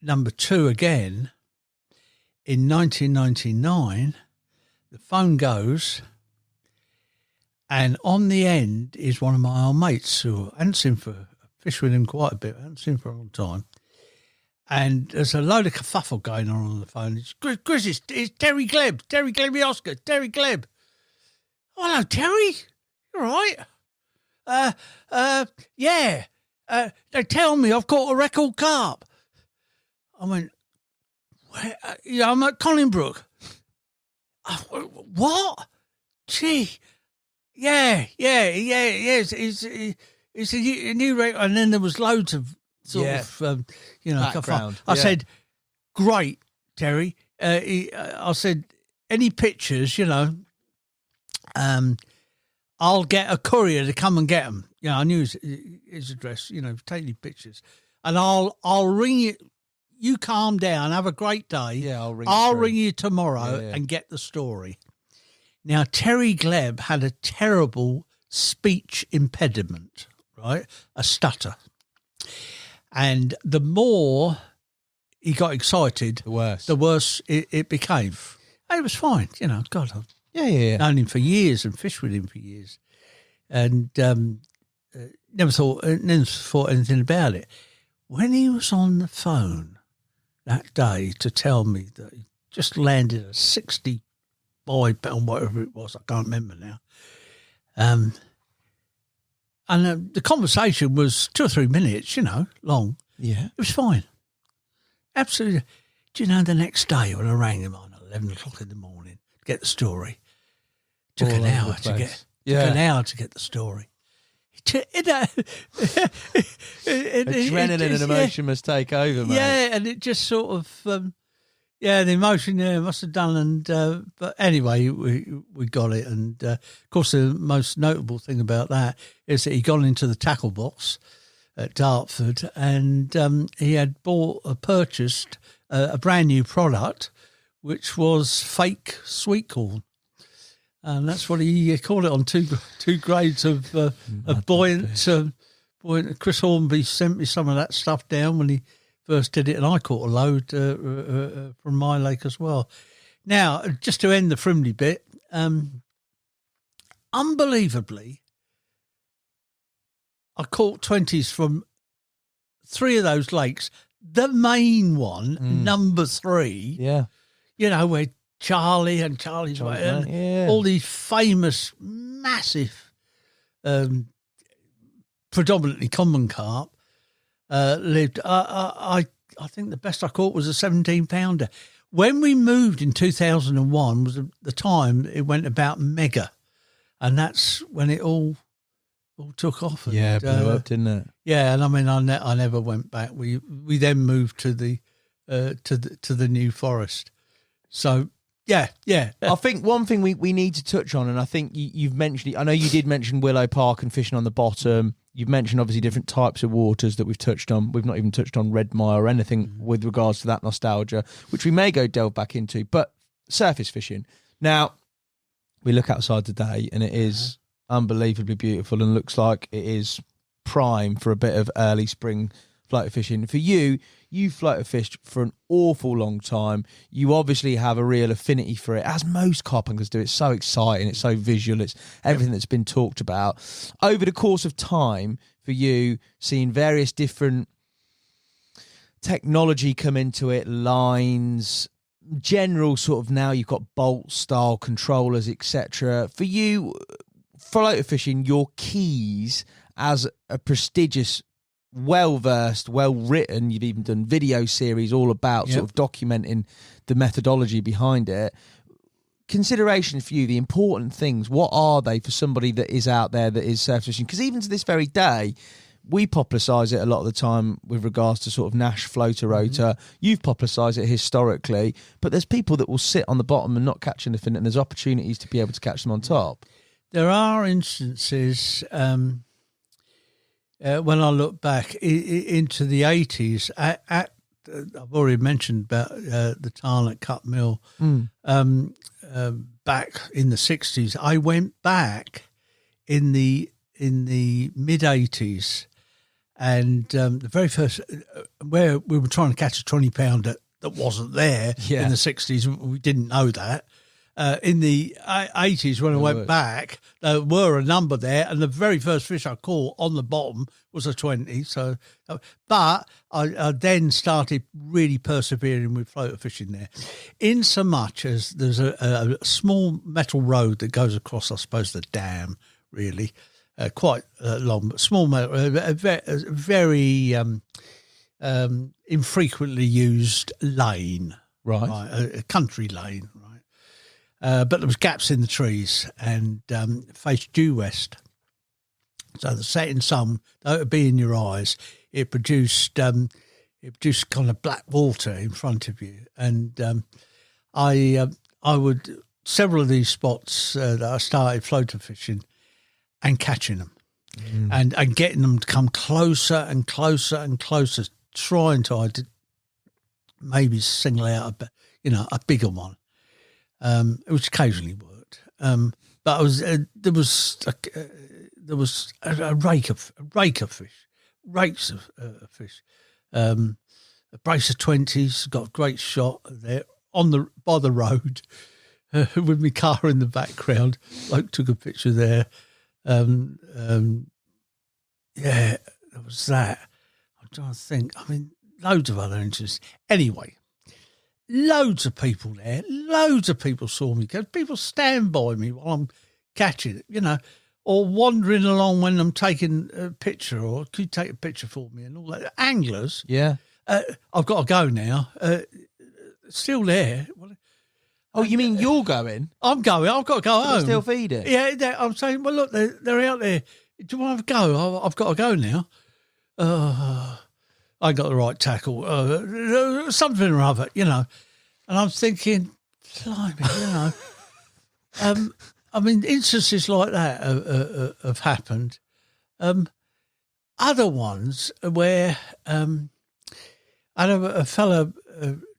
number 2 again in 1999, the phone goes, and on the end is one of my old mates who I hadn't seen fished with him quite a bit. I hadn't seen him for a long time. And there's a load of kerfuffle going on the phone. It's Chris, it's Terry Gleb, Oscar, Terry Gleb. Oh, hello, Terry. You all right? Yeah. They tell me I've caught a record carp. I went, where? I'm at Collinbrook. What? Gee. Yeah. It's a new record. And then there was loads of background. I said, great, Terry. I said, any pictures, I'll get a courier to come and get them. I knew his address, take any pictures. And I'll ring you. You calm down, have a great day. Yeah, I'll ring you tomorrow and get the story. Now, Terry Gleb had a terrible speech impediment, right? A stutter. And the more he got excited, the worse it became. It was fine, God, I've known him for years and fished with him for years. And never thought anything about it. When he was on the phone that day to tell me that he just landed a 65-pound, whatever it was, I can't remember now. And the conversation was 2 or 3 minutes, long. Yeah. It was fine. Absolutely. Do you know, the next day when I rang him on 11 o'clock in the morning to get the story, took an hour to get the story. Adrenaline and emotion must take over, mate. Yeah, and it just sort of... the emotion must have done, and but anyway, we got it, and of course the most notable thing about that is that he got into the tackle box at Dartford, and he had purchased a brand new product, which was fake sweet corn, and that's what he called it on two grades of buoyant. Chris Hornby sent me some of that stuff down when he first did it, and I caught a load from my lake as well. Now, just to end the Frimley bit, unbelievably, I caught 20s from 3 of those lakes. The main one, number 3, where Charlie's way, all these famous, massive, predominantly common carp, lived. I think the best I caught was a 17-pounder. When we moved in 2001 was the time it went about mega, and that's when it all took off. And, blew up, didn't it? Yeah, and I mean, I never went back. We then moved to the New Forest. So yeah. I think one thing we need to touch on, and I think you've mentioned it. I know you did mention Willow Park and fishing on the bottom. You've mentioned obviously different types of waters that we've touched on. We've not even touched on red mire or anything with regards to that nostalgia, which we may delve back into. But surface fishing. Now, we look outside today and it is unbelievably beautiful and looks like it is prime for a bit of early spring floater fishing. For you floater fished for an awful long time. You obviously have a real affinity for it, as most carp anglers do. It's so exciting, it's so visual, it's everything that's been talked about. Over the course of time, for you, seeing various different technology come into it, lines, general sort of, now you've got bolt style controllers, etc. For you, floater fishing, your keys as a prestigious, well-versed, well-written, you've even done video series all about sort of documenting the methodology behind it. consideration for you, the important things, what are they for somebody that is out there that is surf fishing? Because even to this very day, we publicise it a lot of the time with regards to sort of Nash floater rotor. You've publicised it historically, but there's people that will sit on the bottom and not catch anything, and there's opportunities to be able to catch them on top. There are instances when I look back into the 80s, I've already mentioned about the Tarn at Cut Mill. Back in the 60s, I went back in the mid 80s, and the very first where we were trying to catch a 20-pounder that wasn't there in the 60s, we didn't know that. In the 80s, when I went back, there were a number there, and the very first fish I caught on the bottom was a 20. So, but I then started really persevering with floater fishing there, in so much as there's a small metal road that goes across, I suppose, the dam, really, quite long, but small metal, very infrequently used lane, Right. A country lane, right. But there was gaps in the trees and faced due west. So the setting sun, though it would be in your eyes, it produced kind of black water in front of you. And I would, several of these spots that I started floater fishing and catching them and getting them to come closer and closer and closer, trying to maybe single out a bigger one. Which occasionally worked, but there was a rake of fish, rakes of fish. A brace of 20s, got a great shot there by the road with my car in the background. Bloke took a picture there. Yeah, there was that. I'm trying to think. I mean, loads of other interests. Anyway. Loads of people there. Loads of people saw me because people stand by me while I'm catching it, or wandering along when I'm taking a picture, or could you take a picture for me and all that. Anglers. Yeah. I've got to go now. Still there. Oh, you mean you're going? I'm going. I've got to go home. Still feeding? Yeah, I'm saying, well, look, they're out there. Do you want to go? I've got to go now. I got the right tackle, something or other, and I'm thinking, blimey, I mean, instances like that have happened. Other ones where I had a fella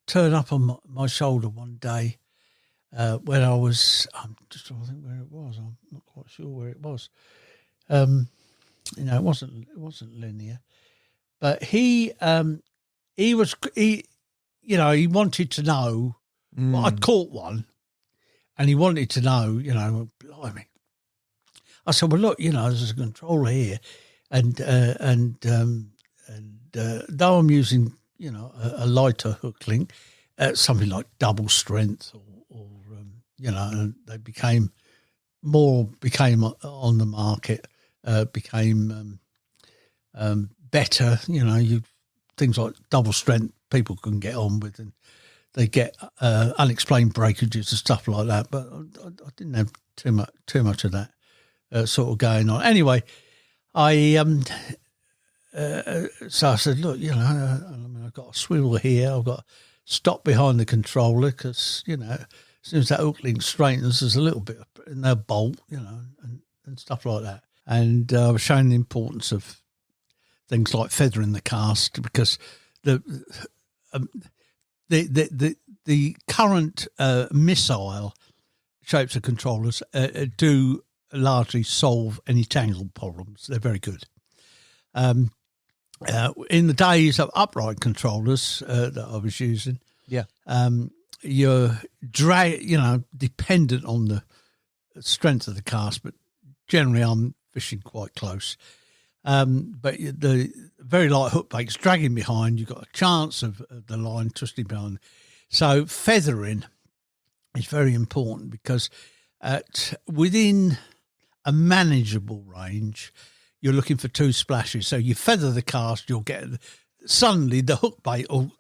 turn up on my shoulder one day when I'm just trying to think where it was. I'm not quite sure where it was. It wasn't linear. But he wanted to know. Well, I'd caught one, and he wanted to know. Blimey. I said, well, look, there's a controller here, and though I'm using, a lighter hook link, something like double strength, or and they became on the market, became better, things like double strength people can get on with, and they get unexplained breakages and stuff like that. But I didn't have too much of that sort of going on. Anyway, so I said, look, I've got a swivel here. I've got to stop behind the controller because, as soon as that hook link straightens, there's a little bit in their bolt, and stuff like that. And I was showing the importance of things like feathering the cast, because the current missile shapes of controllers do largely solve any tangle problems. They're very good. In the days of upright controllers that I was using, you're dependent on the strength of the cast, but generally I'm fishing quite close. But the very light hook baits dragging behind, you've got a chance of the line twisting behind. So feathering is very important, because within a manageable range, you're looking for two splashes. So you feather the cast, you'll get suddenly the hook bait, or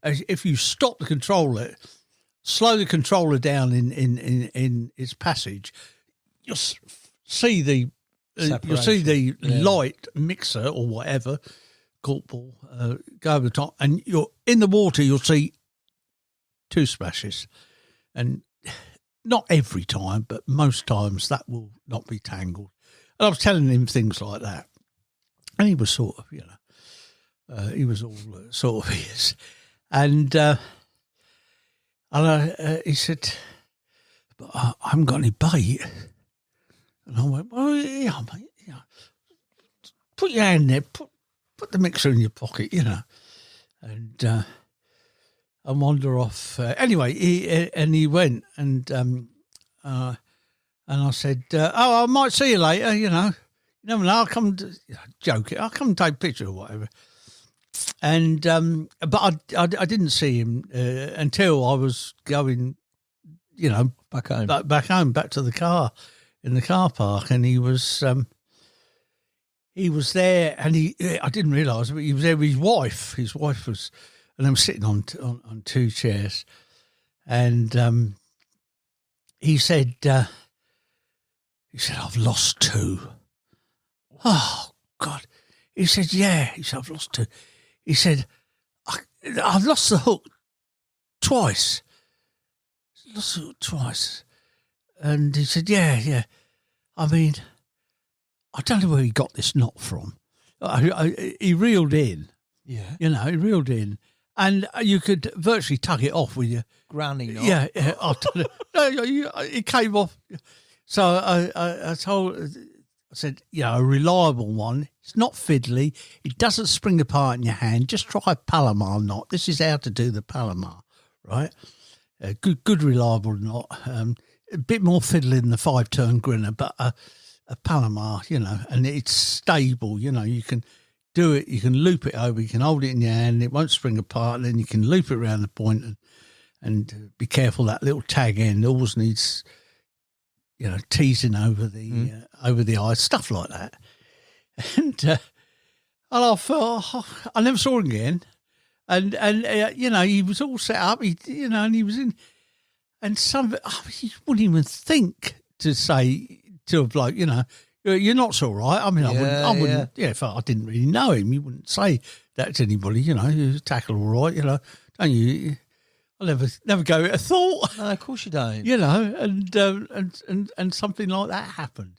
if you stop the controller slow the controller down in its passage, you'll see the light mixer or whatever, cork ball, go over the top, and you're in the water. You'll see 2 splashes, and not every time, but most times that will not be tangled. And I was telling him things like that, and he was sort of, he was all sort of his, and he said, "But I haven't got any bait." And I went, "Well, yeah, mate, put your hand there, put the mixer in your pocket, and wander off." Anyway, he went, and I said, "Oh, I might see you later, You never know. I'll come joke it. I'll come and take a picture or whatever." And but I didn't see him until I was going, back home, back to the car in the car park, and he was there, and I didn't realise, but he was there with his wife. His wife was, and they were sitting on 2 chairs, and he said, "I've lost 2." Oh God! He said, "Yeah." He said, "I've lost 2." He said, "I've lost the hook twice." Lost the hook twice. And he said, yeah. I mean, I don't know where he got this knot from. He reeled in. Yeah. He reeled in. And you could virtually tug it off with your granny knot. Yeah. I don't know. It came off. So I said, a reliable one. It's not fiddly. It doesn't spring apart in your hand. Just try a Palomar knot. This is how to do the Palomar, right? Good reliable knot. A bit more fiddly than the 5-turn grinner, but a Palomar, and it's stable. You can do it. You can loop it over. You can hold it in your hand. It won't spring apart. And then you can loop it around the point and be careful. That little tag end always needs, teasing over the eyes, stuff like that. And I thought, I never saw him again. And he was all set up. And he was in, and he wouldn't even think to say to a bloke, you're not so right. I mean, I wouldn't. Yeah, if I didn't really know him, you wouldn't say that to anybody. You tackle all right. Don't you? I never go with a thought. No, of course you don't. And something like that happened.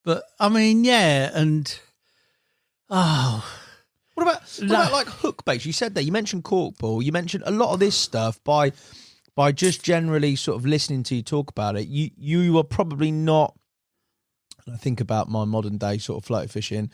But I mean, and what about like hook baits? You said that you mentioned cork ball. You mentioned a lot of this stuff by just generally sort of listening to you talk about it. You are probably not. And I think about my modern day sort of floater fishing.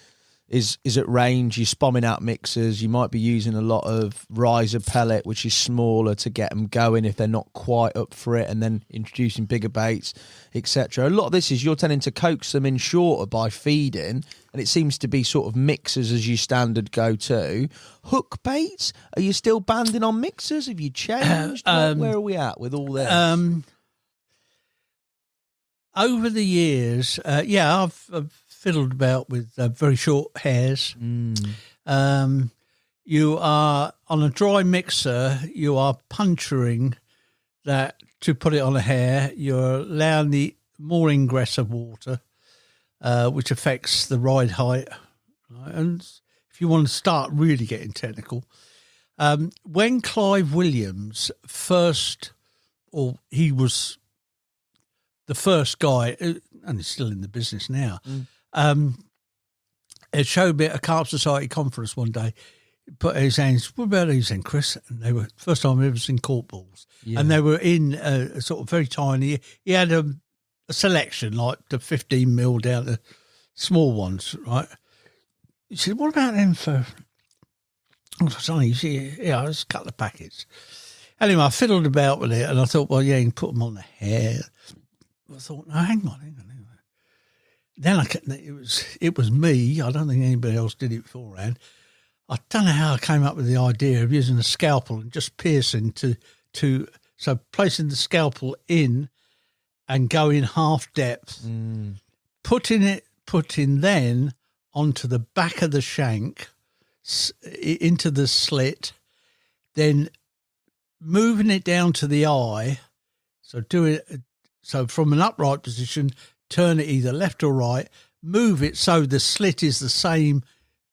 Is at range, you're spomming out mixers, you might be using a lot of riser pellet, which is smaller, to get them going if they're not quite up for it, and then introducing bigger baits, etc. A lot of this is you're tending to coax them in shorter by feeding, and it seems to be sort of mixers as your standard go-to. Hook baits, are you still banding on mixers? Have you changed? Where are we at with all this? Over the years, I've fiddled about with very short hairs. You are on a dry mixer, you are puncturing that to put it on a hair. You're allowing the more ingress of water, which affects the ride height. Right? And if you want to start really getting technical, when Clive Williams he was the first guy, and he's still in the business now. It showed me at a Carp Society conference one day. He put his hands, "What about these then, Chris?" And they were first time I've ever seen cork balls, and they were in a sort of very tiny. He had a selection like the 15 mil down to small ones, right? He said, "What about them for?" I was like, "Yeah, just a couple of packets." Anyway, I fiddled about with it, and I thought, well, you can put them on the hair. I thought, no, hang on. Then it was me. I don't think anybody else did it beforehand. I don't know how I came up with the idea of using a scalpel and just piercing so placing the scalpel in and going half depth, putting then onto the back of the shank, into the slit, then moving it down to the eye. So so from an upright position, turn it either left or right. Move it so the slit is the same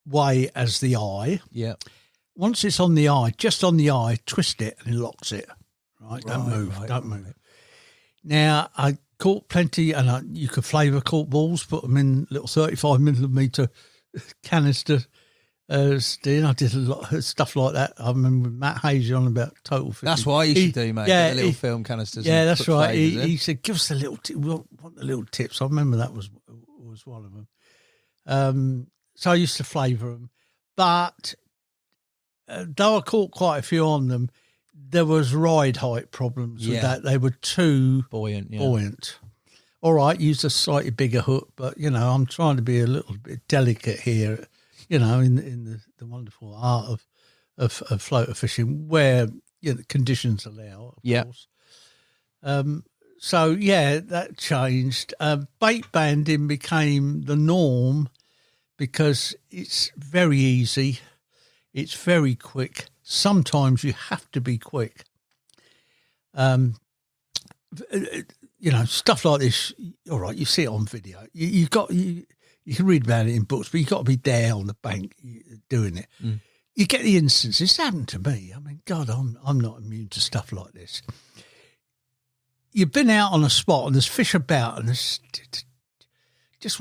way as the eye. Yeah. Once it's on the eye, just on the eye, twist it and it locks it. Right, don't move. Now, I caught plenty, and you could flavour caught balls, put them in little 35mm canister steam. I did a lot of stuff like that. I remember Matt Hayes on about Total Fishing. That's what I used to do, mate. Yeah, Get the little film canisters. Yeah, and that's put right. flavours in. He said, give us the little we want the little tips. I remember that was one of them. So I used to flavour them. But though I caught quite a few on them, there was ride height problems with that. They were too buoyant. All right, use a slightly bigger hook, but, I'm trying to be a little bit delicate here, in the wonderful art of floater fishing where conditions allow, of course. So, that changed. Bait banding became the norm because it's very easy. It's very quick. Sometimes you have to be quick. Stuff like this, all right, you see it on video. You can read about it in books, but you've got to be there on the bank doing it. Mm. You get the instances. It's happened to me. I mean, God, I'm not immune to stuff like this. You've been out on a spot and there's fish about and there's just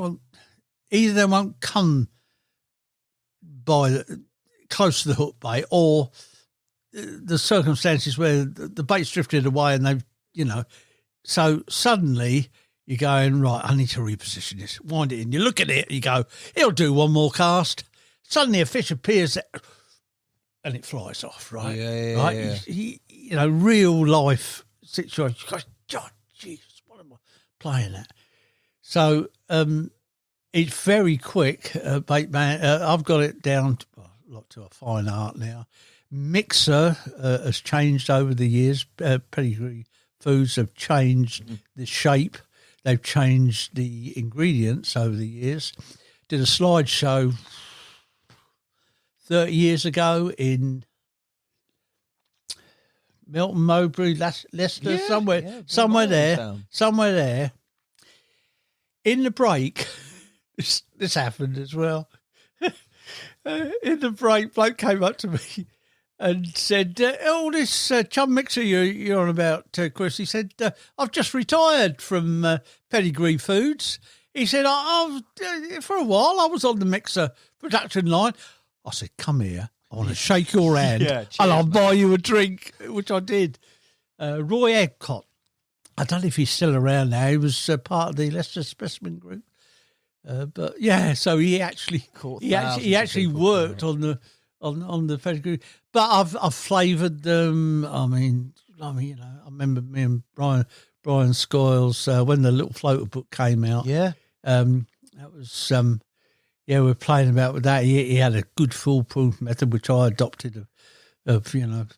either they won't come by close to the hook bait, or the circumstances where the bait's drifted away and they've, so suddenly you're going, right, I need to reposition this, wind it in. You look at it, you go, it'll do one more cast. Suddenly a fish appears and it flies off, right? Yeah. Real life situation. You go, God, Jesus, what am I playing at? So it's very quick, bait man. I've got it down to a fine art now. Mixer has changed over the years. Pedigree foods have changed the shape. They've changed the ingredients over the years. Did a slideshow 30 years ago in Milton, Mowbray, Leicester, somewhere there. In the break, this happened as well. In the break, bloke came up to me and said, this chum mixer you're on about, Chris, he said, I've just retired from Pedigree Foods. He said, for a while I was on the mixer production line. I said, come here, I want to shake your hand and I'll buy you a drink, which I did. Roy Edcott, I don't know if he's still around now. He was part of the Leicester Specimen Group. But so he actually worked on the pedigree. But I've flavoured them. I mean, I remember me and Brian Scoyles when the little floater book came out. Yeah, that was we were playing about with that. He had a good foolproof method which I adopted of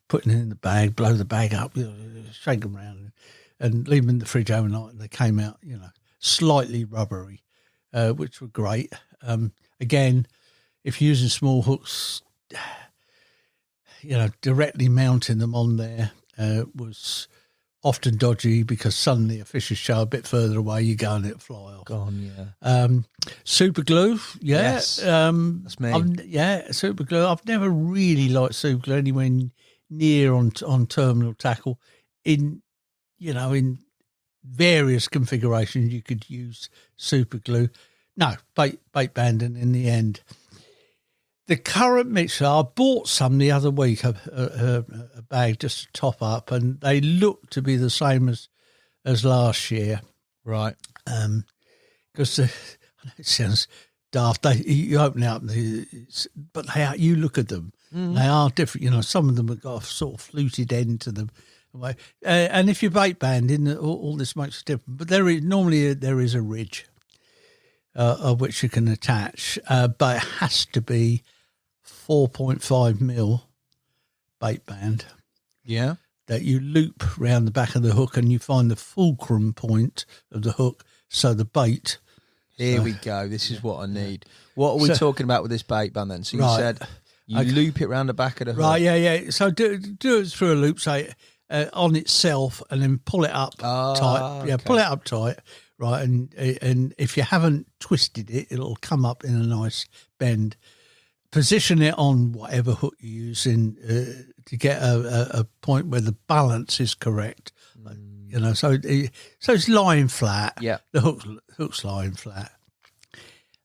putting it in the bag, blow the bag up, shake them around, and leave them in the fridge overnight, and they came out slightly rubbery. Which were great. Again, if you're using small hooks, directly mounting them on there was often dodgy because suddenly a fish is show a bit further away, you go and it'll fly off. Gone, super glue, yes, that's me. Super glue. I've never really liked super glue anywhere near on terminal tackle. In various configurations you could use super glue. No, bait banding in the end. The current mixer, I bought some the other week, a bag just to top up, and they look to be the same as last year. Right. Because it sounds daft. You open out, but you look at them, they are different. Some of them have got a sort of fluted end to them. And if you're bait banding, all this makes it different. But there is a ridge of which you can attach, but it has to be 4.5 mil bait band. Yeah. That you loop round the back of the hook and you find the fulcrum point of the hook, so the bait. Here we go. This is what I need. What are we talking about with this bait band then? So you said You loop it round the back of the hook. Right, yeah. So do it through a loop, say, on itself, and then pull it up tight. Yeah, okay. pull it up tight, right? And if you haven't twisted it, it'll come up in a nice bend. Position it on whatever hook you're using to get a point where the balance is correct. You know, so it's lying flat. Yeah, the hook's lying flat.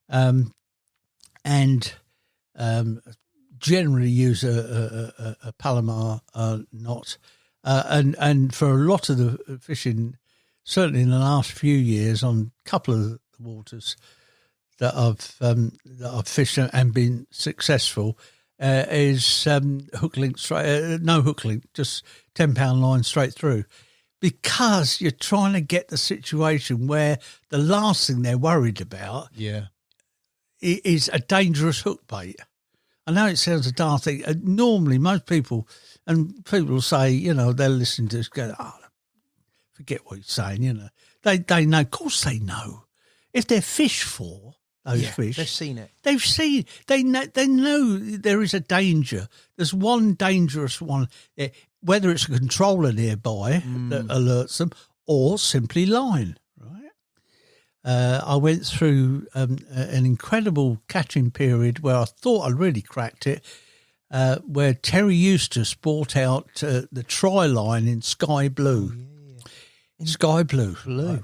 And generally use a Palomar knot. And for a lot of the fishing, certainly in the last few years, on a couple of the waters that I've fished and been successful, is hook link straight, no hook link, just 10-pound line straight through, because you're trying to get the situation where the last thing they're worried about is a dangerous hook bait. I know it sounds a daft thing. Normally, most people will say, you know, they'll listen to this, go, forget what you're saying, you know. They know, of course they know. If they're fished for those fish, they've seen it. They know there is a danger. There's one dangerous one, whether it's a controller nearby that alerts them or simply line, right? I went through an incredible catching period where I thought I'd really cracked it, where Terry Eustace brought out the try line in sky blue. Sky blue. Right.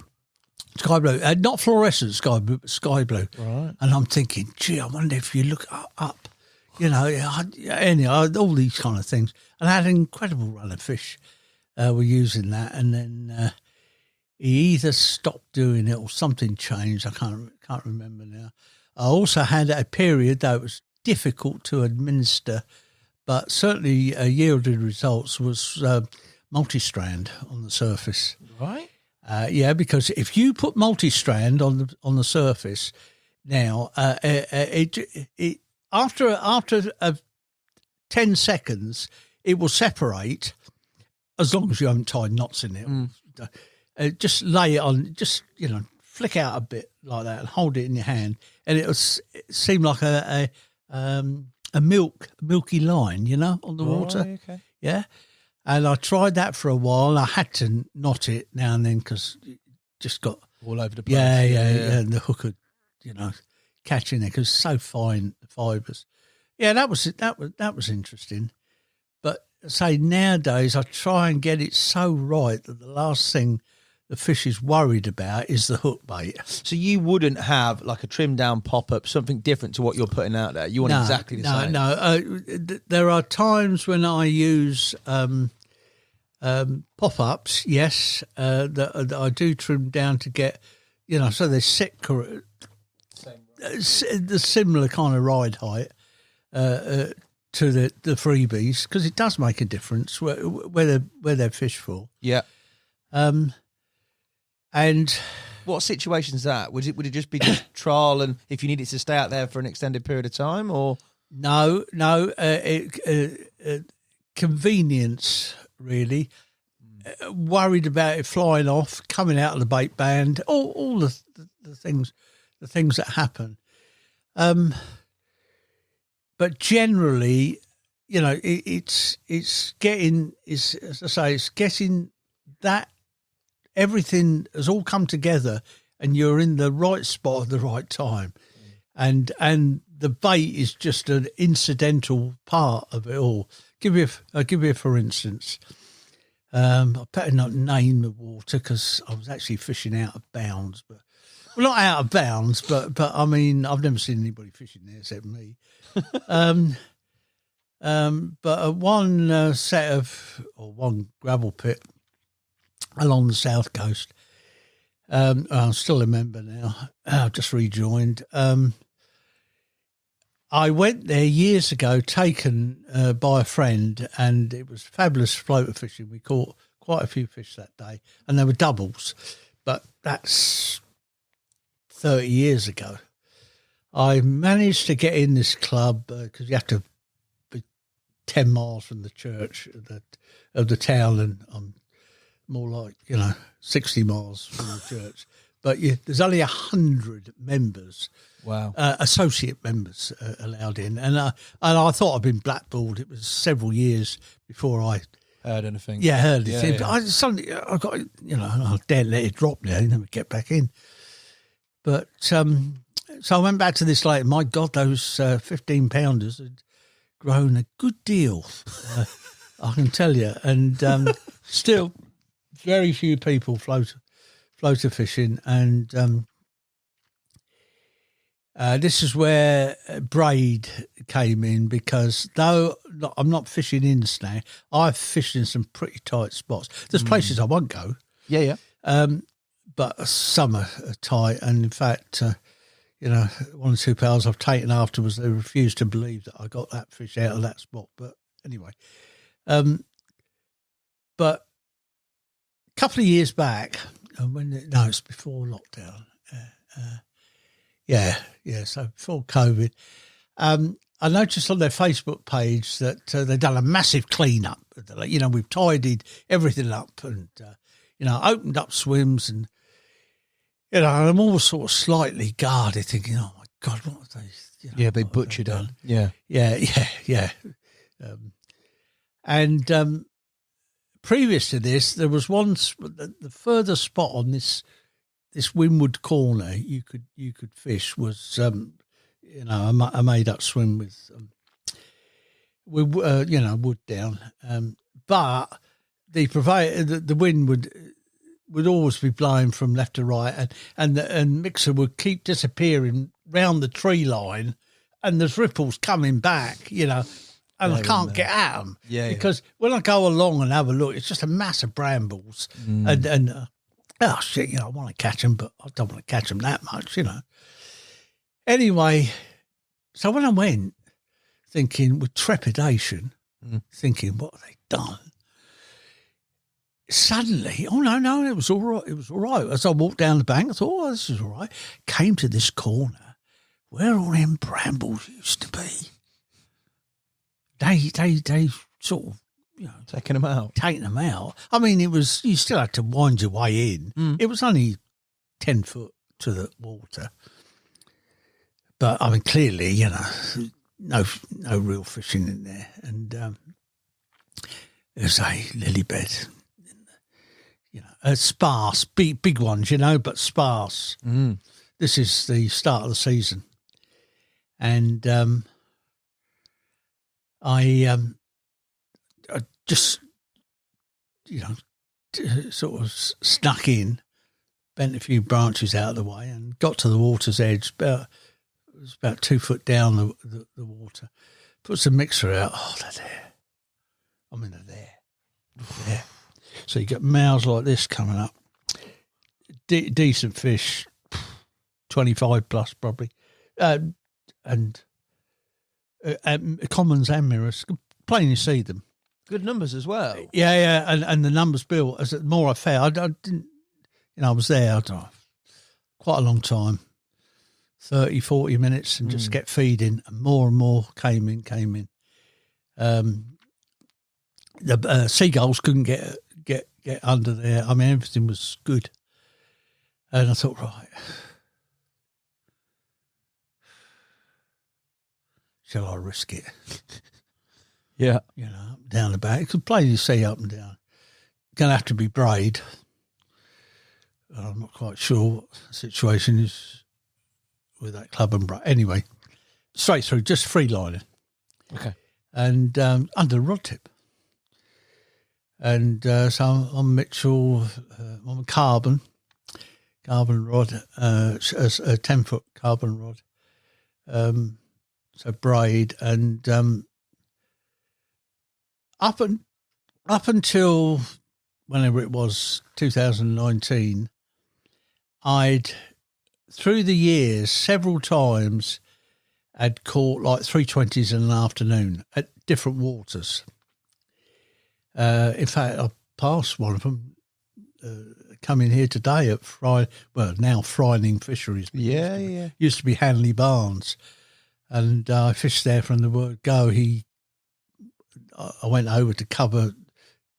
Sky blue. Not fluorescent sky blue, but sky blue. Right. And I'm thinking, gee, I wonder if you look up, you know, anyhow, all these kind of things. And I had an incredible run of fish were using that. And then he either stopped doing it or something changed. I can't remember now. I also had a period that was difficult to administer, but certainly yielded results, was multi-strand on the surface. Right. Because if you put multi-strand on the surface now, it after 10 seconds, it will separate, as long as you haven't tied knots in it. Just lay it on, just, you know, flick out a bit like that and hold it in your hand, and it'll seem like a milky line, you know, on the water. Okay. Yeah. And I tried that for a while. I had to knot it now and then because it just got all over the place. Yeah. And the hook would, you know, catch in there because it's so fine, the fibres. Yeah, that was interesting. But say nowadays I try and get it so right that the last thing the fish is worried about is the hook bait. So you wouldn't have like a trimmed down pop-up, something different to what you're putting out there? You want exactly the same? No. There are times when I use pop-ups, yes, that I do trim down to get, you know, so they're set correct, the similar kind of ride height to the freebies, because it does make a difference where they're fished for. Yeah. And what situation's that? Would it just be just trial, and if you needed to stay out there for an extended period of time, or no, convenience really. Worried about it flying off, coming out of the bait band, all the things that happen. But generally, you know, it's getting that. Everything has all come together, and you're in the right spot at the right time, and the bait is just an incidental part of it all. I'll give you a for instance. I better not name the water because I was actually fishing out of bounds, but not out of bounds, but I mean I've never seen anybody fishing there except me. But one gravel pit along the south coast. I'm still a member now. I've just rejoined. I went there years ago, taken by a friend, and it was fabulous floater fishing. We caught quite a few fish that day, and they were doubles, but that's 30 years ago. I managed to get in this club because you have to be 10 miles from the church of the town, and I'm more like, 60 miles from the church. But there's only 100 members. Wow. Associate members allowed in, and I thought I'd been blackballed. It was several years before I heard anything. Yeah, heard it. Yeah. I got, I daren't let it drop there, never get back in. But so I went back to this later. My God, those 15 pounders had grown a good deal, I can tell you. And still, very few people floater fishing, and this is where braid came in, because though I'm not fishing in snag, I've fished in some pretty tight spots. There's places I won't go. Yeah. But some are tight, and in fact, one or two pals I've taken afterwards, they refused to believe that I got that fish out of that spot. But anyway, but a couple of years back, it's before lockdown. So before COVID, I noticed on their Facebook page that they'd done a massive clean-up. We've tidied everything up and, opened up swims, and, I'm always sort of slightly guarded, thinking, oh, my God, what have they... they butchered it. Yeah. And previous to this, there was one, the further spot on this windward corner you could fish was a made up swim with wood down, but the wind would always be blowing from left to right, and mixer would keep disappearing round the tree line, and there's ripples coming back, and I can't get at them because when I go along and have a look, it's just a mass of brambles and oh shit, I want to catch them, but I don't want to catch them that much, Anyway, so when I went, thinking with trepidation, thinking, what have they done? Suddenly, oh no, it was all right. It was all right. As I walked down the bank, I thought, oh, this is all right. Came to this corner where all them brambles used to be. They sort of, taking them out. I mean, it was, you still had to wind your way in. It was only 10 foot to the water. But, I mean, clearly, no real fishing in there. And there's a lily bed, sparse, big ones, but sparse. This is the start of the season. And I just, sort of snuck in, bent a few branches out of the way, and got to the water's edge. It was about 2 foot down the water. Put some mixer out. Oh, they're there. I mean, they're there. Yeah. So you get mouths like this coming up. Decent fish, 25 plus probably, and commons and mirrors. Plainly see them. Good numbers as well. Yeah, and the numbers built as the more I fed. I didn't, I was there quite a long time, 30, 40 minutes, and just kept feeding, and more came in. The seagulls couldn't get under there. I mean, everything was good, and I thought, right, shall I risk it? Yeah. Down the back. You could plainly see up and down. Going to have to be braid. I'm not quite sure what the situation is with that club and braid. Anyway, straight through, just free lining. Okay. And under the rod tip. And so I'm Mitchell, I'm a carbon rod, a 10-foot carbon rod. So braid, and up until whenever it was, 2019, I'd, through the years, several times, had caught like 320s in an afternoon at different waters. In fact, I passed one of them coming here today at now Frining Fisheries. Yeah. Used to be Hanley Barnes. And I fished there from the word go. I went over to cover.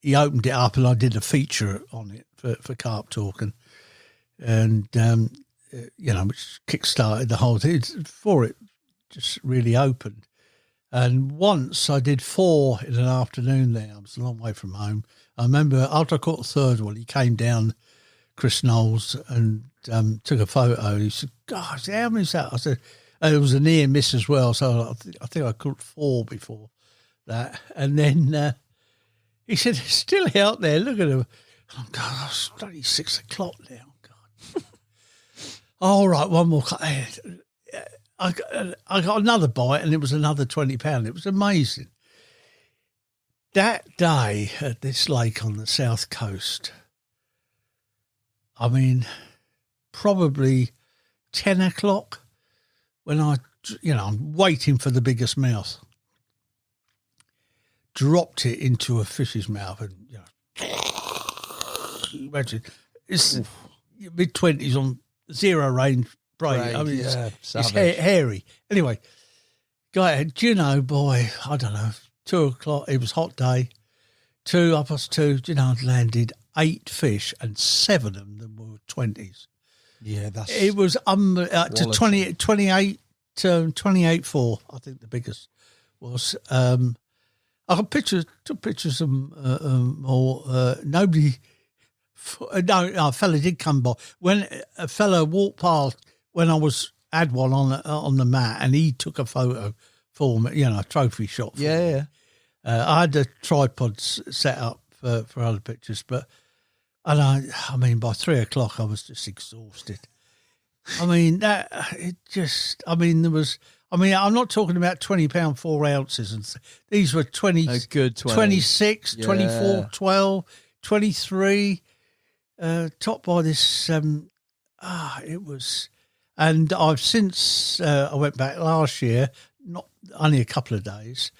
He opened it up, and I did a feature on it for carp talking. And which kick-started the whole thing before it just really opened. And once I did 4 in an afternoon there. I was a long way from home. I remember after I caught the third one, he came down, Chris Knowles, and took a photo. He said, "Gosh, how many's that?" I said, and it was a near miss as well. So I think I caught 4 before that. And then he said, "It's still out there. Look at him." Oh, God, it's bloody 6 o'clock now. God. All right, one more. I got another bite, and it was another £20. It was amazing. That day at this lake on the south coast, I mean, probably 10 o'clock when I'm waiting for the biggest mouth. Dropped it into a fish's mouth and, imagine, it's mid-20s on zero range brain. I mean, it's hairy. Anyway, go ahead. Do you know, boy, I don't know, 2 o'clock, it was a hot day, 2:30, I'd landed 8 fish and 7 of them were 20s. Yeah, it was to 28, 28.4, I think the biggest was. I got took pictures of them more. Nobody, a fella did come by. When a fella walked past, when I had one on the mat, and he took a photo for me, a trophy shot for me. Yeah. I had the tripods set up for other pictures, I mean, by 3 o'clock I was just exhausted. I mean, I'm not talking about £20 4 ounces, and these were 20, a good 20. 26, 24, 12, 23, topped by this. It was, and I've since I went back last year, not only a couple of days,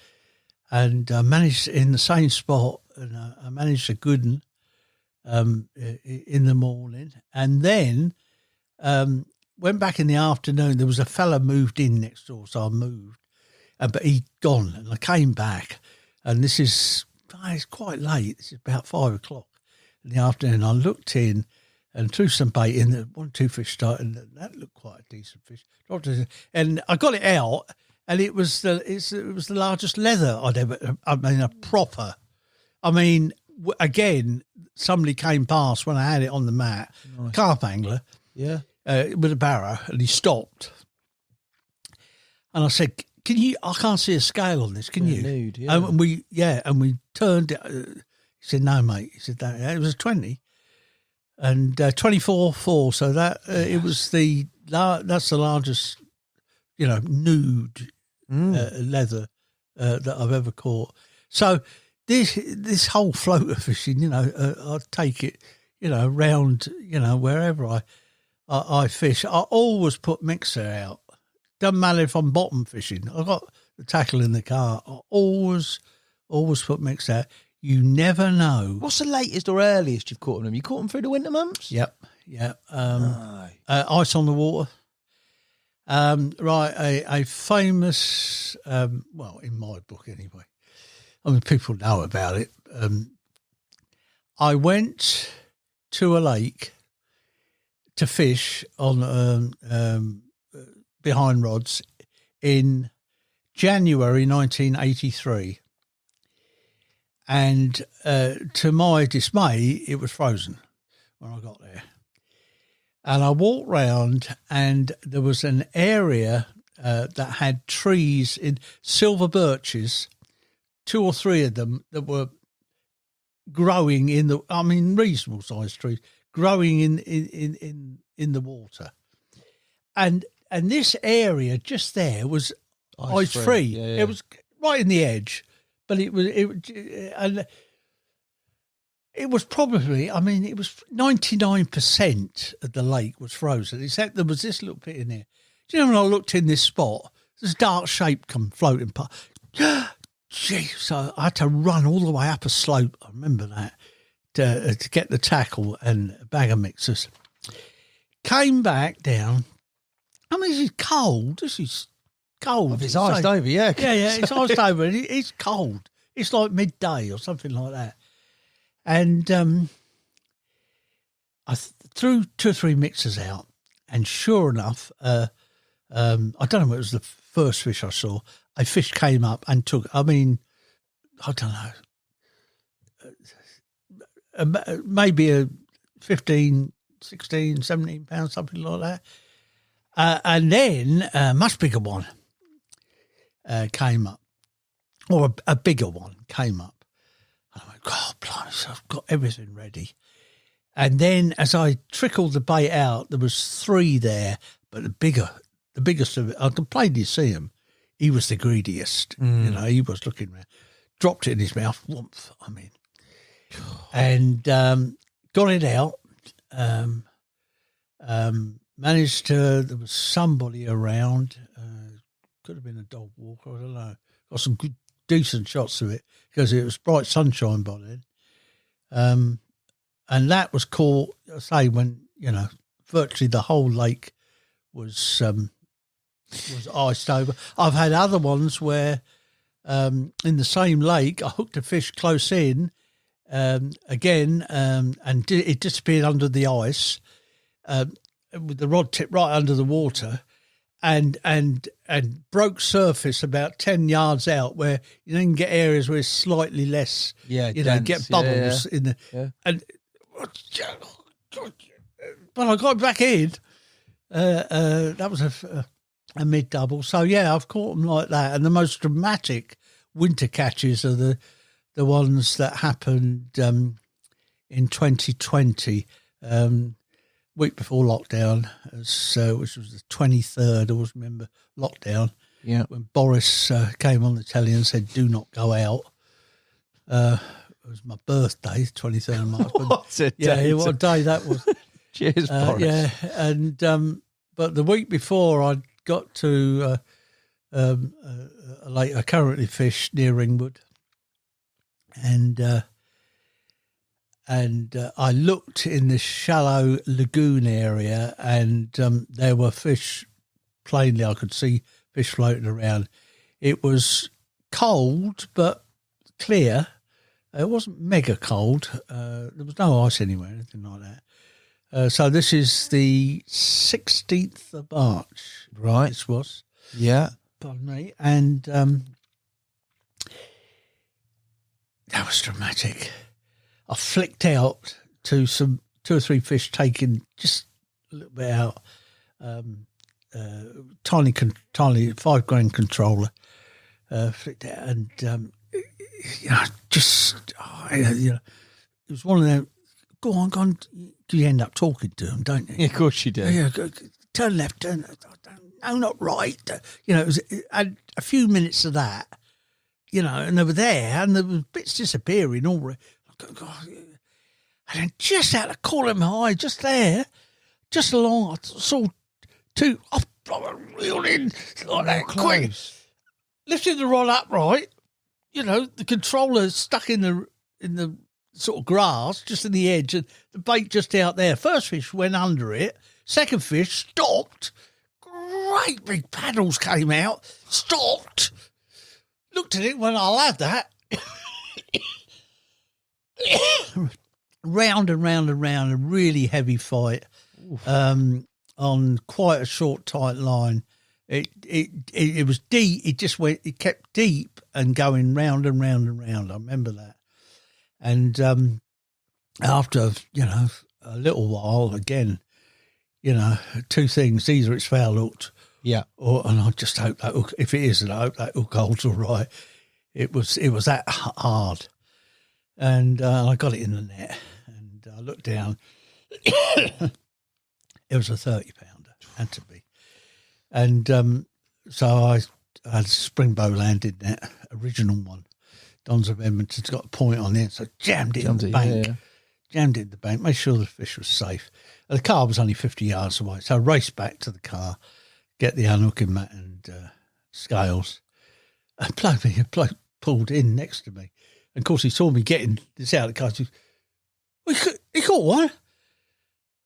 and managed in the same spot, and I managed a good one in the morning, and then went back in the afternoon. There was a fella moved in next door, so I moved, but he'd gone, and I came back, and it's quite late. This is about 5 o'clock in the afternoon. I looked in and threw some bait in. 1 or 2 fish started, and that looked quite a decent fish. Dropped it, and I got it out. And it was the largest leather I'd ever. I mean, a proper. I mean, again, somebody came past when I had it on the mat, nice. Carp angler, with a barrow, and he stopped. And I said, "Can you? I can't see a scale on this. Can you?" Nude, yeah. And we turned it. He said, "No, mate." He said, "It was a 20, and 24.4. So that it was that's the largest, nude." Leather that I've ever caught. So this whole floater fishing, I take it, around, wherever I fish. I always put mixer out. Doesn't matter if I'm bottom fishing. I've got the tackle in the car. I always put mixer out. You never know. What's the latest or earliest you've caught them? You caught them through the winter months? Yep. Ice on the water. A famous, in my book anyway, I mean, people know about it. I went to a lake to fish on behind rods in January 1983. And to my dismay, it was frozen when I got there. And I walked round, and there was an area that had trees in silver birches, 2 or 3 of them that were growing reasonable sized trees, growing in the water. And this area just there was ice free. Yeah. It was right in the edge, but it was probably, it was 99% of the lake was frozen, except there was this little bit in there. Do you know when I looked in this spot, this dark shape come floating past? Gee, so I had to run all the way up a slope, I remember that, to get the tackle and a bag of mixers. Came back down. This is cold. Cold. It's iced over, yeah. Yeah, it's iced over. It's cold. It's like midday or something like that. And I threw 2 or 3 mixers out, and sure enough, I don't know if it was the first fish I saw. A fish came up and took. I mean, I don't know, maybe a 15, 16, 17 pounds, something like that. And then a much bigger one came up, or a bigger one came up. And I went, God, blimey, so I've got everything ready. And then as I trickled the bait out, there was 3 there, but the biggest of it, I could plainly see him. He was the greediest. You know, he was looking around. Dropped it in his mouth, whoomph, I mean. And got it out. Managed to, there was somebody around, could have been a dog walker, I don't know. Got some good, decent shots of it because it was bright sunshine by then. And that was caught, I say, when, you know, virtually the whole lake was iced over. I've had other ones where in the same lake, I hooked a fish close in again, and it disappeared under the ice with the rod tip right under the water, and broke surface about 10 yards out, where you then get areas where it's slightly less, get bubbles in the and. But I got back in. That was a mid double. So yeah, I've caught them like that. And the most dramatic winter catches are the ones that happened in 2020, week before lockdown, which was the 23rd. I always remember lockdown. Yeah, when Boris came on the telly and said, "Do not go out." It was my birthday, 23rd of March. What a day! What a day that was. Cheers, Boris. Yeah, and but the week before, I got to a lake I currently fish near Ringwood, and I looked in this shallow lagoon area, and there were fish. Plainly, I could see fish floating around. It was cold but clear. It wasn't mega cold. There was no ice anywhere, anything like that. So this is the 16th of March. Right. This was. Yeah. Pardon me. And that was dramatic. I flicked out to some 2 or 3 fish taking just a little bit out. Tiny 5-grain controller. Flicked out and... it was one of them. Go on. You end up talking to them, don't you? Yeah, of course you do. Yeah, turn left, turn. No, not right. It was and a few minutes of that. And they were there, and there were bits disappearing all. And then just out of the corner of my eye, just there, just along, I saw 2. I reeled in like that, quick, lifted the rod upright. The controller stuck in the sort of grass, just in the edge, and the bait just out there. First fish went under it. Second fish stopped. Great big paddles came out. Stopped. Looked at it, went, I'll have that. Round and round and round, a really heavy fight on quite a short, tight line. It was deep. It kept deep and going round and round and round. I remember that. And after a little while, again, 2 things: either it's foul hooked, and I just hope that hook, if it isn't, I hope that hook holds all right. It was that hard, and I got it in the net, and I looked down. It was a 30-pounder, had to be. And so I had a springbow landed net, original one. Dons of Edmonton's got a point on it, so jammed it in the bank. Jammed it in the bank, made sure the fish was safe. And the car was only 50 yards away, so I raced back to the car, get the unhooking mat and scales. And a bloke pulled in next to me. And of course, he saw me getting this out of the car. He caught one.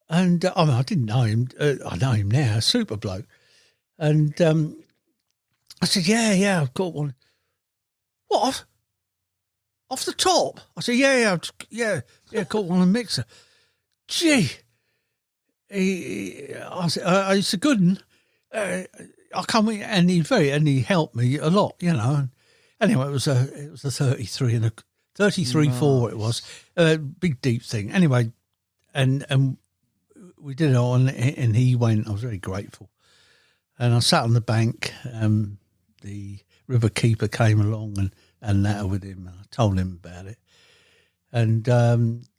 And I didn't know him. I know him now, a super bloke. And I said, yeah, I've caught one. What? Off the top? I said, yeah, caught one on the mixer. Gee, I said, it's a good one. I come with, and he helped me a lot, you know. Anyway, it was a 33 and a 33.4. It was a big deep thing. Anyway, and we did it all, and he went. I was very grateful, and I sat on the bank. The river keeper came along and that with him, and I told him about it, and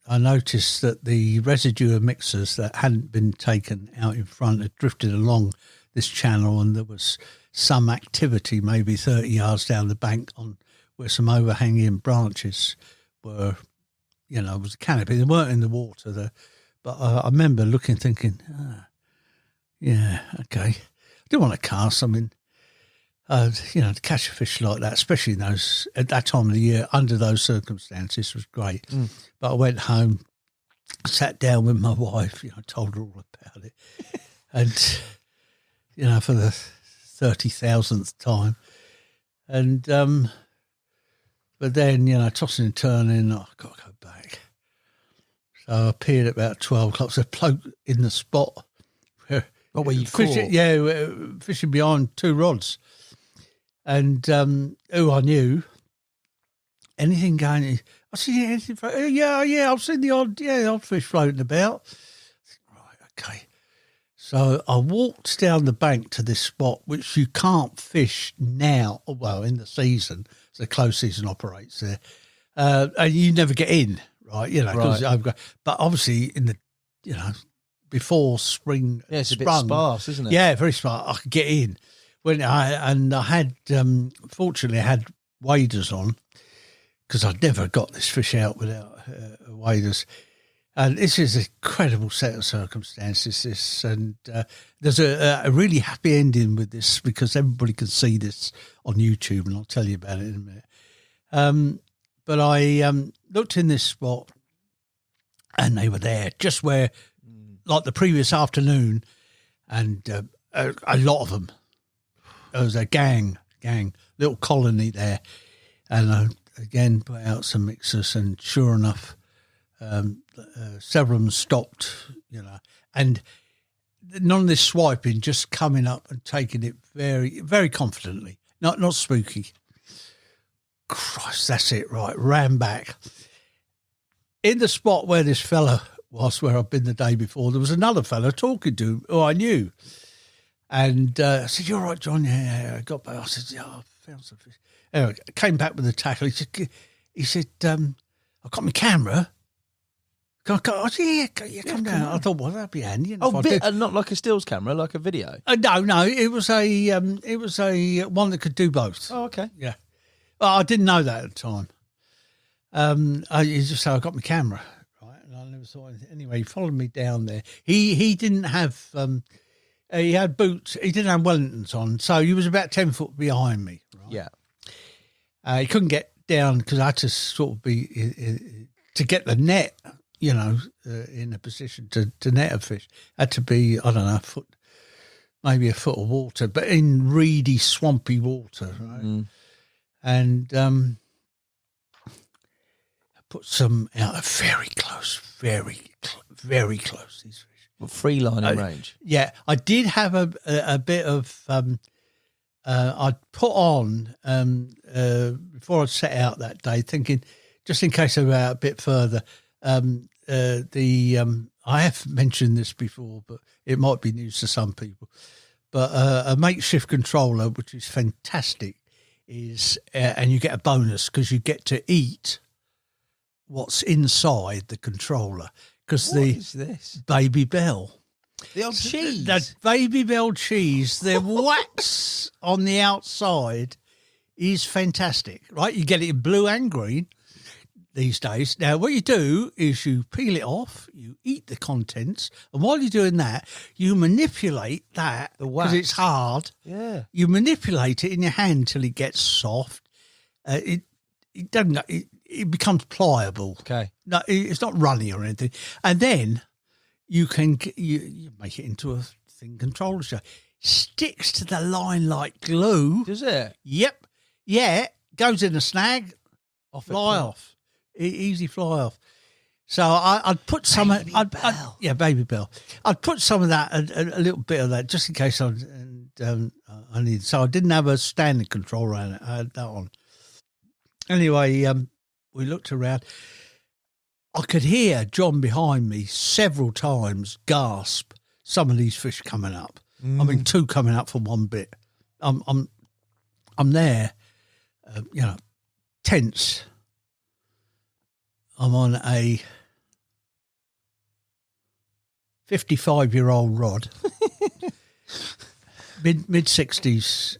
I noticed that the residue of mixers that hadn't been taken out in front had drifted along this channel, and there was some activity maybe 30 yards down the bank on where some overhanging branches were, you know, was a canopy. They weren't in the water, though, but I remember looking, thinking, yeah, okay. I didn't want to cast something, you know, to catch a fish like that, especially in those, at that time of the year, under those circumstances, was great. But I went home, sat down with my wife, you know, told her all about it. And, you know, for the 30,000th time. And, but then, you know, tossing and turning, I've got to go back. So I appeared at about 12 o'clock. So I plugged in the spot where you fishing, fishing behind 2 rods. And who I knew, anything going, I see anything, yeah, I've seen the odd fish floating about. Right, okay. So I walked down the bank to this spot, which you can't fish now, well, in the season, the close season operates there, and you never get in, right? You know, right. But obviously in the, you know, before spring, it's a bit sparse, isn't it? Yeah, very sparse. I could get in when I had, fortunately, I had waders on because I'd never got this fish out without waders. And this is an incredible set of circumstances, this, and there's a really happy ending with this because everybody can see this on YouTube, and I'll tell you about it in a minute. But I looked in this spot, and they were there just where, like the previous afternoon, and a lot of them. There was a gang, little colony there, and again put out some mixers, and sure enough, several of them stopped, you know, and none of this swiping, just coming up and taking it very, very confidently, not spooky. Christ, that's it, right? Ran back. In the spot where this fella was, where I'd been the day before, there was another fella talking to him who I knew. And I said, "You're right, John." Yeah, I got back. I said, "Yeah, I found some fish." Anyway, I came back with the tackle. He said, "I've got my camera. I said, yeah, come down." I thought, well, that'd be handy. Not like a stills camera, like a video. No, it was a one that could do both. Oh, okay. Yeah, well, I didn't know that at the time. He just said, "I got my camera," right, and I never saw anything. Anyway, he followed me down there. He didn't have he had boots. He didn't have Wellingtons on, so he was about 10 foot behind me. Right? Yeah, he couldn't get down because I had to sort of be to get the net. You know, in a position to net a fish, had to be, I don't know, maybe a foot of water, but in reedy, swampy water, right? And I put some out very close, very close. These fish, free line in range. Yeah, I did have a bit of. I'd put on before I set out that day, thinking just in case they were out a bit further. I have mentioned this before, but it might be news to some people. But a makeshift controller, which is fantastic, is and you get a bonus because you get to eat what's inside the controller. Because is this? Baby Bell. The old cheese. That Baby Bell cheese, the wax on the outside is fantastic, right? You get it in blue and green these days. Now, what you do is you peel it off, you eat the contents, and while you're doing that, you manipulate that, because it's hard. Yeah. You manipulate it in your hand till it gets soft. It becomes pliable. Okay. No, it's not runny or anything. And then you can you make it into a thin controller show. Sticks to the line like glue. Does it? Yep. Yeah. Goes in a snag. Fly off. Easy fly off. So I'd put some. Baby Bell. I'd put some of that, a little bit of that, just in case I needed. So I didn't have a standing control around it. I had that on. Anyway, we looked around. I could hear John behind me several times gasp. Some of these fish coming up. I mean, 2 coming up from one bit. I'm there, tense. I'm on a 55-year-old rod, mid 60s,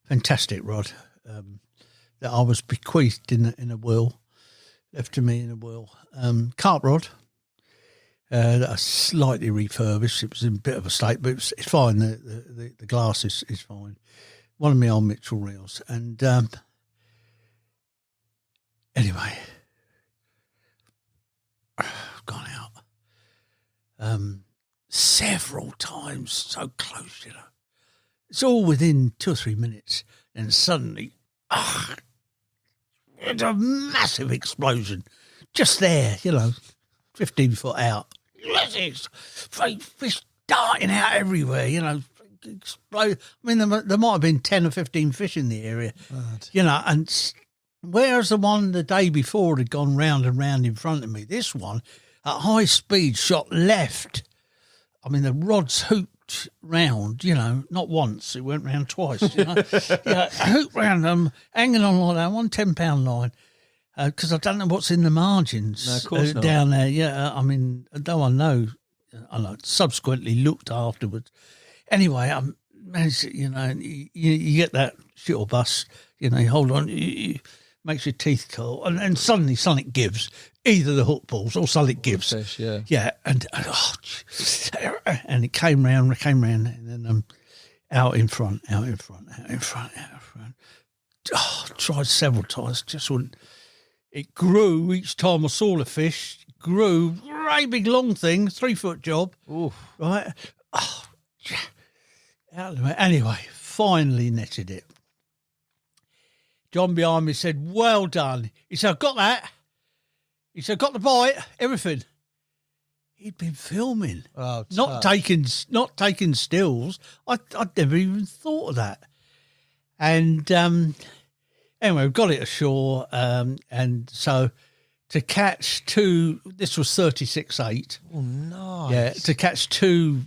fantastic rod that I was bequeathed in a will, left to me in a will. Carp rod. That I slightly refurbished. It was in a bit of a state, but it's fine. The glass is fine. One of my old Mitchell reels. And anyway, I've gone out several times, so close, It's all within 2 or 3 minutes. And suddenly, it's a massive explosion. Just there, 15 foot out. Fish darting out everywhere, explode. I mean, there might have been 10 or 15 fish in the area, and whereas the one the day before had gone round and round in front of me, this one at high speed shot left. I mean, the rod's hooped round, not once, it went round twice, hooped round them, hanging on like that, 1 10-pound line. Because I don't know what's in the margins down there. Yeah, I mean, though I know, subsequently looked afterwards. Anyway, I managed to, you get that shittle bus, you hold on, makes your teeth curl, and suddenly something gives, either the hook pulls or something gives. Fish, yeah. Yeah, and it came round, and then out in front. Oh, tried several times, just wouldn't. It grew each time I saw the fish. Grew, great big long thing, 3-foot job. Oof. Right? Oh, out of the way. Anyway, finally netted it. John behind me said, "Well done." He said, "I've got that." He said, "Got the bite, everything." He'd been filming, not taking stills. I'd never even thought of that. And anyway, we got it ashore, and so to catch 2, this was 36.8. Oh, nice. Yeah, to catch 2,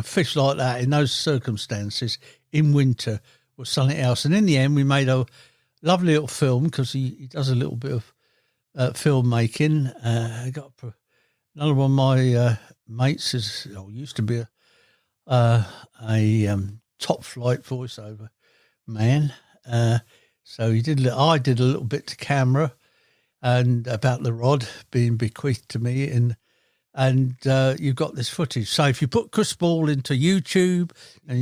fish like that in those circumstances in winter was something else. And in the end, we made a lovely little film because he does a little bit of filmmaking. I got another one of my mates used to be a top flight voiceover man. So I did a little bit to camera and about the rod being bequeathed to me, and you've got this footage. So if you put Chris Ball into YouTube and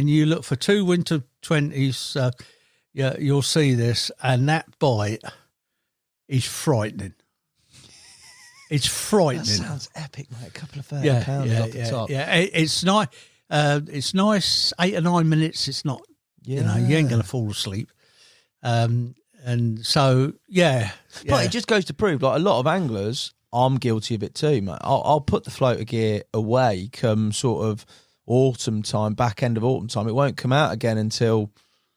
you look for 2 winter 20s, you'll see this, and that bite is frightening. It's frightening. That sounds epic, mate. A couple of 30 pounds off the top. Yeah, it's nice. It's nice. 8 or 9 minutes. It's not. You ain't going to fall asleep. And so, But it just goes to prove, like a lot of anglers, I'm guilty of it too, mate. I'll put the floater gear away come sort of autumn time, back end of autumn time. It won't come out again until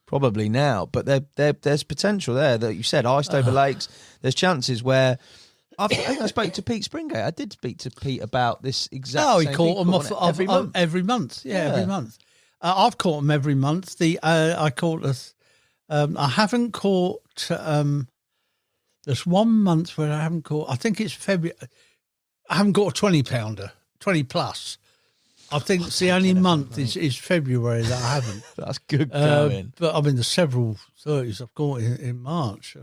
probably now. But there's potential there that you said, iced over lakes. There's chances where I think I spoke to Pete Springate. I did speak to Pete about this exact. He caught them off every month. Every month, every month. I've caught them every month. I caught I haven't caught. There's 1 month where I haven't caught. I think it's February. I haven't got a 20-pounder, 20 plus. I think it's the only month is February that I haven't. That's good going. But I mean, there's several 30s I've caught in March.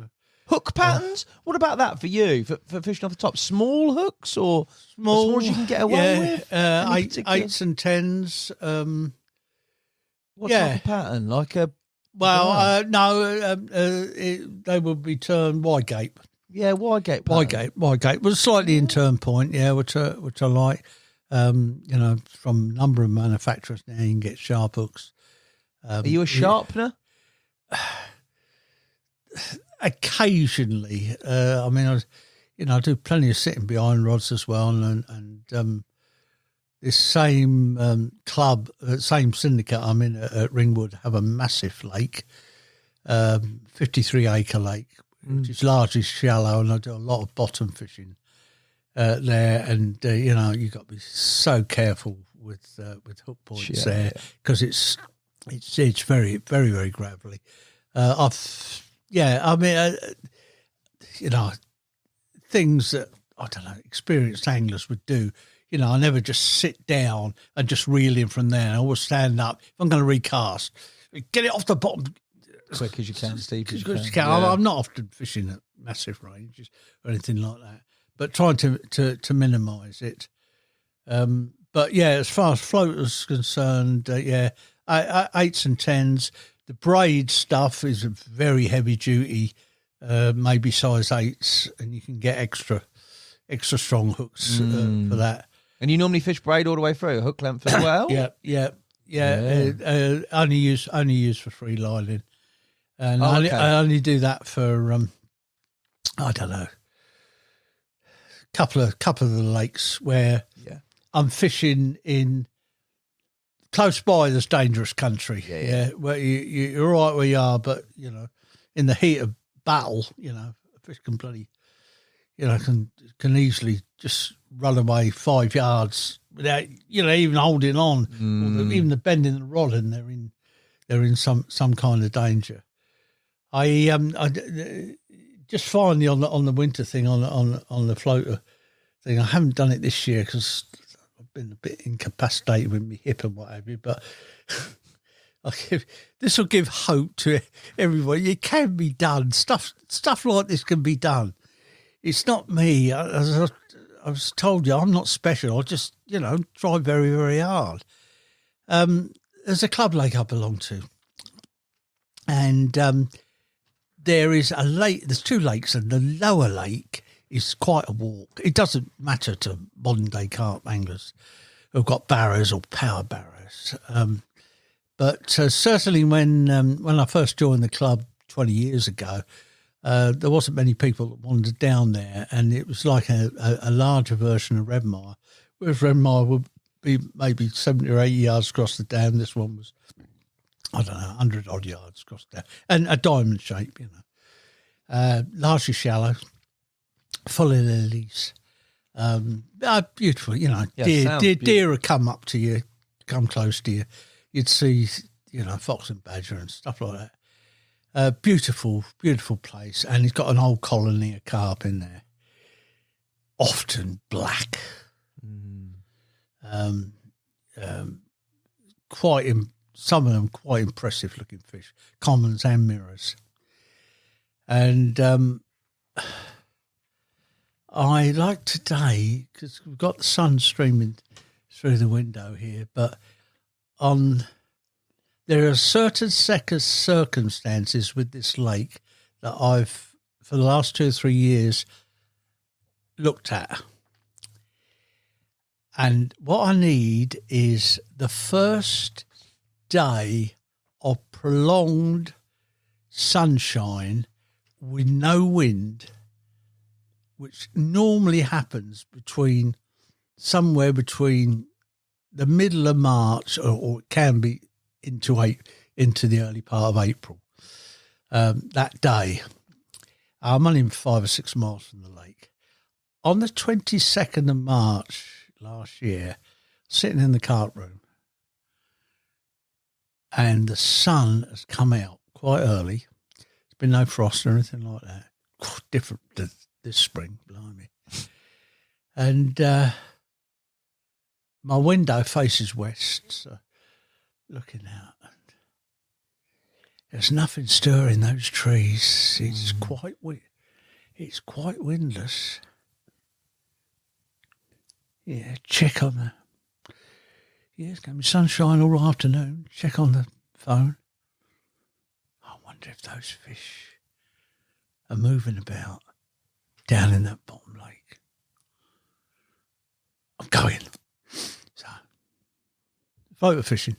Hook patterns? What about that for you? For fishing off the top? Small hooks or small as you can get away with? 8s and 10s. What type of pattern? Like a... Well, no, they would be turned wide gape. Yeah, wide gape. Wide gape with a slightly in turn point, which I like. From a number of manufacturers now, you can get sharp hooks. Are you a sharpener? Occasionally. I mean, I do plenty of sitting behind rods as well, and this same club, same syndicate I'm in at Ringwood have a massive lake, 53-acre lake, which is largely shallow, and I do a lot of bottom fishing there. And you've got to be so careful with hook points there because it's very, very, very gravelly. Things that I don't know, experienced anglers would do. I never just sit down and just reel in from there. I always stand up. If I'm going to recast, get it off the bottom. Quick as you can, Steve. As you can. I'm not often fishing at massive ranges or anything like that, but trying to minimise it. But yeah, as far as floaters concerned, 8s and 10s. The braid stuff is a very heavy duty, maybe size 8s, and you can get extra strong hooks for that. And you normally fish braid all the way through, hook length as well? Yeah. Only use for free lining. And I only do that for I don't know, couple of the lakes where I'm fishing in close by this dangerous country. Where you're right where you are, but in the heat of battle, a fish can bloody can easily just run away 5 yards without even holding on, or even the bending the rod, and they're in some kind of danger. I just finally on the winter thing on the floater thing. I haven't done it this year because I've been a bit incapacitated with my hip and what have you. But this will give hope to everybody. It can be done. Stuff like this can be done. It's not me. As I was told you, I'm not special. I just try very, very hard. There's a club lake I belong to, and there is a lake. There's 2 lakes, and the lower lake is quite a walk. It doesn't matter to modern day carp anglers who've got barrows or power barrows. But certainly when I first joined the club 20 years ago, there wasn't many people that wandered down there, and it was like a larger version of Redmire. Whereas Redmire would be maybe 70 or 80 yards across the dam, this one was, I don't know, 100 odd yards across the dam, and a diamond shape, largely shallow, full of lilies, beautiful. Deer would come up to you, come close to you. You'd see, fox and badger and stuff like that. Beautiful, beautiful place, and it's got an old colony of carp in there, often black. Some of them quite impressive looking fish, commons and mirrors. And I like today, because we've got the sun streaming through the window here, but there are certain circumstances with this lake that I've, for the last 2 or 3 years, looked at. And what I need is the first day of prolonged sunshine with no wind, which normally happens somewhere between the middle of March, or it can be into the early part of April. That day, I'm only 5 or 6 miles from the lake. On the 22nd of March last year, sitting in the cart room, and the sun has come out quite early. There's been no frost or anything like that. Different to this spring, blimey. And my window faces west, so looking out, and there's nothing stirring those trees. It's quite windless. Yeah, check on it's going to be sunshine all afternoon. Check on the phone. I wonder if those fish are moving about down in that bottom lake. I'm going. So, photo fishing.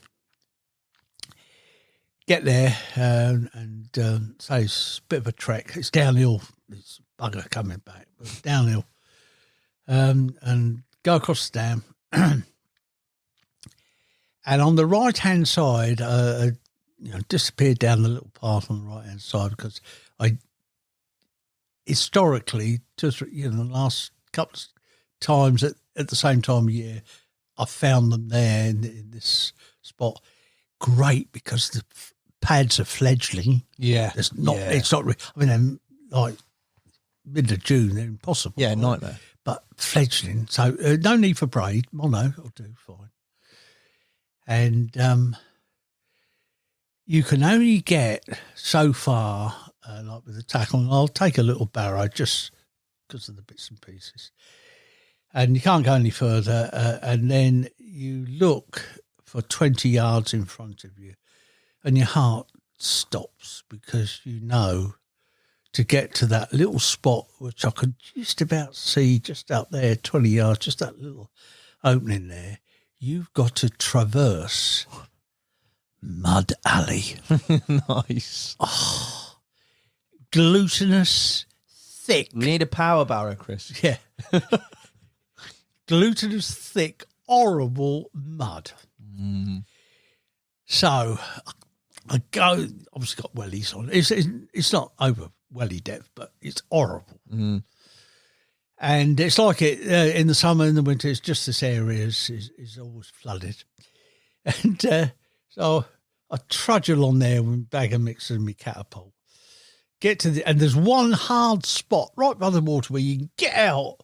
Get there and say it's a bit of a trek. It's downhill this bugger coming back, but downhill, and go across the dam. And on the right-hand side, disappeared down the little path on the right-hand side because I historically, just the last couple of times at the same time of year, I found them there in this spot. Great because the pads are fledgling. Yeah, it's not. I mean, they're like middle of June, they're impossible. Yeah, nightmare. But fledgling, so no need for braid. Mono will do fine. And you can only get so far, like with the tackle. And I'll take a little barrow just because of the bits and pieces. And you can't go any further. And then you look for 20 yards in front of you and your heart stops because you know to get to that little spot, which I could just about see just out there, 20 yards, just that little opening there, you've got to traverse Mud Alley. Nice. Oh, glutinous, thick. You need a power barrow, Chris. Yeah. Glutinous, thick, horrible mud. Mm. So I go, obviously got wellies on. It's not over welly depth, but it's horrible. Mm. And it's like it in the summer and the winter, it's just this area is always flooded. And so I trudge along there with a bag of mixer and my catapult. Get to and there's one hard spot right by the water where you can get out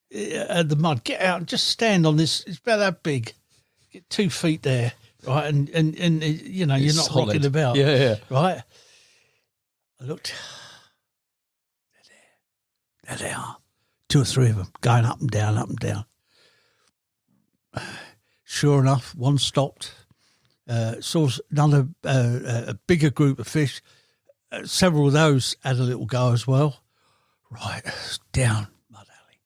the mud, get out and just stand on this. It's about that big. Get 2 feet there, right? And you're not solid. rocking about. Yeah. Right? I looked. There they are. 2 or 3 of them going up and down, up and down. Sure enough, one stopped. Saw another a bigger group of fish. Several of those had a little go as well. Right, down Mud Alley.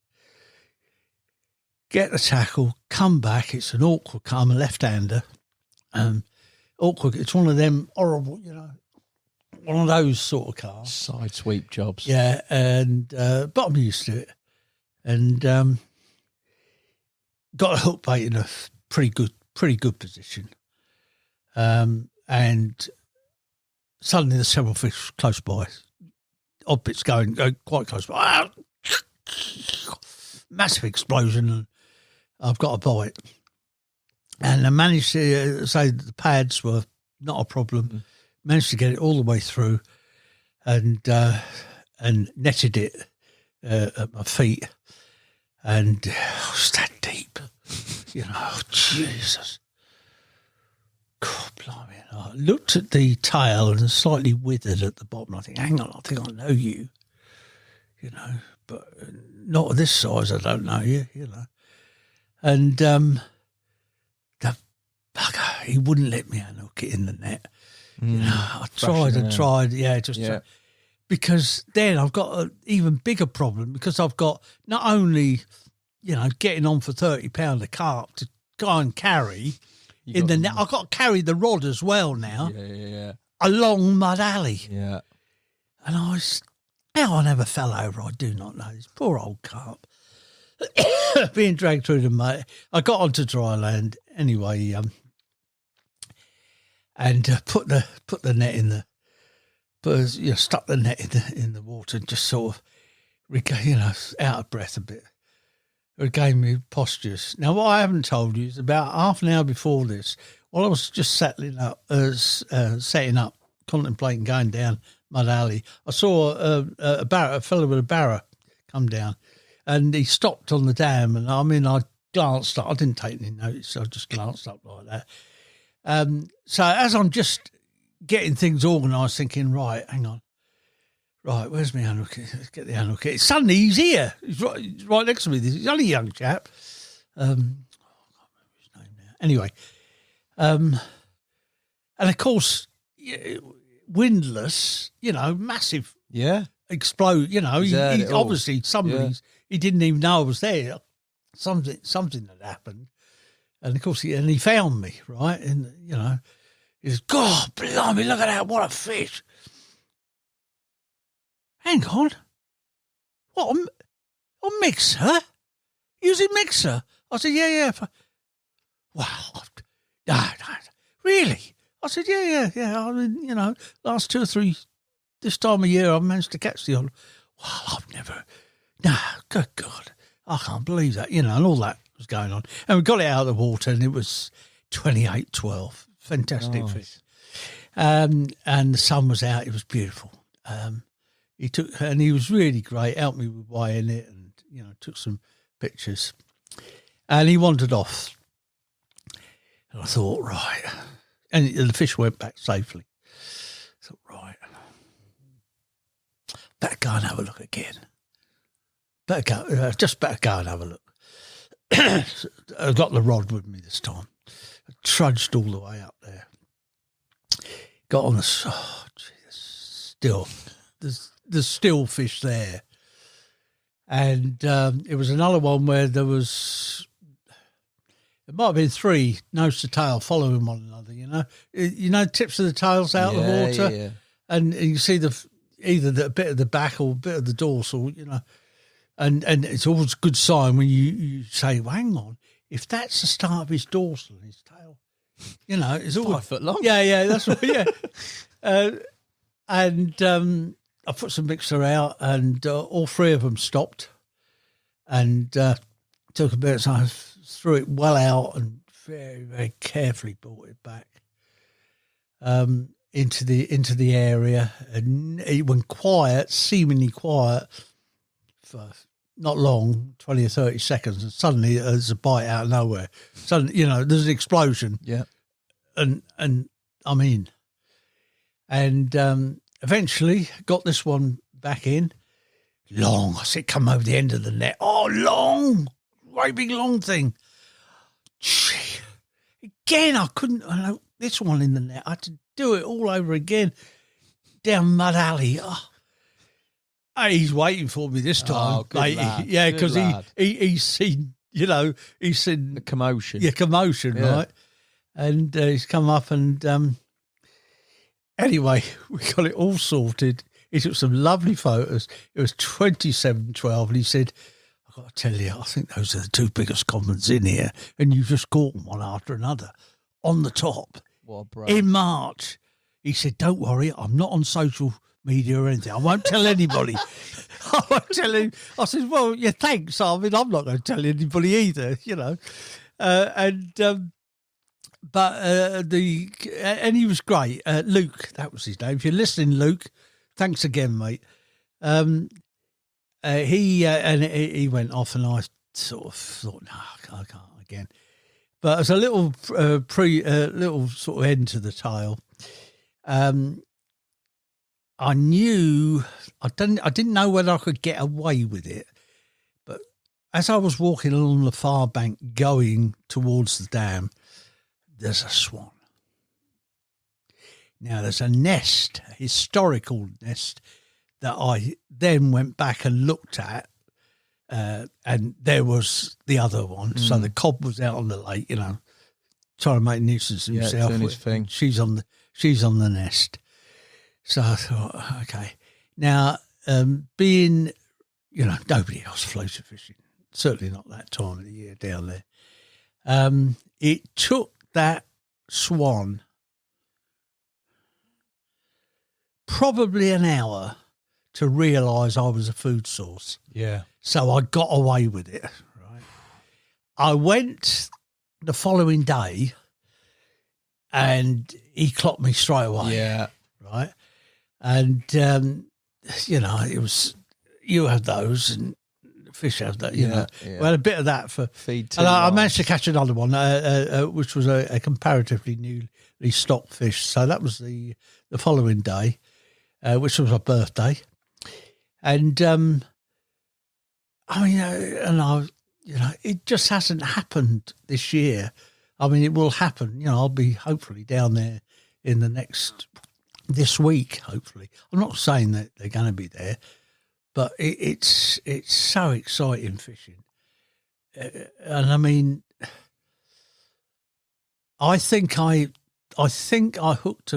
Get the tackle, come back. It's an awkward come, a left-hander. Awkward. It's one of them horrible, one of those sort of cars. Side sweep jobs. Yeah, and but I'm used to it. And got a hook bait in a pretty good position. And suddenly there's several fish close by. Odd bits going quite close by. Massive explosion, and I've got a bite. And I managed to say that the pads were not a problem. Mm. Managed to get it all the way through, and netted it at my feet, and it was that deep, Jesus. God, blimey. I looked at the tail and it's slightly withered at the bottom. I think, hang on, I think I know you, but not at this size. I don't know you, And the bugger, he wouldn't let me unhook it in the net. I tried and tried, because then I've got an even bigger problem because I've got not only, getting on for £30 a carp to go and carry in the net, I've got to carry the rod as well now. Yeah. Along Mud Alley. Yeah. And how I never fell over, I do not know. This poor old carp being dragged through the mud. I got onto dry land anyway, and put the net in the, stuck the net in the water and just sort of, out of breath a bit. Regained me postures. Now, what I haven't told you is about half an hour before this, while I was just setting up, contemplating going down Mud Alley, I saw a fellow with a barrow come down, and he stopped on the dam, and I glanced up. I didn't take any notice. I just glanced up like that. So as I'm just getting things organised, thinking, right, hang on. Right, where's my unhook? Let's get the unhook. Suddenly he's here. He's right next to me. He's only a young chap. I can't remember his name now. Anyway, and of course, windlass, massive. Yeah. Explode, he obviously he didn't even know I was there. Something had happened. And of course, he found me, right? And, he's, God, blimey, look at that, what a fish. Hang on. What, a mixer? Using mixer? I said, yeah. Wow. No, really? I said, yeah. I mean, last 2 or 3, this time of year, I've managed to catch the odd. Well, I've never. No, good God. I can't believe that, and all that was going on. And we got it out of the water, and it was 28-12. Fantastic fish. And the sun was out. It was beautiful. He was really great, helped me with weighing it and, took some pictures. And he wandered off. And I thought, right. And the fish went back safely. I thought, right. Better go and have a look again. Better go and have a look. I got the rod with me this time. I trudged all the way up there. Got on there's still fish there. And it was another one where there was, it might have been 3 nose to tail following one another, tips of the tails out of the water. Yeah. And you see either the bit of the back or a bit of the dorsal, and it's always a good sign when you say, well, hang on, if that's the start of his dorsal and his tail, it's all 5 foot long. Yeah, that's right, yeah. And I put some mixer out, and all 3 of them stopped, and took a bit of time, threw it well out, and very, very carefully brought it back into the area, and it went quiet, seemingly quiet, for not long, 20 or 30 seconds, and suddenly there's a bite out of nowhere. Suddenly, there's an explosion. Yeah. And I'm in. And eventually got this one back in. Long. I said, come over the end of the net. Oh, long. Great big long thing. Gee. Again, I couldn't. This one in the net. I had to do it all over again. Down Mud Alley. Oh. He's waiting for me this time. Oh, good lad. Yeah, because he's seen, he's seen the commotion. Yeah, commotion, yeah. Right? And he's come up and anyway, we got it all sorted. He took some lovely photos. It was 27-12, and he said, I've got to tell you, I think those are the 2 biggest commons in here, and you just caught them one after another on the top. What a bro. In March. He said, don't worry, I'm not on social media or anything. I won't tell anybody. I won't tell him. I said, well, yeah, thanks. I mean, I'm not going to tell anybody either, But he was great. Luke, that was his name. If you're listening, Luke, thanks again, mate. He went off, and I sort of thought, no, I can't again. But as a little little sort of end to the tale, I knew I didn't know whether I could get away with it, but as I was walking along the far bank going towards the dam, there's a swan. Now there's a nest, a historical nest, that I then went back and looked at, and there was the other one. So the cob was out on the lake, trying to make a nuisance of himself. Doing his thing. She's on the nest. So I thought, okay. Now, being, nobody else floated fishing, certainly not that time of the year down there. It took that swan probably an hour to realise I was a food source. Yeah. So I got away with it, right? I went the following day and he clocked me straight away. Yeah. Right? And, it was, you have those and fish have that, you know. Yeah. We had a bit of that for feed. And I managed to catch another one, which was a comparatively newly stocked fish. So that was the following day, which was my birthday. And, it just hasn't happened this year. I mean, it will happen. I'll be hopefully down there in this week, hopefully. I'm not saying that they're going to be there, but it's so exciting fishing. And I mean, I think I hooked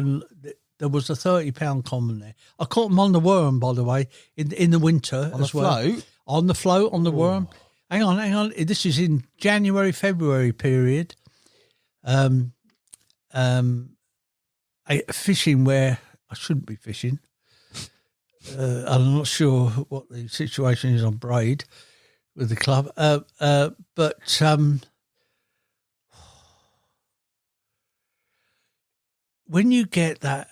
there was a 30-pound common there. I caught them on the worm, by the way, in the winter on as well. Float? on the float, on the worm. Hang on. This is in January, February period. Fishing where I shouldn't be fishing. I'm not sure what the situation is on Braid with the club. But when you get that,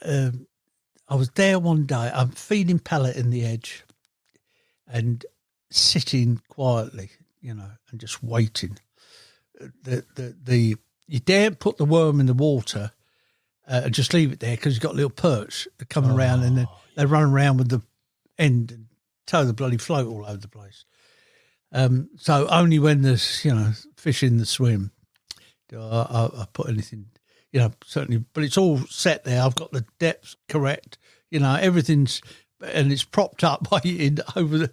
I was there one day, I'm feeding pellet in the edge and sitting quietly, and just waiting. You daren't put the worm in the water and just leave it there because you've got a little perch that come around and then they run around with the end and tow the bloody float all over the place. So only when there's, fish in the swim do I put anything, certainly. But it's all set there. I've got the depth correct. Everything's, and it's propped up by in over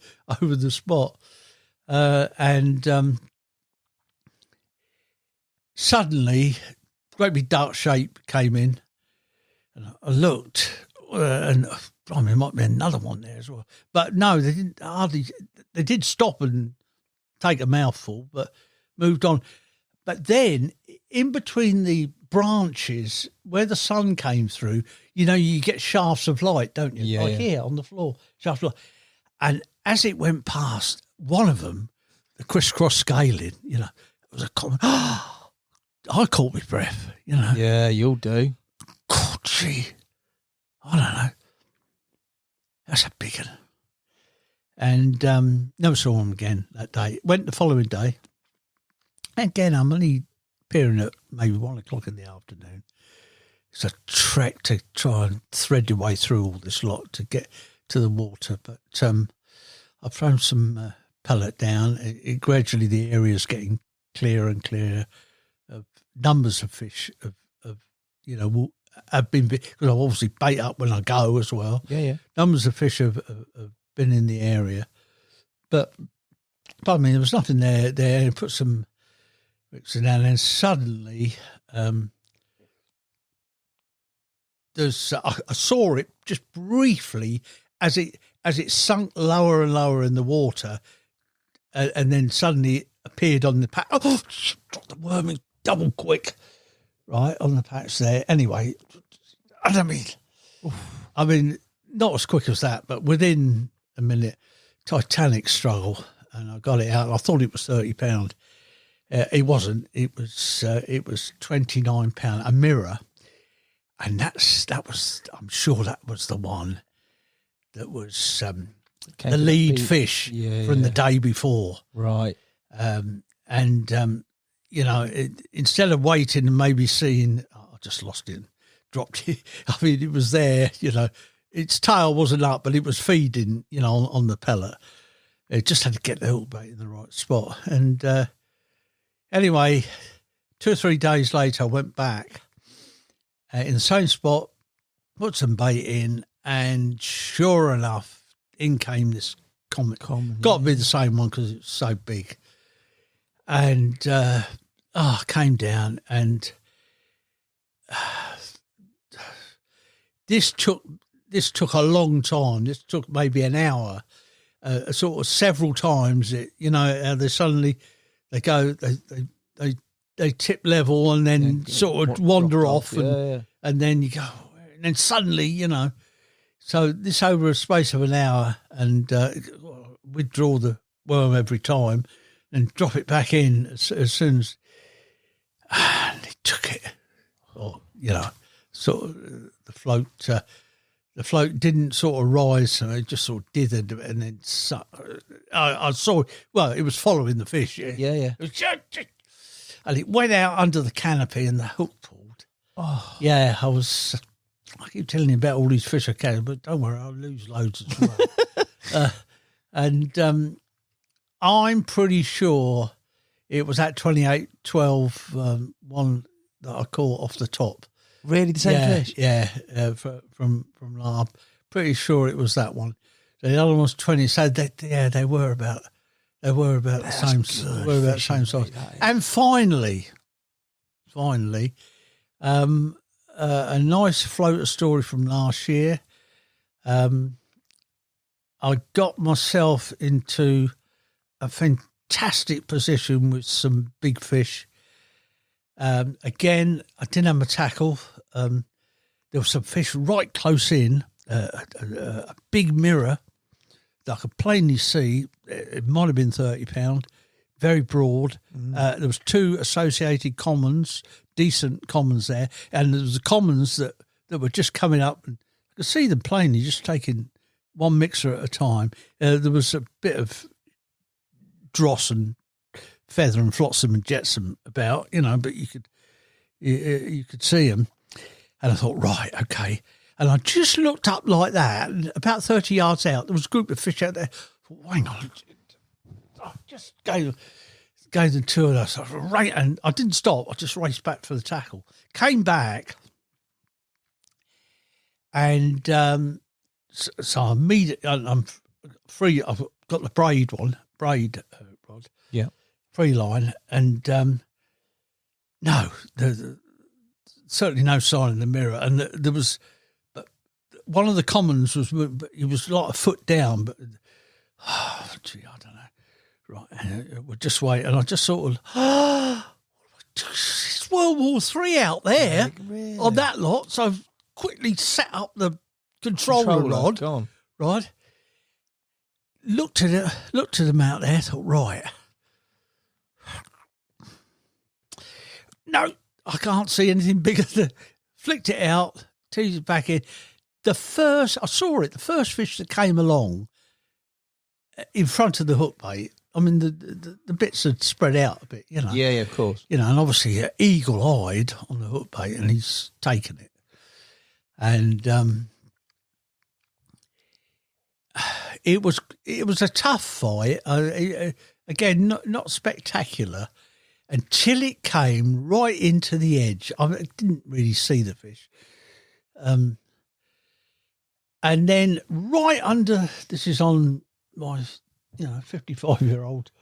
the spot. Suddenly, great big dark shape came in, and I looked, and there might be another one there as well. But no, they didn't hardly. They did stop and take a mouthful, but moved on. But then, in between the branches where the sun came through, you get shafts of light, don't you? Yeah, Here on the floor, shafts of light. And as it went past, one of them, the crisscross scaling, it was a comment. I caught my breath, Yeah, you'll do. God, gee, I don't know. That's a big one. And never saw him again that day. Went the following day. Again, I'm only appearing at maybe 1 o'clock in the afternoon. It's a trek to try and thread your way through all this lot to get to the water. But I've thrown some pellet down. It gradually, the area's getting clearer and clearer. Numbers of fish have been, because I obviously bait up when I go as well. Yeah. Numbers of fish have been in the area, but there was nothing there. Put some mix it down, and suddenly I saw it just briefly as it sunk lower and lower in the water, and then suddenly it appeared on the patch. Oh, dropped the worm in double quick, right on the patch there. Anyway, I mean, not as quick as that, but within a minute, titanic struggle, and I got it out. I thought it was £30. It wasn't. It was £29. A mirror, and that was. I'm sure that was the one that was the lead fish from the day before, right? Instead of waiting and maybe seeing, I just lost it and dropped it. I mean, it was there, its tail wasn't up, but it was feeding, on the pellet. It just had to get the hook bait in the right spot. And anyway, 2 or 3 days later, I went back in the same spot, put some bait in, and sure enough, in came this comet. Got to be the same one because it's so big. And came down, and this took a long time. This took maybe an hour, sort of several times. They suddenly they tip level and then sort of wander off, and then you go, and then suddenly So this over a space of an hour, and withdraw the worm every time. And drop it back in as soon as he took it. Sort of the float didn't sort of rise, so it just sort of dithered, and then I saw. Well, it was following the fish. Yeah. And it went out under the canopy, and the hook pulled. Oh, yeah. I keep telling you about all these fish I catch, but don't worry, I'll lose loads as well. I'm pretty sure it was that 28-12 one that I caught off the top. Really, the same fish? Yeah, from Larb. Pretty sure it was that one. The other one was 20. So they were about the same. Were about the same size. And finally, a nice floater story from last year. I got myself into a fantastic position with some big fish. Again, I didn't have my tackle. There was some fish right close in, a big mirror that I could plainly see. It might have been £30, very broad. There was 2 associated commons, decent commons there, and there was the commons that were just coming up, and I could see them plainly, just taking one mixer at a time. There was a bit of dross and feather and flotsam and jetsam about, but you could see them. And I thought, right, okay. And I just looked up like that, and about 30 yards out, there was a group of fish out there. I thought, hang on. I just gave them 2 of those. And I didn't stop. I just raced back for the tackle. Came back, and so I immediately, I'm free. I've got the braid rod. Yeah. Free line. And no, certainly no sign in the mirror. And there was, but one of the commons was like a foot down, but I don't know. Right, we'll just wait. And I just sort of, it's World War III out there on that lot. So I've quickly set up the controller rod. Go on. Right. Looked at them out there, thought, right. No, I can't see anything bigger than, flicked it out, teased it back in. I saw it, the first fish that came along in front of the hook bait. I mean, the bits had spread out a bit, Yeah, of course. and obviously eagle-eyed on the hook bait, and he's taken it. And it was a tough fight. Again, not spectacular, until it came right into the edge. I didn't really see the fish. And then right under, this is on my 55-year-old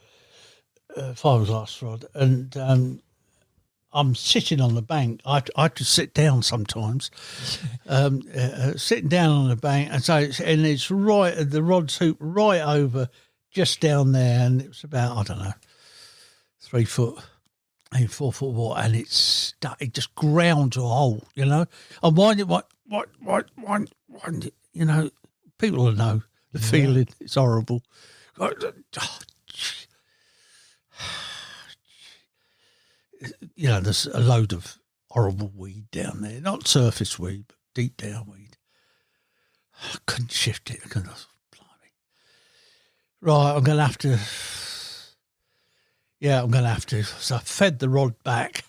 fiberglass rod, and I'm sitting on the bank. I had to sit down sometimes, sitting down on the bank, and it's right at the rod's hoop, right over, just down there, and it was about, I don't know, 3 foot, maybe 4 foot water, and it just ground to a hole, and wind it, people will know the feeling. It's horrible. There's a load of horrible weed down there. Not surface weed, but deep down weed. I couldn't shift it. Blimey. Right, I'm going to have to. So I fed the rod back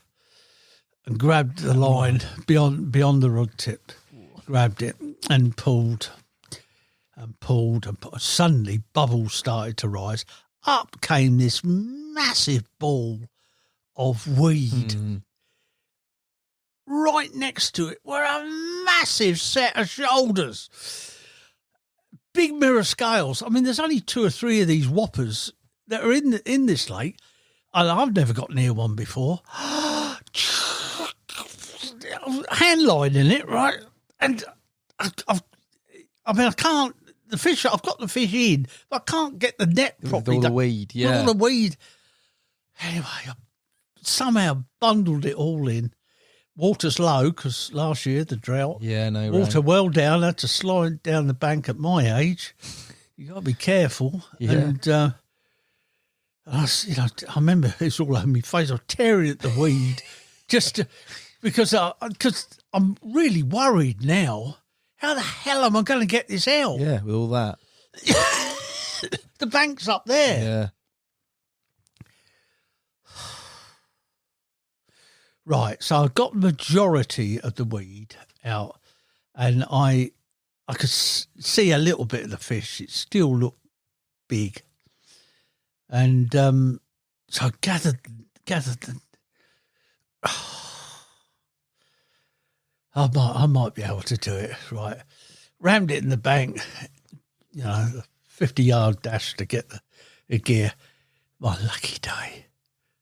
and grabbed the line beyond the rod tip, grabbed it and pulled. And suddenly bubbles started to rise. Up came this massive ball of weed. Right next to it were a massive set of shoulders. Big mirror scales. I mean, there's only 2 or 3 of these whoppers that are in this lake, and I've never got near one before. Hand line in it, right? And I can't. The fish, I've got the fish in, but I can't get the net properly. With all the weed, yeah. With all the weed. Anyway, I somehow bundled it all in. Water's low, because last year, the drought. Yeah, no. Water well down, I had to slide down the bank at my age. You got to be careful. Yeah. And I remember it was all over my face. I was tearing at the weed because I'm really worried now. How the hell am I going to get this out? Yeah, with all that. The bank's up there. Yeah. Right, so I got the majority of the weed out, and I could see a little bit of the fish. It still looked big. And so I gathered them. I might be able to do it, right. Rammed it in the bank, a 50-yard dash to get the gear. My lucky day.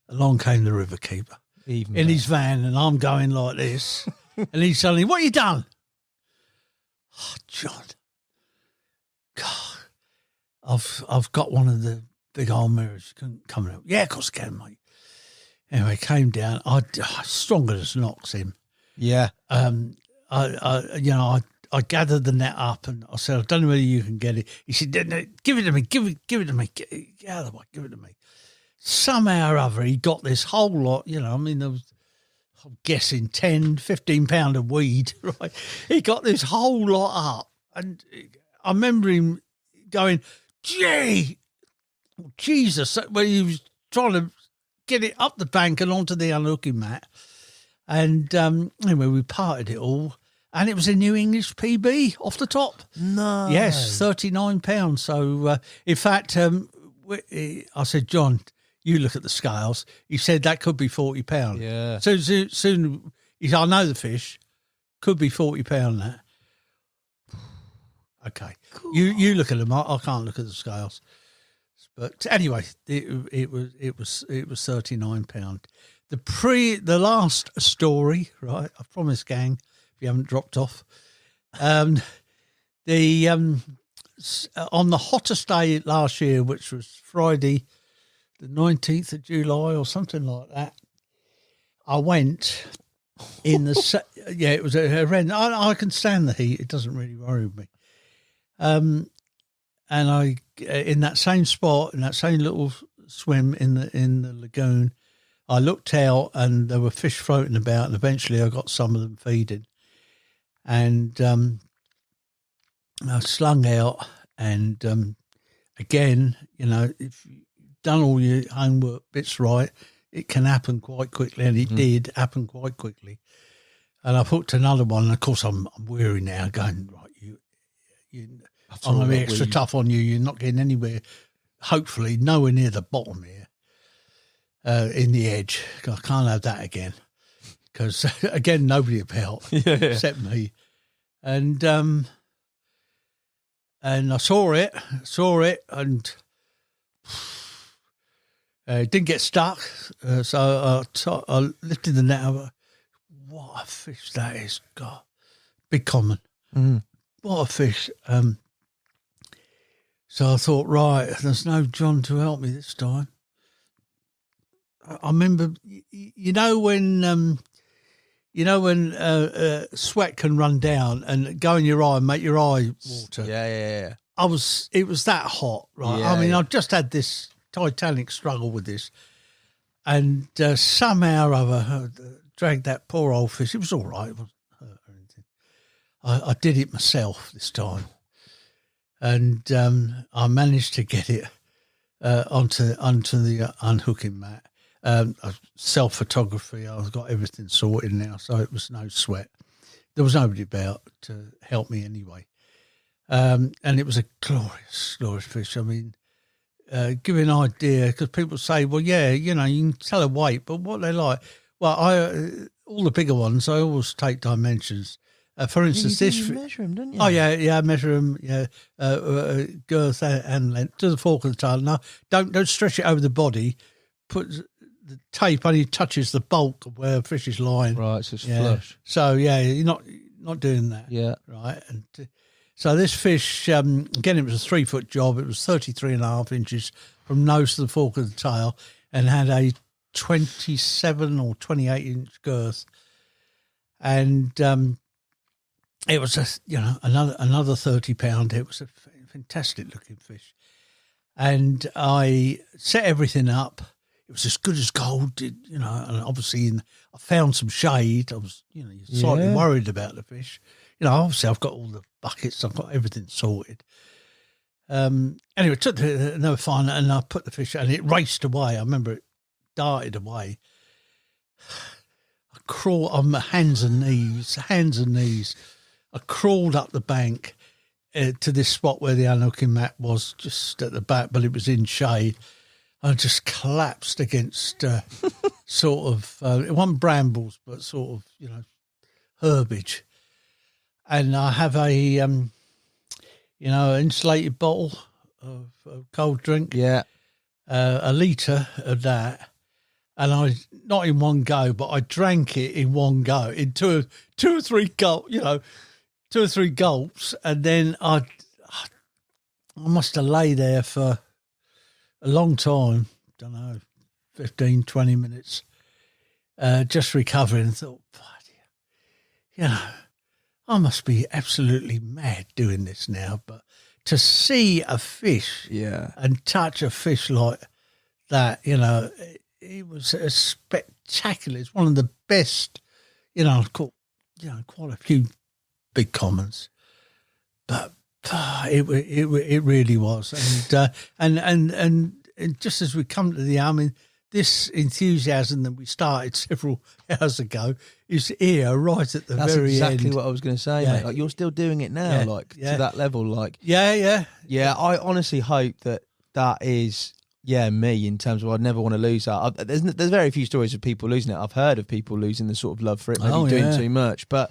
Along came the river keeper in his van, and I'm going like this. And he's suddenly, what you done? Oh, John. God. I've got one of the big old mirrors. You couldn't come out. Yeah, of course I can, mate. Anyway, came down. Stronger as knocks him. Yeah. I gathered the net up and I said, I don't know whether you can get it. He said, no, give it to me, give it to me. Get out of the way, give it to me. Somehow or other, he got this whole lot, there was, I'm guessing 10, 15 pound of weed, right? He got this whole lot up. And I remember him going, Jesus, when he was trying to get it up the bank and onto the unhooking mat. And anyway, we parted it all. And it was a New English PB off the top. No. Yes, £39. So, in fact, I said, John, you look at the scales. He said that could be £40. Yeah. So soon, he said, I know the fish. Could be £40 that. Okay. Cool. You look at them. I can't look at the scales. But anyway, it was £39. The last story, right? I promise, gang, if you haven't dropped off, on the hottest day last year, which was Friday, the 19th of July or something like that, I went in the it was a horrendous. I can stand the heat; it doesn't really worry me. And I in that same spot, in that same little swim in the lagoon, I looked out and there were fish floating about, and eventually I got some of them feeding. And I slung out, and again, if you've done all your homework bits right, it can happen quite quickly, and it did happen quite quickly. And I hooked another one, and of course I'm weary now, going, right, I'm going to be extra tough on you. You're not getting anywhere, hopefully nowhere near the bottom here, in the edge. I can't have that again. Because, again, nobody about except me. And I saw it, and it didn't get stuck. So I lifted the net over. What a fish that is. God, big common. What a fish. So I thought, right, there's no John to help me this time. I remember, when sweat can run down and go in your eye and make your eye water. Yeah. It was that hot, right? Yeah, I've just had this titanic struggle with this, and somehow or other dragged that poor old fish. It was all right. It wasn't hurt or anything. I did it myself this time, and I managed to get it onto the unhooking mat. Self-photography, I've got everything sorted now, so it was no sweat. There was nobody about to help me anyway. And it was a glorious, glorious fish. Give you an idea, because people say, well, yeah, you can tell a weight, but what they like. Well, all the bigger ones, I always take dimensions. For instance, you measure them, don't you? Oh, yeah, I measure them, girth and length to the fork of the tail. No, don't stretch it over the body. Put the tape only touches the bulk of where a fish is lying. Right, so it's flush. So, you're not doing that. Yeah. Right. And so this fish, again, it was a 3-foot job. It was 33.5 inches from nose to the fork of the tail, and had a 27 or 28 inch girth. And it was another 30 pound. It was a fantastic looking fish. And I set everything up. It was as good as gold, and obviously I found some shade. I was, slightly worried about the fish. Obviously I've got all the buckets, I've got everything sorted. Anyway, took another fine, and I put the fish, and it raced away. I remember it darted away. I crawled on my hands and knees. I crawled up the bank to this spot where the unhooking mat was, just at the back, but it was in shade. I just collapsed against sort of, it wasn't brambles, but sort of, herbage. And I have a, insulated bottle of cold drink. Yeah. A litre of that. And I, not in one go, but I drank it in one go, in two or three gulps. And then I must have lay there for a long time, don't know, 15, 20 minutes, just recovering, and thought, you know, I must be absolutely mad doing this now. But to see a fish and touch a fish like that, you know, it was a spectacular. It's one of the best, you know, I've caught, you know, quite a few big commons, but it really was. And just as we come to the end, I mean, this enthusiasm that we started several hours ago is here right at the That's very end. That's exactly what I was going to say, mate. Like, you're still doing it now, to that level. Like, yeah. I honestly hope that is, me, in terms of I'd never want to lose that. There's very few stories of people losing it. I've heard of people losing the sort of love for it, maybe doing too much. But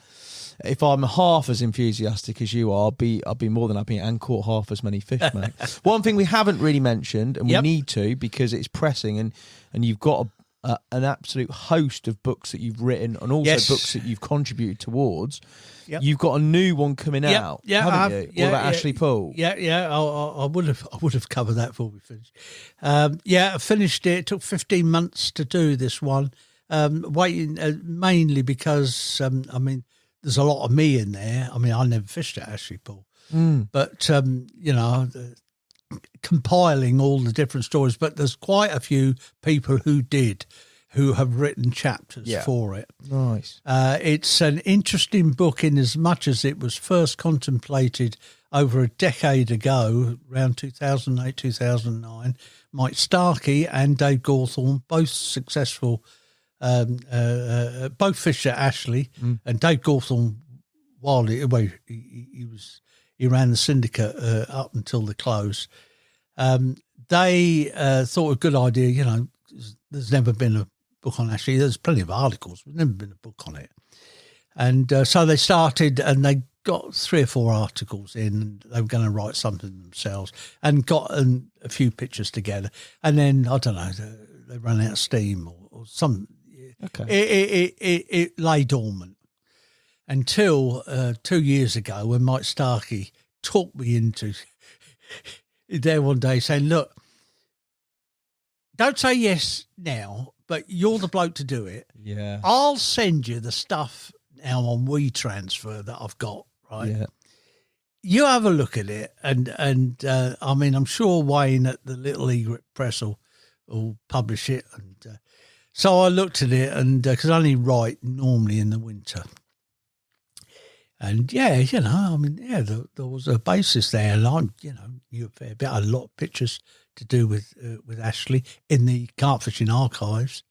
if I'm half as enthusiastic as you are, I'll be more than happy and caught half as many fish, mate. One thing we haven't really mentioned, and we need to because it's pressing, and you've got an absolute host of books that you've written and also books that you've contributed towards. Yep. You've got a new one coming out, haven't you? All about Ashley Poole. Yeah. I would have covered that before we finished. I finished it. It took 15 months to do this one. Waiting mainly because I mean, there's a lot of me in there. I mean, I never fished at Ashley Poole, but you know, compiling all the different stories. But there's quite a few people who have written chapters for it. Nice. It's an interesting book in as much as it was first contemplated over a decade ago, around 2008, 2009. Mike Starkey and Dave Gawthorne, both successful, both fished at Ashley, and Dave Gawthorne, while he ran the syndicate up until the close. They thought a good idea. You know, there's never been a book on Ashley. There's plenty of articles, but never been a book on it. And so they started, and they got 3 or 4 articles in. And they were going to write something themselves, and got a few pictures together. And then I don't know, they ran out of steam or something. Okay. It lay dormant until 2 years ago when Mike Starkey talked me into there one day saying, look, don't say yes now, but you're the bloke to do it. Yeah. I'll send you the stuff now on WeTransfer that I've got, right? Yeah. You have a look at it, and I mean, I'm sure Wayne at the Little Egret Press will publish it. And so I looked at it, and because I only write normally in the winter. And you know, I mean, there was a basis there, and I, you know, knew a fair bit, a lot of pictures to do with Ashley in the carp fishing archives,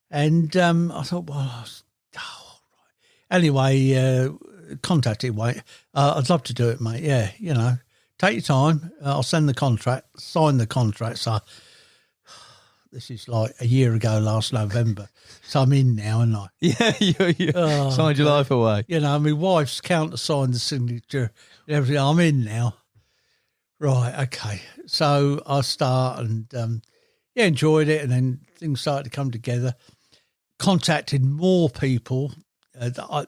and I thought, well, all right. Anyway, contacted Wayne. I'd love to do it, mate. Yeah, you know, take your time. I'll send the contract, sign the contract. So this is like a year ago, last November. So I'm in now, and I you signed your life away. You know, my wife's countersigned the signature and everything. I'm in now. Right, okay. So I start and enjoyed it, and then things started to come together. Contacted more people that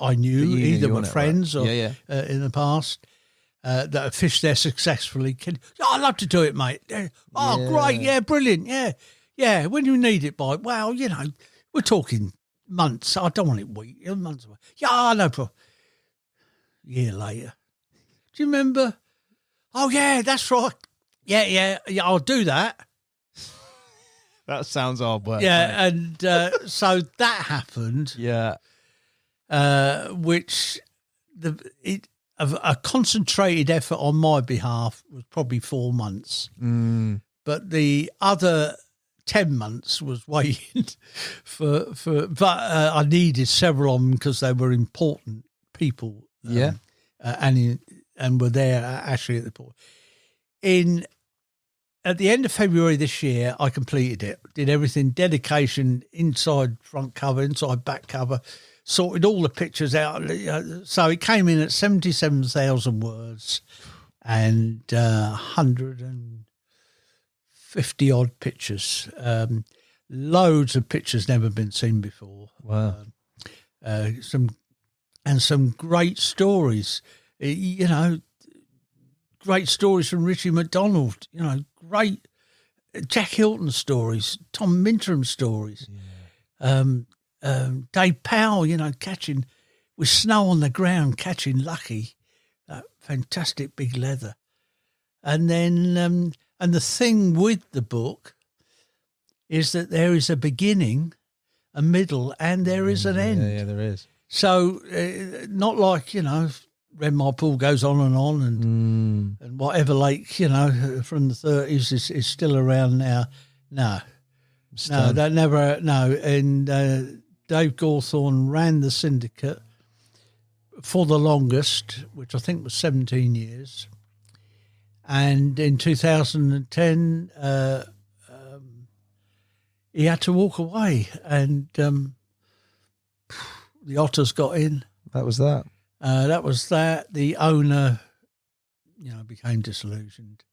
I knew, either were friends or in the past. That have fished there successfully. I'd love to do it, mate. Great, brilliant, yeah. When you need it by, well, you know, we're talking months. I don't want it weeks, months away. Yeah, no problem. A year later, do you remember? Oh yeah, that's right. Yeah, I'll do that. That sounds hard work. Yeah, mate. And so that happened. Yeah, which a concentrated effort on my behalf was probably 4 months. But the other 10 months was waiting but I needed several of them because they were important people. And were there actually at the port. At the end of February this year, I completed it. Did everything, dedication, inside front cover, inside back cover, sorted all the pictures out. So it came in at 77,000 words and 150 odd pictures. Loads of pictures never been seen before. Wow. Some great stories. You know, great stories from Richie McDonald. You know, great Jack Hilton stories, Tom Minterham stories, Dave Powell, catching with snow on the ground, catching lucky, that fantastic big leather. And then, and the thing with the book is that there is a beginning, a middle, and there is an end. Yeah, there is. So, not like, Red Mile Pool goes on, and whatever lake, from the 30s is still around now. No, that never, no. And Dave Gawthorne ran the syndicate for the longest, which I think was 17 years. And in 2010, he had to walk away, and the Otters got in. That was that. The owner, became disillusioned.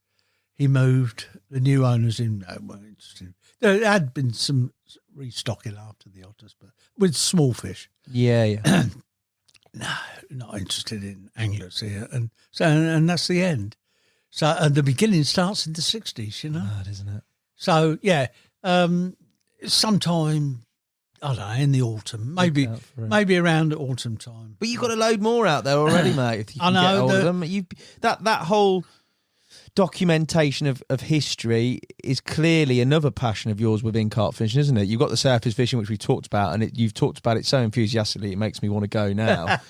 He moved. The new owners weren't interested. There had been some restocking after the Otters, but with small fish. Yeah. No, not interested in anglers here, and that's the end. So, and the beginning starts in the 60s, Mad, isn't it? So, yeah, sometime, I don't know, in the autumn, maybe around autumn time. But you've got a load more out there already, mate. If you can get hold of them, that whole documentation of history is clearly another passion of yours within carp fishing, isn't it? You've got the surface fishing, which we talked about, and you've talked about it so enthusiastically, it makes me want to go now.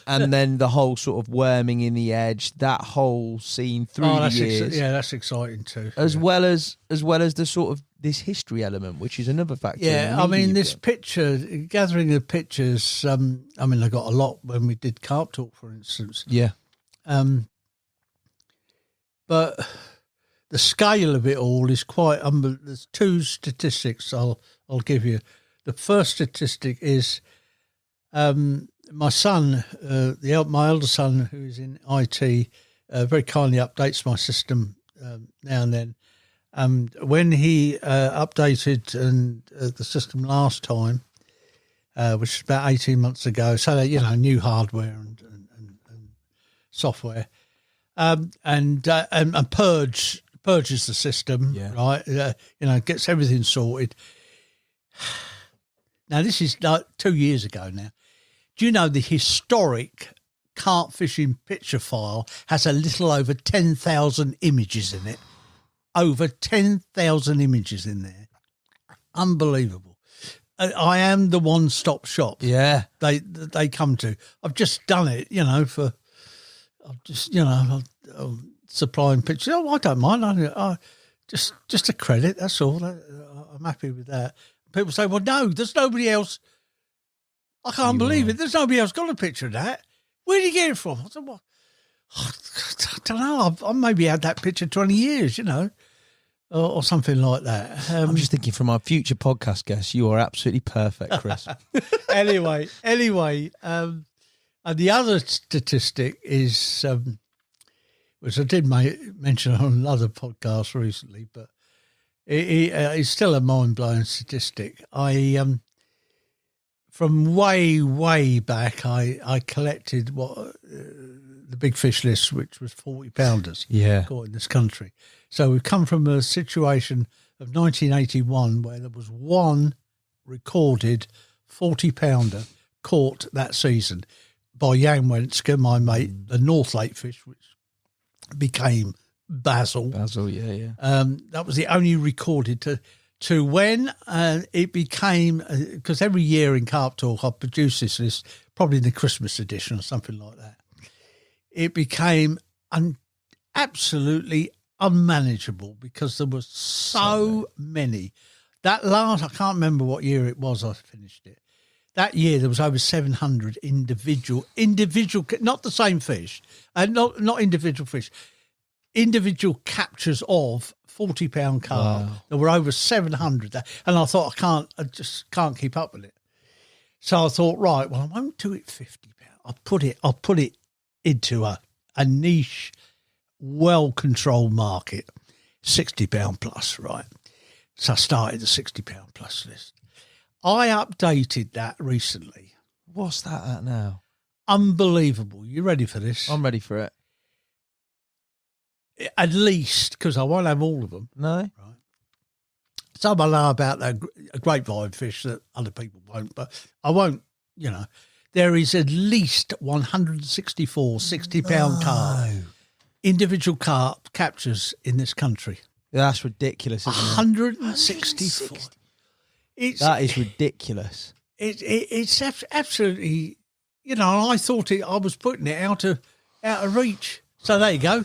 And then the whole sort of worming in the edge, that whole scene through the years. That's exciting too. As well as the sort of this history element, which is another factor. Yeah, I mean, this picture, gathering the pictures, I got a lot when we did Carp Talk, for instance. Yeah. But the scale of it all is quite unbelievable. There's two statistics I'll give you. The first statistic is my son, my elder son, who is in IT, very kindly updates my system now and then. When he updated the system last time, which was about 18 months ago, so that, new hardware and software, and purges the system, right? Gets everything sorted. Now, this is 2 years ago now. Do you know the historic carp fishing picture file has a little over 10,000 images in it? Over 10,000 images in there. Unbelievable. I am the one-stop shop. Yeah. They come to. I've just done it, I'm supplying pictures. Oh, I don't mind. Just a credit, that's all. I'm happy with that. People say, well, no, there's nobody else. I can't believe it. There's nobody else got a picture of that. Where did you get it from? I said, well, I don't know. I've maybe had that picture 20 years, or something like that. I'm just thinking from our future podcast guests, you are absolutely perfect, Chris. Anyway, and the other statistic is, which I did mention on another podcast recently, but it's still a mind-blowing statistic. From way back, I collected the big fish list, which was 40-pounders caught in this country. So we've come from a situation of 1981 where there was one recorded 40-pounder caught that season by Jan Wentzke, my mate, the North Lake fish, which became Basil. Basil, yeah. That was the only recorded to when it became, because every year in Carp Talk I produce this list, probably in the Christmas edition or something like that. It became absolutely unmanageable because there were so many. That last, I can't remember what year it was I finished it. That year there was over 700 individual, not the same fish, not individual fish, individual captures of 40-pound carp. Wow. There were over 700, and I thought I just can't keep up with it. So I thought, right, well, I won't do it 50 pound. I'll put it into a niche, well-controlled market, 60 pound plus, right? So I started the 60 pound plus list. I updated that recently. What's that at now? Unbelievable. You ready for this? I'm ready for it. At least, because I won't have all of them. No. Some I know about a grapevine fish that other people won't, but I won't, There is at least 164 60-pound carp, individual carp captures in this country. That's ridiculous, isn't it? 164. That is ridiculous. It's absolutely, I thought I was putting it out of reach. So there you go.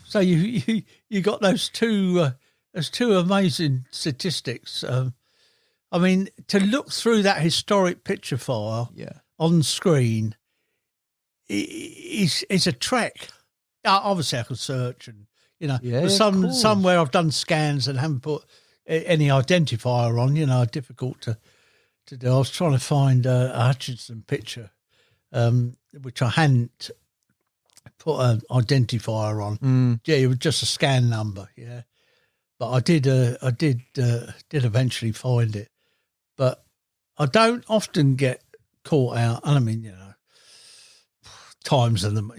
So you got those two amazing statistics. I mean, to look through that historic picture file on screen is a trek. Obviously, I could search and somewhere I've done scans and haven't put any identifier on. Difficult to do. I was trying to find a Hutchinson picture, which I hadn't put an identifier on. Yeah, it was just a scan number. Yeah, but I did eventually find it. But I don't often get caught out. And I mean, times of them,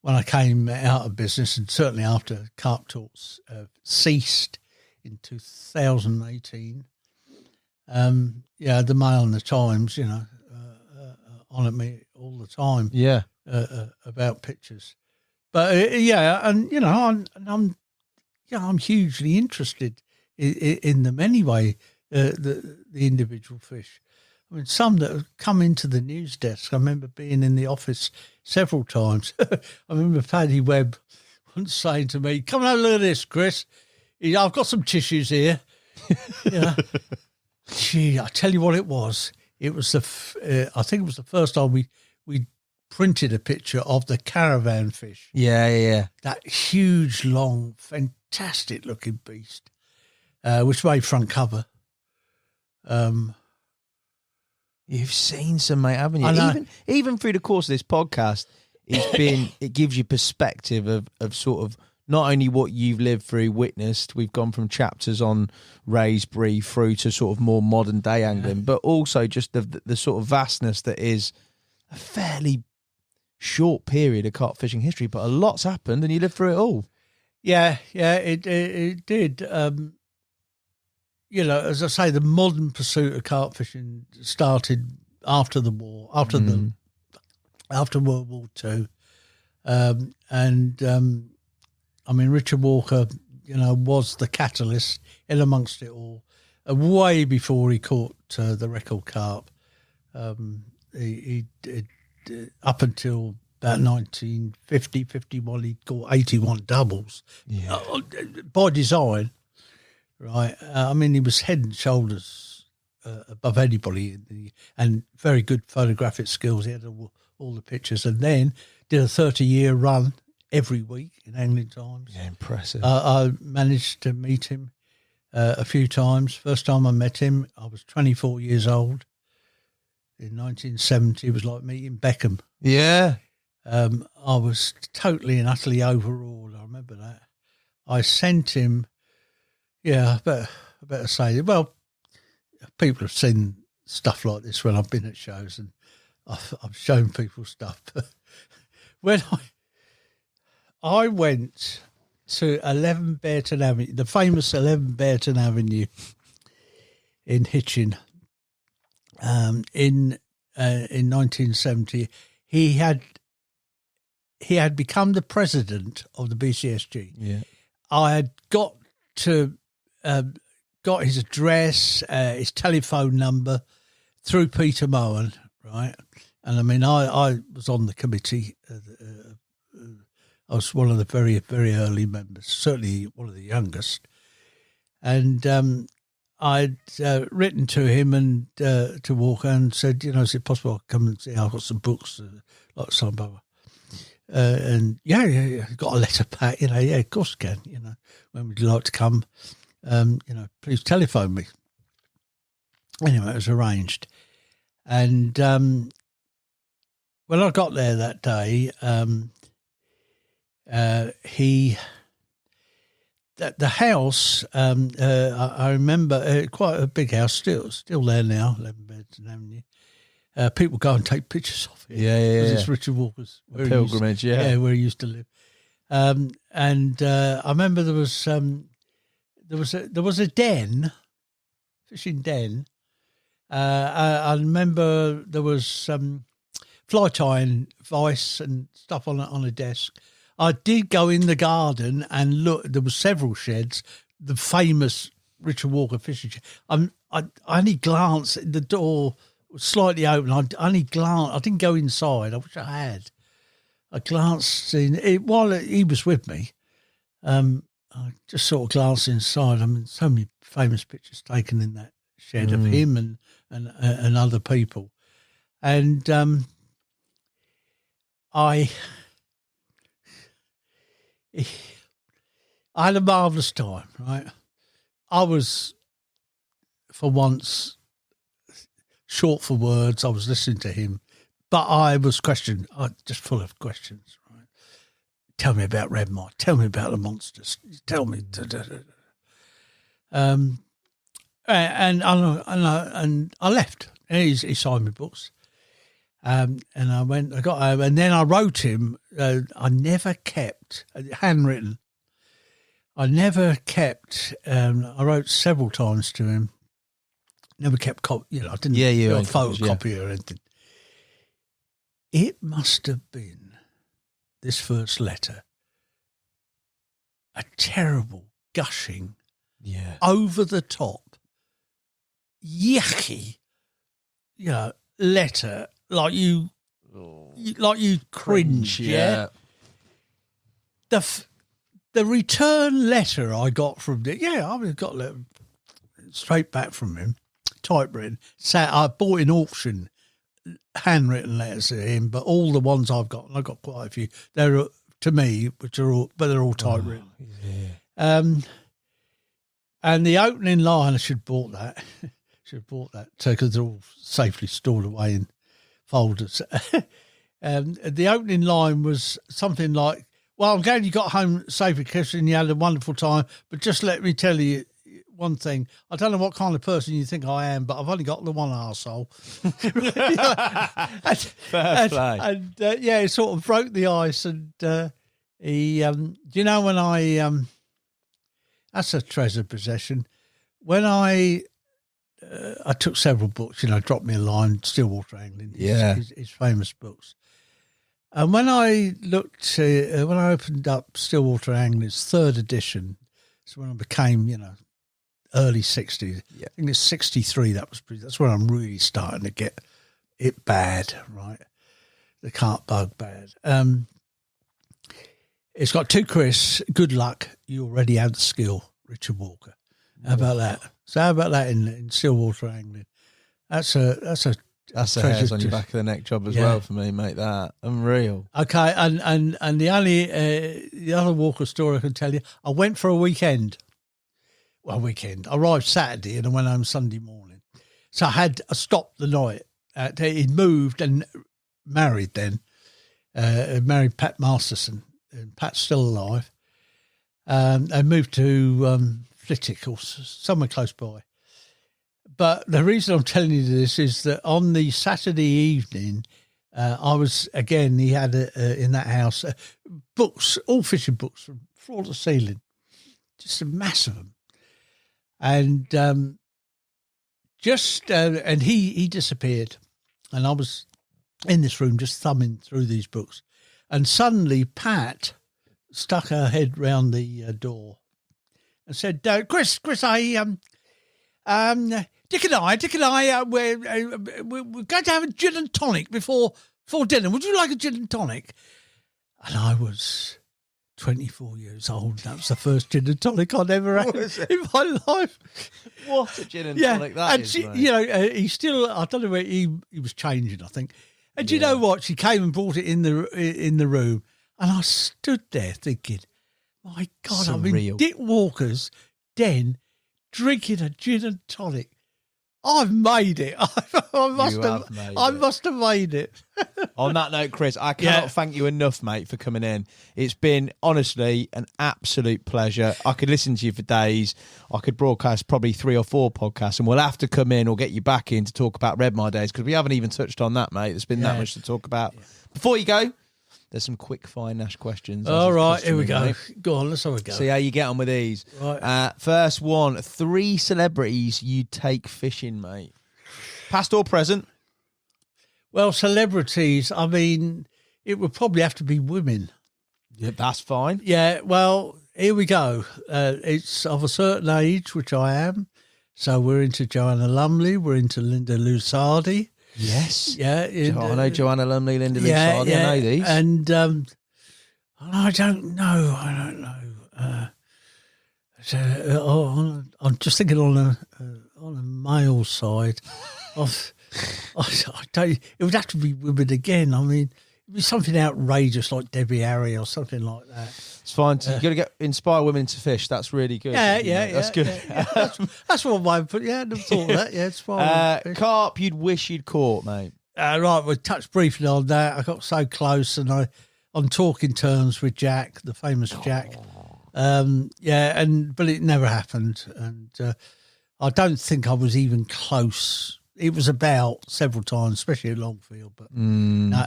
when I came out of business, and certainly after Carp Talks ceased in 2018, the Mail and the Times, on at me all the time. Yeah. About pictures, but I'm hugely interested in them anyway. The individual fish. I mean, some that have come into the news desk. I remember being in the office several times. I remember Paddy Webb once saying to me, "Come and have a look at this, Chris. I've got some tissues here." Gee, I tell you what it was. It was I think it was the first time we printed a picture of the caravan fish. Yeah. That huge, long, fantastic looking beast, which made front cover. You've seen some, mate, haven't you? I know. Even through the course of this podcast, it gives you perspective of sort of not only what you've lived through, witnessed. We've gone from chapters on Wraysbury through to sort of more modern day angling, but also just the sort of vastness that is a fairly short period of carp fishing history, but a lot's happened and you lived through it all. Yeah, it did. As I say, the modern pursuit of carp fishing started after the war, after World War II, I mean, Richard Walker, was the catalyst in amongst it all, way before he caught the record carp. He up until about 1950, 51, he caught 81 doubles by design. Right, I mean, he was head and shoulders above anybody, and very good photographic skills. He had all the pictures, and then did a 30-year run every week in Angling Times. Yeah, impressive. I managed to meet him a few times. First time I met him, I was 24 years old. In 1970, it was like meeting Beckham. Yeah. I was totally and utterly overawed. I remember that. I sent him. Yeah, I better say, well, people have seen stuff like this when I've been at shows, and I've shown people stuff. But when I went to 11 Bearton Avenue, the famous 11 Bearton Avenue in Hitchin, in 1970, he had become the president of the BCSG. Yeah, I had got his address, his telephone number through Peter Mohan, right? And I mean, I was on the committee. I was one of the very, very early members, certainly one of the youngest. And I'd written to him and to Walker and said, is it possible I come and see? I've got some books, like some other. And yeah, got a letter back, yeah, of course you can, when would you like to come? Please telephone me. Anyway, it was arranged. And when I got there that day, the house, I remember, quite a big house, still there now, 11 Bearton Avenue. People go and take pictures of it. Yeah. It's Richard Walker's pilgrimage, where he used to live. And I remember there was a den, fishing den. I remember there was fly tying vice and stuff on a desk. I did go in the garden and look. There were several sheds. The famous Richard Walker fishing shed. I only glanced at the door. Was slightly open. I only glanced. I didn't go inside. I wish I had. I glanced in it while he was with me. I just sort of glanced inside. I mean, so many famous pictures taken in that shed of him and other people, and I had a marvellous time. Right, I was for once short for words. I was listening to him, but I was just full of questions. Right, tell me about Red Mine. Tell me about the monsters. Tell me. And I left. He signed my books, and I got home, and then I wrote him. I never kept handwritten. I never kept. I wrote several times to him. Never kept copy. I didn't. A photocopy or anything. It must have been this first letter. A terrible gushing, over the top, yucky, letter like you cringe. Yeah. The return letter I got from I got a letter straight back from him. Typewritten. I bought in auction handwritten letters to him, but all the ones I've got, and I've got quite a few, they're to me, they're all typewritten. And the opening line, I should have bought that. Because they're all safely stored away in folders. The opening line was something like, "Well, I'm glad you got home safely, Kirsten. You had a wonderful time, but just let me tell you one thing. I don't know what kind of person you think I am, but I've only got the one arsehole." Fair play. And it sort of broke the ice. And he, when I, that's a treasured possession. When I took several books, dropped me a line, Stillwater Angling, his famous books. And when I when I opened up Stillwater Angling's third edition, so when I became, early 60s. Yeah. I think it's 63. That's when I'm really starting to get it bad, right? The carp bug bad. It's got two Chris. Good luck. You already have the skill, Richard Walker. How about that? So how about that in Stillwater Angling? That's a hairs on your back of the neck job as well for me, mate. That unreal. Okay, and the only the other Walker story I can tell you, I went for a weekend. I arrived Saturday and I went home Sunday morning. So I stopped the night. He'd moved and married then. Married Pat Masterson. And Pat's still alive. They moved to Flitwick or somewhere close by. But the reason I'm telling you this is that on the Saturday evening, I was, again, he had in that house books, all fishing books from floor to ceiling. Just a mass of them. And and he disappeared, and I was in this room just thumbing through these books, and suddenly Pat stuck her head round the door and said, "Chris, Dick and I, we're going to have a gin and tonic before dinner. Would you like a gin and tonic?" And I was 24 years old. That was the first gin and tonic I'd ever had in my life. What a gin and tonic that is, mate. He still, I don't know where he was changing, I think. And you know what? She came and brought it in the room, and I stood there thinking, my God, I'm in Dick Walker's den drinking a gin and tonic. I've made it. I must have made it. On that note, Chris, I cannot thank you enough, mate, for coming in. It's been, honestly, an absolute pleasure. I could listen to you for days. I could broadcast probably 3 or 4 podcasts, and we'll have to come in or get you back in to talk about Red Mine days, because we haven't even touched on that, mate. There's been that much to talk about. Yeah. Before you go, There's some quick fire Nash questions. All right, here we go. Mate. Go on, let's have a go. See how you get on with these. Right. First one, 3 celebrities you'd take fishing, mate. Past or present? Well, celebrities, I mean, it would probably have to be women. Yeah, that's fine. Yeah, well, here we go. It's of a certain age, which I am. So we're into Joanna Lumley. We're into Linda Lusardi. Yes. Yeah. I know Joanna Lumley, Linda Lusardi. I know these. And I don't know. I'm just thinking on a male side. I don't. It would have to be women again. I mean, it'd be something outrageous like Debbie Harry or something like that. It's fine. You've got to inspire women to fish. That's really good. Yeah. That's good. Yeah. That's one way of putting it. Yeah, I never thought of that. Yeah, it's fine. Carp you'd wish you'd caught, mate. Right, we touched briefly on that. I got so close, and I'm talking terms with Jack, the famous Jack. But it never happened, and I don't think I was even close. It was about several times, especially at Longfield. But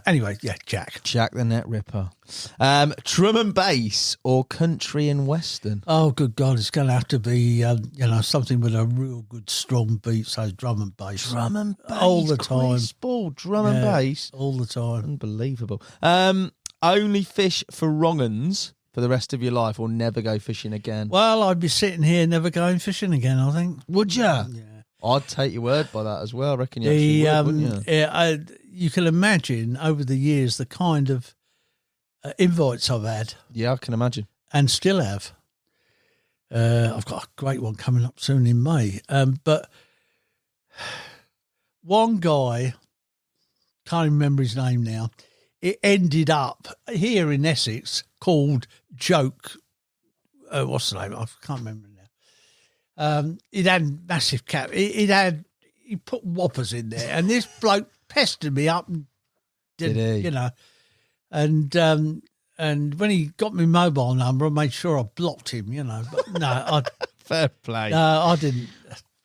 anyway, yeah, Jack the net ripper. Drum and bass or country and western? Oh, good God, it's going to have to be something with a real good strong beat. So drum and bass, all the time. Drum and bass all the time. Unbelievable. Only fish for wrong-uns for the rest of your life, or never go fishing again? Well, I'd be sitting here never going fishing again, I think. Would you? Yeah. I'd take your word by that as well. I reckon you actually would, wouldn't you? You can imagine over the years the kind of invites I've had. Yeah, I can imagine. And still have. I've got a great one coming up soon in May. But one guy, can't remember his name now, it ended up here in Essex called Joke. What's the name? I can't remember now. It had massive cap. He put whoppers in there, and this bloke pestered me up. And did he? You know, and when he got my mobile number, I made sure I blocked him. You know, but no, fair play. No, I didn't.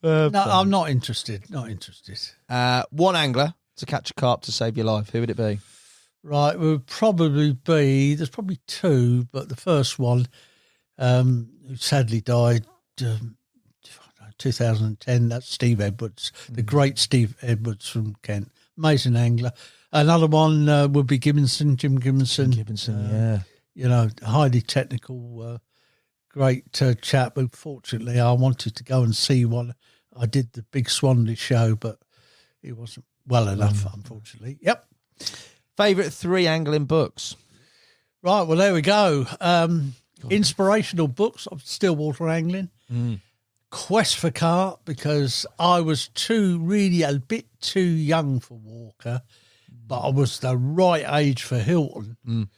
I'm not interested. Not interested. One angler to catch a carp to save your life. Who would it be? Right, it would probably be. There's probably 2, but the first one, who sadly died. 2010, that's Steve Edwards, the great Steve Edwards from Kent, amazing angler. Another one would be Jim Gibbonson. Yeah. You know, highly technical, great chap. Unfortunately, I wanted to go and see one. I did the Big Swanley show, but it wasn't well enough, unfortunately. Yep. Favourite 3 angling books? Right, well, there we go. Inspirational books of Stillwater angling. Quest for Carp, because I was a bit too young for Walker, but I was the right age for Hilton,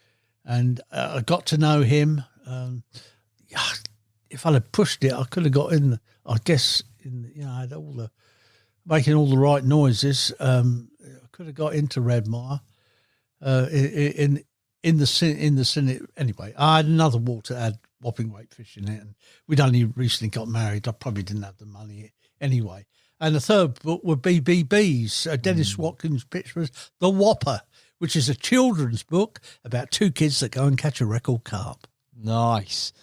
and I got to know him. If I'd have pushed it, I could have got in. I guess I had making all the right noises. I could have got into Redmire. In the Senate, anyway. I had another water that had whopping weight fish in it, and we'd only recently got married. I probably didn't have the money anyway. And the third book would be BB's, Dennis Watkins Pitchford's The Whopper, which is a children's book about 2 kids that go and catch a record carp. Nice.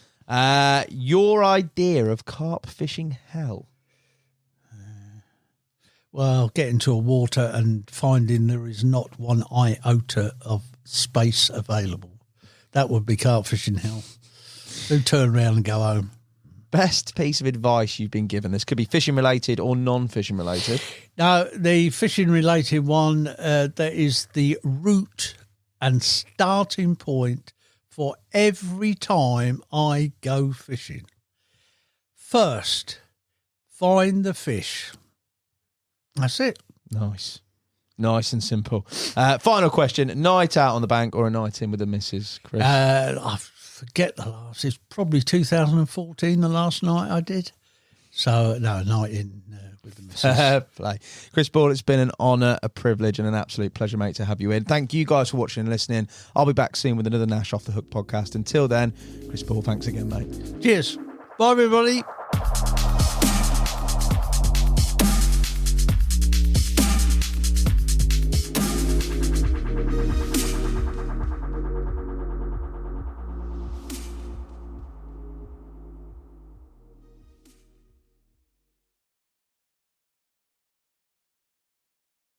Your idea of carp fishing hell? Well, getting to a water and finding there is not one iota of space available. That would be carp fishing hell. Do turn around and go home. Best piece of advice you've been given? This could be fishing related or non-fishing related. Now, the fishing related one, that is the route and starting point for every time I go fishing. First, find the fish. That's it. Nice and simple. Final question: night out on the bank or a night in with the missus, Chris? I forget the last. It's probably 2014. The last night I did. So no, a night in with the missus. Play. Chris Ball, it's been an honour, a privilege, and an absolute pleasure, mate, to have you in. Thank you guys for watching and listening. I'll be back soon with another Nash Off the Hook podcast. Until then, Chris Ball, thanks again, mate. Cheers. Bye, everybody.